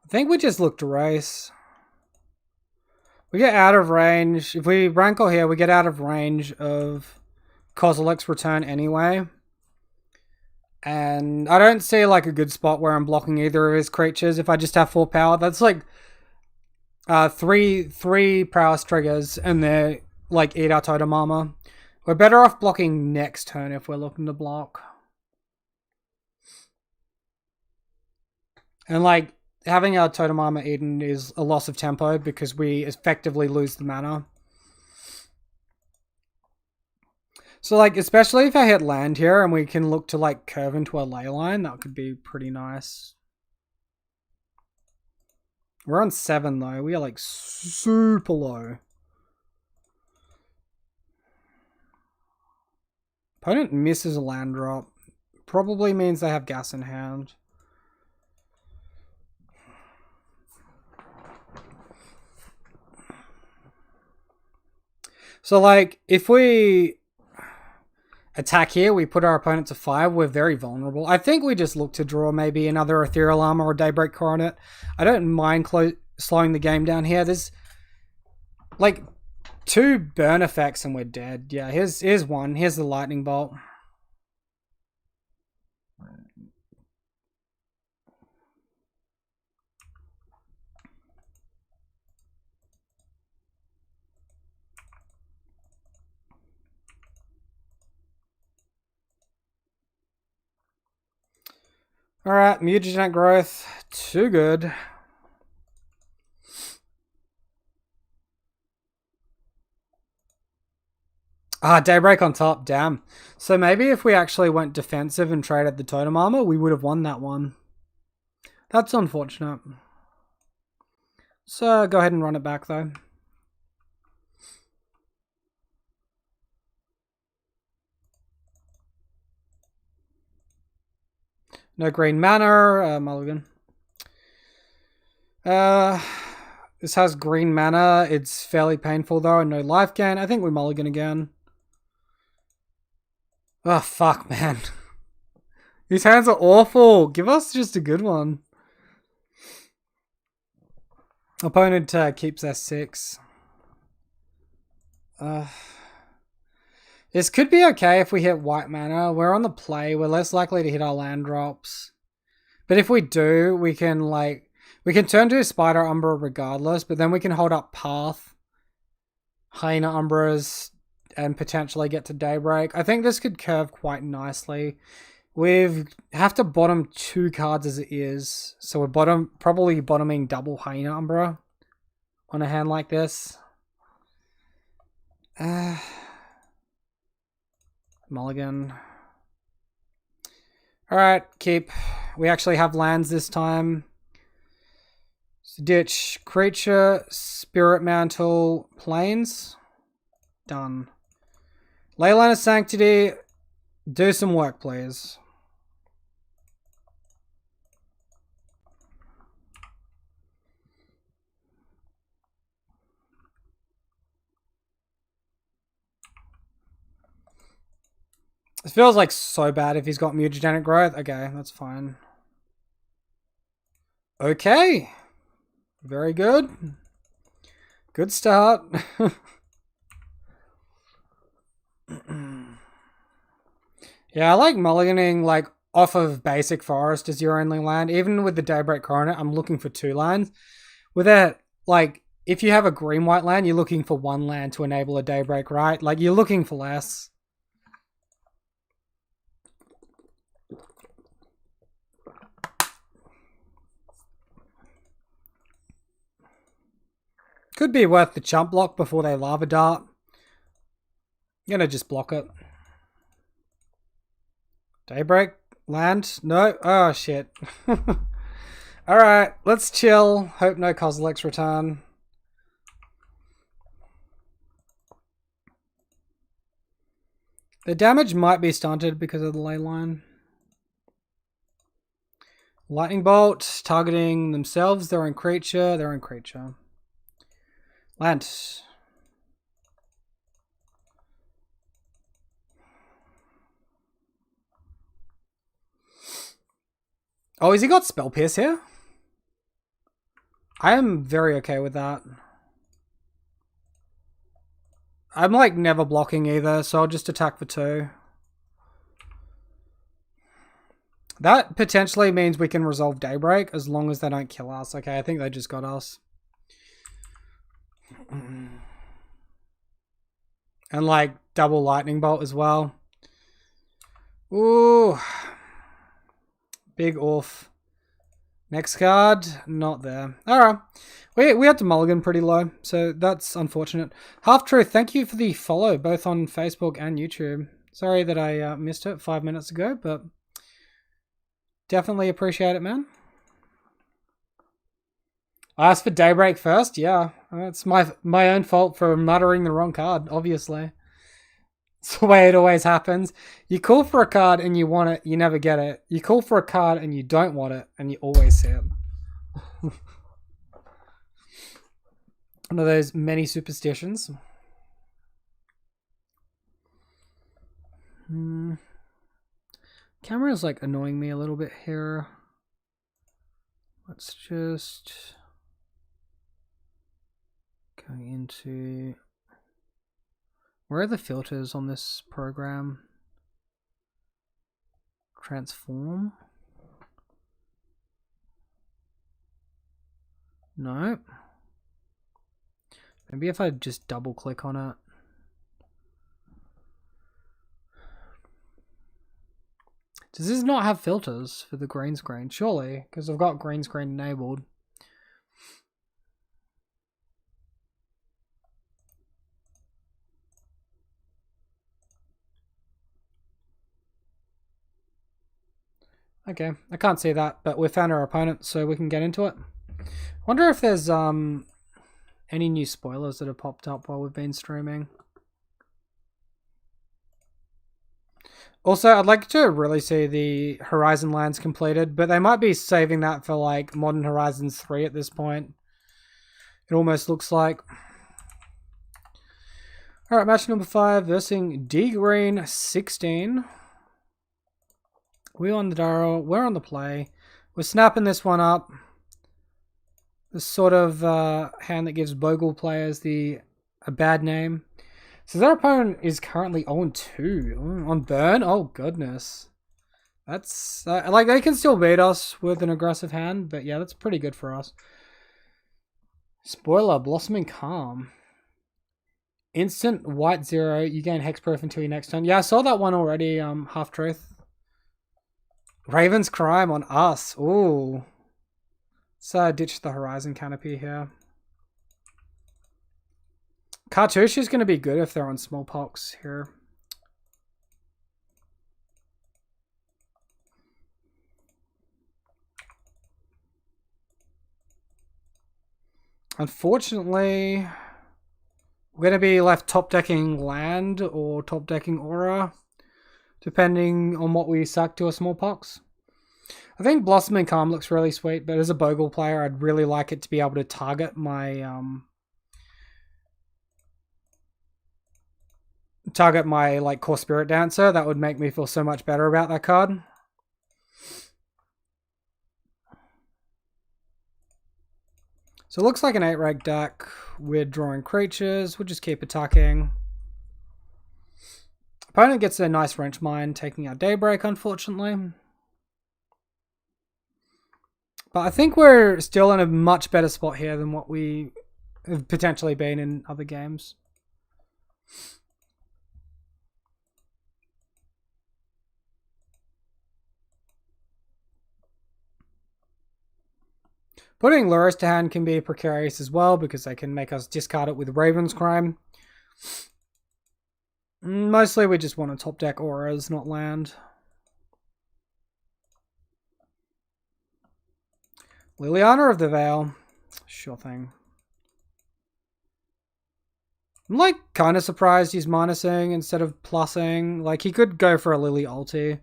S1: I think we just look to race. We get out of range. If we rankle here, we get out of range of Kozilek's return anyway. And I don't see like a good spot where I'm blocking either of his creatures if I just have 4 power. That's like three prowess triggers and they're like eat our Totem Armor. We're better off blocking next turn if we're looking to block. And like having our Totem Armor eaten is a loss of tempo because we effectively lose the mana. So like, especially if I hit land here and we can look to like curve into a ley line, that could be pretty nice. We're on 7 though. We are like super low. Opponent misses a land drop. Probably means they have gas in hand. So like, if we attack here, we put our opponent to 5, we're very vulnerable. I think we just look to draw maybe another Ethereal Armor or Daybreak Coronet. I don't mind slowing the game down here. There's like 2 burn effects and we're dead. Yeah, here's one. Here's the Lightning Bolt. Alright, Mutagenic Growth. Too good. Daybreak on top. Damn. So maybe if we actually went defensive and traded the Totem Armor, we would have won that one. That's unfortunate. So go ahead and run it back though. No green mana, mulligan. This has green mana. It's fairly painful though, and no life gain. I think we mulligan again. Oh, fuck, man. These hands are awful. Give us just a good one. Opponent keeps S6. This could be okay if we hit white mana. We're on the play. We're less likely to hit our land drops. But if we do, we can turn to Spider Umbra regardless, but then we can hold up Path, Hyena Umbras, and potentially get to Daybreak. I think this could curve quite nicely. We have to bottom 2 cards as it is, so we're probably bottoming double Hyena Umbra on a hand like this. Mulligan. Alright, keep. We actually have lands this time. So ditch creature, Spirit Mantle, Plains. Done. Leyline of Sanctity. Do some work, please. It feels like so bad if he's got mutagenic growth. Okay, that's fine. Okay. Very good. Good start. Yeah, I like mulliganing like off of basic forest as your only land. Even with the Daybreak Coronet, I'm looking for 2 lands. With that, like, if you have a green-white land, you're looking for 1 land to enable a Daybreak, right? Like, you're looking for less. Could be worth the chump block before they lava dart. I'm gonna just block it. Daybreak? Land? No? Oh, shit. Alright, let's chill. Hope no Kozilek's return. The damage might be stunted because of the ley line. Lightning Bolt, targeting themselves, their own creature, Land. Oh, has he got Spell Pierce here? I am very okay with that. I'm like never blocking either, so I'll just attack for 2. That potentially means we can resolve Daybreak as long as they don't kill us. Okay, I think they just got us. And like double Lightning Bolt as well. Ooh. Big oof. Next card, not there. Alright. We had to mulligan pretty low, so that's unfortunate. Half Truth, thank you for the follow, both on Facebook and YouTube. Sorry that I missed it 5 minutes ago, but definitely appreciate it, man. I asked for Daybreak first, yeah. It's my own fault for muttering the wrong card, obviously. It's the way it always happens. You call for a card and you want it, you never get it. You call for a card and you don't want it, and you always see it. One of those many superstitions. Camera's like annoying me a little bit here. Let's just go into... Where are the filters on this program? Transform? No. Maybe if I just double click on it. Does this not have filters for the green screen? Surely, because I've got green screen enabled. Okay, I can't see that, but we found our opponent, so we can get into it. Wonder if there's any new spoilers that have popped up while we've been streaming. Also, I'd like to really see the Horizon lands completed, but they might be saving that for like Modern Horizons 3 at this point. It almost looks like. Alright, match number 5 versus D Green 16. We're on the barrel, we're on the play. We're snapping this one up. This sort of hand that gives Bogle players a bad name. So their opponent is currently 0-2 on burn. Oh goodness, that's like they can still beat us with an aggressive hand, but yeah, that's pretty good for us. Spoiler: Blossoming Calm. Instant white 0. You gain hexproof until your next turn. Yeah, I saw that one already. Half truth. Raven's Crime on us. Ooh. So ditch the Horizon Canopy here. Cartouche is going to be good if they're on Smallpox here. Unfortunately, we're going to be left top decking land or top decking aura, depending on what we suck to a Smallpox. I think Blossoming Calm looks really sweet, but as a Bogle player, I'd really like it to be able to target my like Core Spirit Dancer. That would make me feel so much better about that card. So it looks like an 8-rank deck. We're drawing creatures. We'll just keep attacking. Opponent gets a nice Wrench Mine, taking our Daybreak, unfortunately. But I think we're still in a much better spot here than what we have potentially been in other games. Putting Lurrus to hand can be precarious as well because they can make us discard it with Raven's Crime. Mostly we just want to top deck auras, not land. Liliana of the Veil. Sure thing. I'm like kind of surprised he's minusing instead of plussing. Like he could go for a Lily ulti.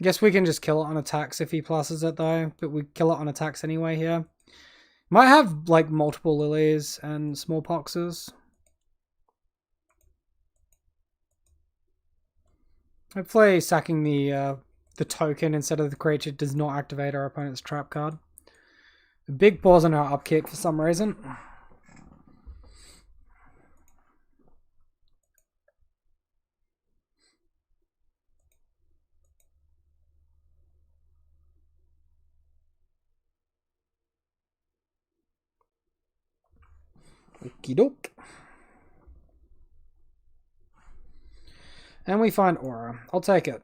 S1: I guess we can just kill it on attacks if he pluses it though, but we kill it on attacks anyway here. Might have like multiple Lilies and Smallpoxes. Hopefully sacking the token instead of the creature does not activate our opponent's trap card. A big pause on our upkick for some reason. Okie doke. And we find Aura. I'll take it.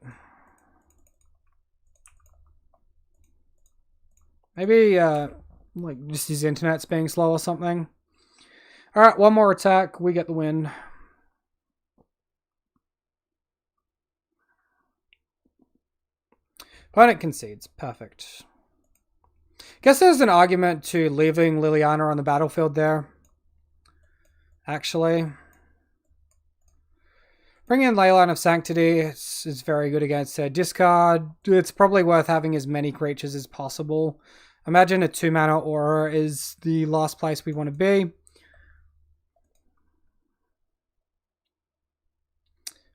S1: Maybe like just his internet's being slow or something. Alright, one more attack. We get the win. Opponent concedes. Perfect. Guess there's an argument to leaving Liliana on the battlefield there. Actually. Bring in Leyline of Sanctity. It's very good against her discard. It's probably worth having as many creatures as possible. Imagine a 2-mana Aura is the last place we want to be.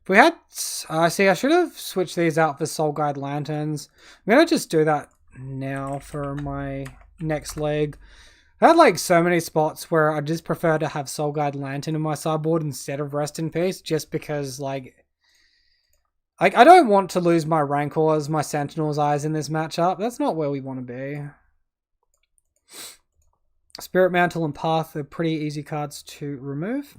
S1: If we had... see, I should have switched these out for Soul Guide Lanterns. I'm going to just do that now for my next leg. I had like so many spots where I just prefer to have Soul Guide Lantern in my sideboard instead of Rest in Peace, just because like I don't want to lose my Rancors, my Sentinel's Eyes in this matchup. That's not where we want to be. Spirit Mantle and Path are pretty easy cards to remove.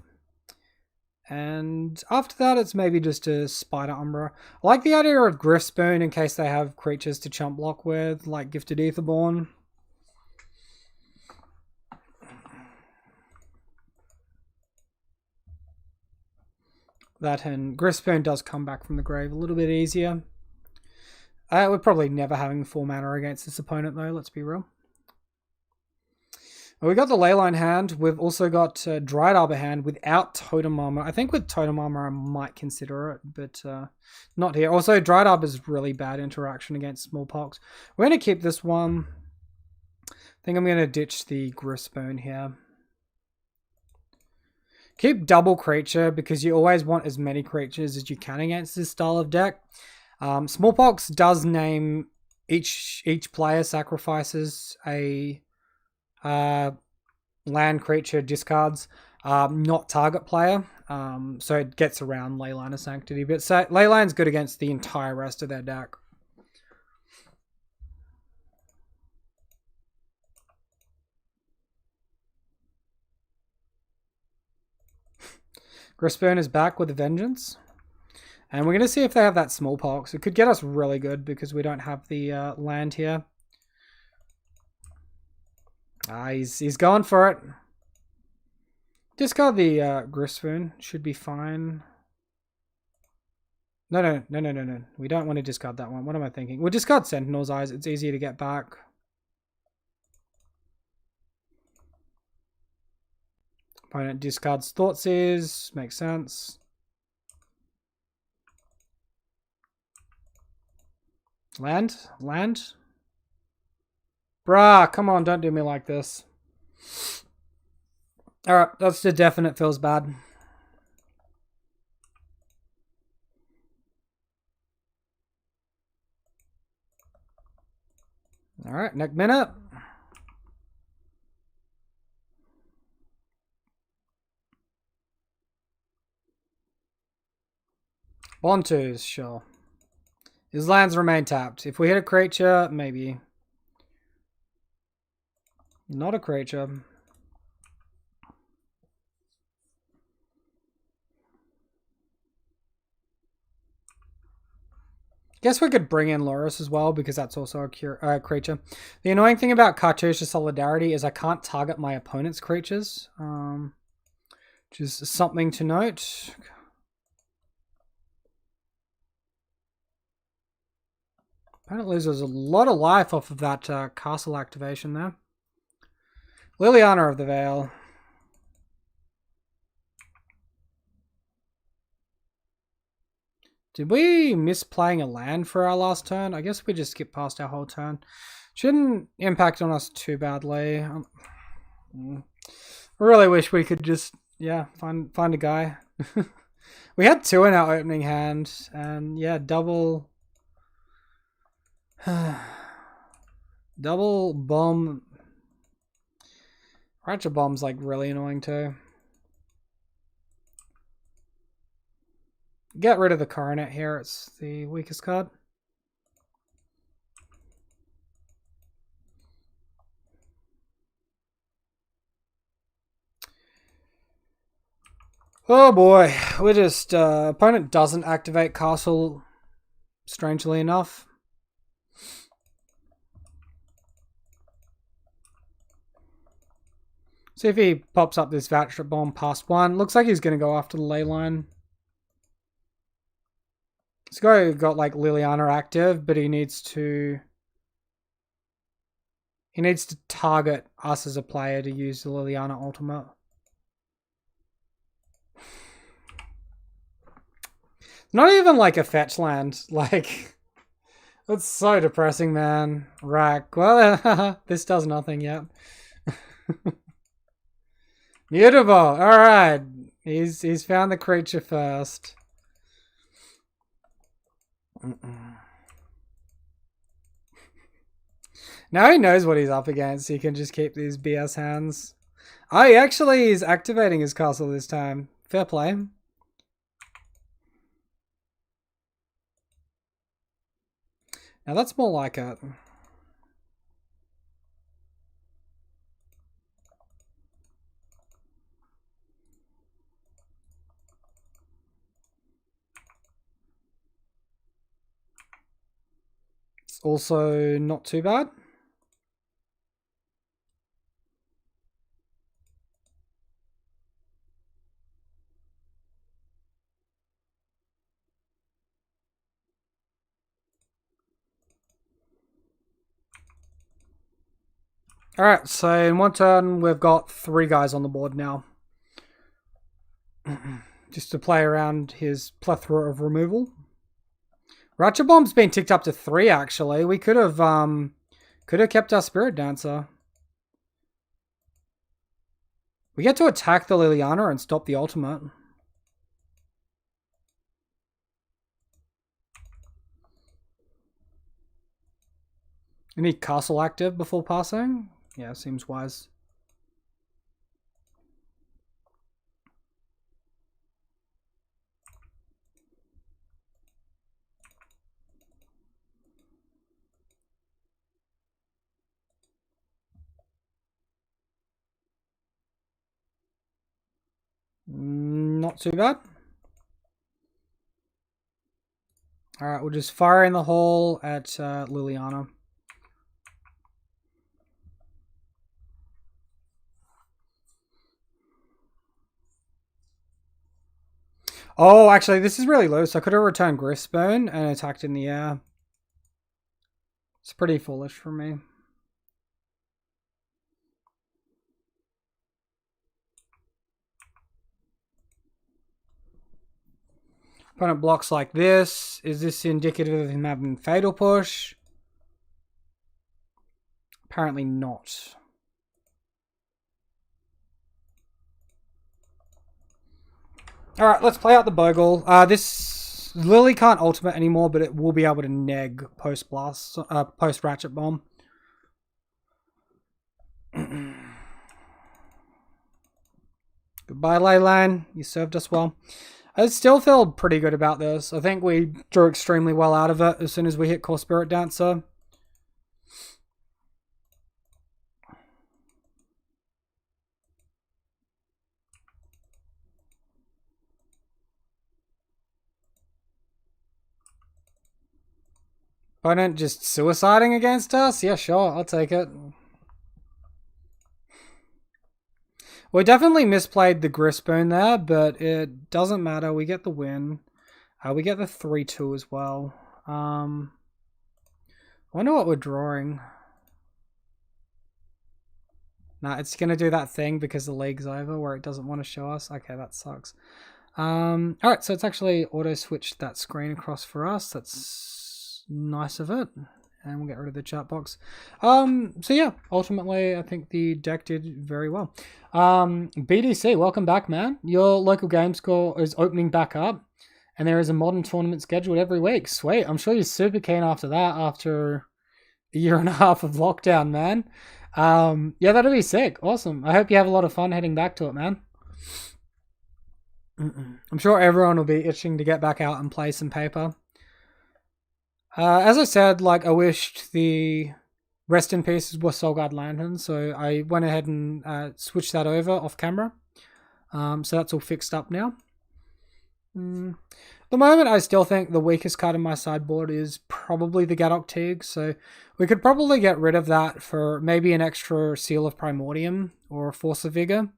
S1: And after that, it's maybe just a Spider Umbra. I like the idea of Griff Spoon in case they have creatures to chump block with, like Gifted Aetherborn. That and Griff Spoon does come back from the grave a little bit easier. We're probably never having 4 mana against this opponent though, let's be real. We got the Leyline hand. We've also got Dried Arbor hand without Totem Armor. I think with Totem Armor I might consider it, but not here. Also, Dried Arbor is really bad interaction against Smallpox. We're going to keep this one. I think I'm going to ditch the Griffspoon here. Keep double creature because you always want as many creatures as you can against this style of deck. Smallpox does name each player sacrifices a land creature discards, not target player. So it gets around Leyline of Sanctity. But Leyline's good against the entire rest of their deck. Grisburn is back with a vengeance. And we're going to see if they have that smallpox. It could get us really good because we don't have the land here. He's going for it. Discard the Grisburn. Should be fine. No. We don't want to discard that one. What am I thinking? We'll discard Sentinel's Eyes. It's easier to get back. Opponent discards Thoughtseize. Makes sense. Land? Bruh, come on, don't do me like this. Alright, that's the definite feels bad. Alright, next minute. Bontus, sure. His lands remain tapped. If we hit a creature, maybe. Not a creature. Guess we could bring in Loris as well because that's also a creature. The annoying thing about Cartouche of Solidarity is I can't target my opponent's creatures, which is something to note. Opponent loses a lot of life off of that castle activation there. Liliana of the Veil. Did we miss playing a land for our last turn? I guess we just skipped past our whole turn. Shouldn't impact on us too badly. I really wish we could just, yeah, find a guy. We had 2 in our opening hand, and yeah, double bomb. Ratchet bomb's like really annoying too. Get rid of the Coronet here, it's the weakest card. Oh boy, we're just, opponent doesn't activate castle, strangely enough. See if he pops up this Vatrat Bomb past 1. Looks like he's going to go after the ley line. This guy got like Liliana active, but he needs to target us as a player to use the Liliana ultimate. Not even like a fetch land. Like, that's so depressing, man. Rack. Well, this does nothing yet. Beautiful. All right. He's found the creature first. Now he knows what he's up against. He can just keep these BS hands. Oh, he actually is activating his castle this time. Fair play. Now that's more like it. It's also not too bad. Alright, so in one turn, we've got 3 guys on the board now. Just to play around his plethora of removal. Ratchet Bomb's been ticked up to 3, actually. We could have kept our Spirit Dancer. We get to attack the Liliana and stop the ultimate. Any castle active before passing? Yeah, seems wise. Not too bad. Alright, we'll just fire in the hole at Liliana. Oh, actually, this is really loose. I could have returned Gristbone and attacked in the air. It's pretty foolish for me. Opponent blocks like this. Is this indicative of him having Fatal Push? Apparently not. Alright, let's play out the Bogle. This Lily can't ultimate anymore, but it will be able to neg post-blast, post-Ratchet Bomb. Goodbye, Leyline. You served us well. I still feel pretty good about this. I think we drew extremely well out of it as soon as we hit Core Spirit Dancer. Opponent just suiciding against us? Yeah, sure, I'll take it. We definitely misplayed the Gristbone there, but it doesn't matter. We get the win. We get the 3-2 as well. I wonder what we're drawing. Nah, it's going to do that thing because the league's over where it doesn't want to show us. Okay, that sucks. Alright, so it's actually auto-switched that screen across for us. That's nice of it. And we'll get rid of the chat box. So yeah, ultimately, I think the deck did very well. BDC, welcome back, man. Your local game score is opening back up. And there is a modern tournament scheduled every week. Sweet. I'm sure you're super keen after that, after a year and a half of lockdown, man. Yeah, that'll be sick. Awesome. I hope you have a lot of fun heading back to it, man. I'm sure everyone will be itching to get back out and play some paper. As I said, like, I wished the rest in pieces were Soul Guard Lanterns, so I went ahead and switched that over off camera. So that's all fixed up now. At the moment, I still think the weakest card in my sideboard is probably the Gadok Teague, so we could probably get rid of that for maybe an extra Seal of Primordium or Force of Vigor.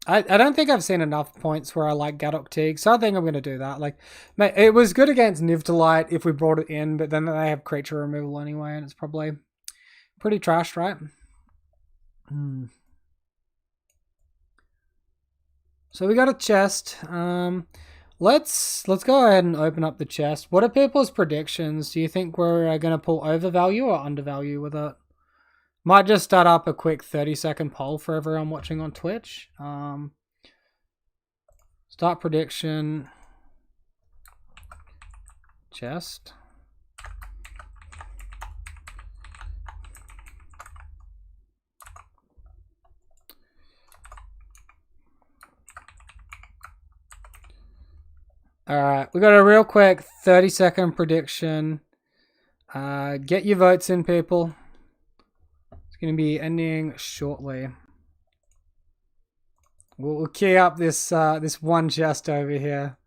S1: I don't think I've seen enough points where I like Gadok Teague, so I think I'm going to do that. Like, it was good against Nivtalite if we brought it in, but then they have creature removal anyway, and it's probably pretty trashed, right? So we got a chest. Let's go ahead and open up the chest. What are people's predictions? Do you think we're going to pull overvalue or undervalue with it? Might just start up a quick 30-second poll for everyone watching on Twitch. Start prediction. Chest. Alright, we got a real quick 30-second prediction. Get your votes in, people. It's going to be ending shortly. We'll key up this this one chest over here.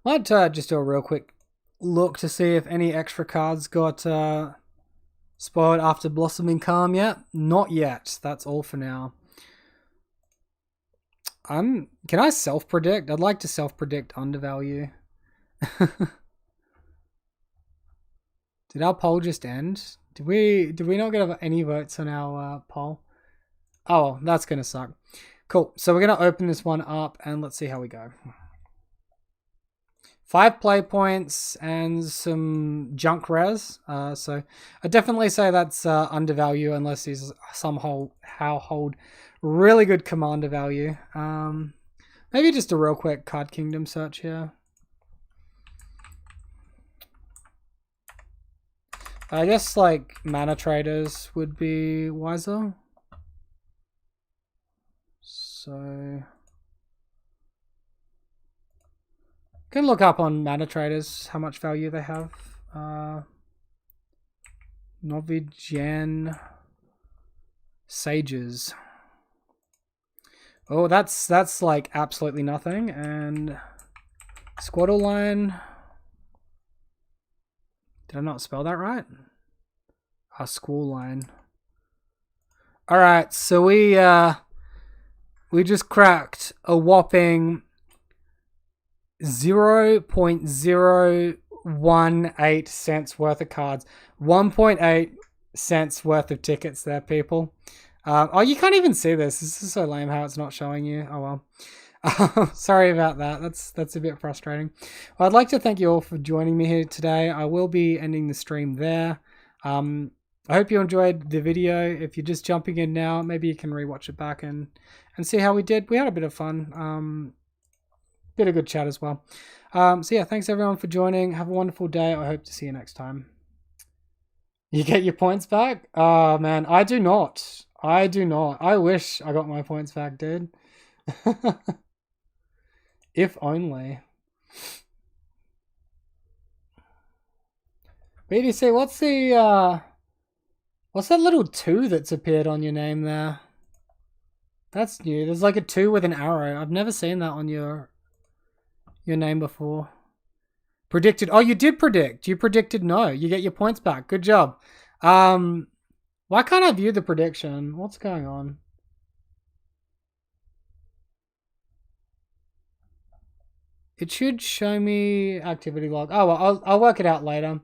S1: Might just do a real quick look to see if any extra cards got spoiled after Blossoming Calm yet. Not yet. That's all for now. Can I self-predict? I'd like to self-predict undervalue. Did our poll just end? Did we not get any votes on our poll? Oh, that's gonna suck. Cool. So we're gonna open this one up and let's see how we go. 5 play points and some junk res. So I definitely say that's undervalue unless he's somehow hold really good commander value. Maybe just a real quick Card Kingdom search here. I guess like mana traders would be wiser. So Can look up on mana traders how much value they have. Norwegian sages. Oh, that's like absolutely nothing. And squaddle line. Did I not spell that right? School line. All right, so we just cracked a whopping 0.018 cents worth of cards. 1.8 cents worth of tickets there, people. Oh, you can't even see this. This is so lame how it's not showing you. Oh well. Sorry about that. That's a bit frustrating. Well, I'd like to thank you all for joining me here today. I will be ending the stream there. I hope you enjoyed the video. If you're just jumping in now, maybe you can rewatch it back and see how we did. We had a bit of fun. Bit of good chat as well. So yeah, thanks everyone for joining. Have a wonderful day. I hope to see you next time. You get your points back? Oh man, I do not. I do not. I wish I got my points back, dude. If only. BDC, what's that little 2 that's appeared on your name there? That's new. There's like a 2 with an arrow. I've never seen that on your name before. Predicted. Oh, you did predict. You predicted no. You get your points back. Good job. Why can't I view the prediction? What's going on? It should show me activity log. Oh, well, I'll work it out later.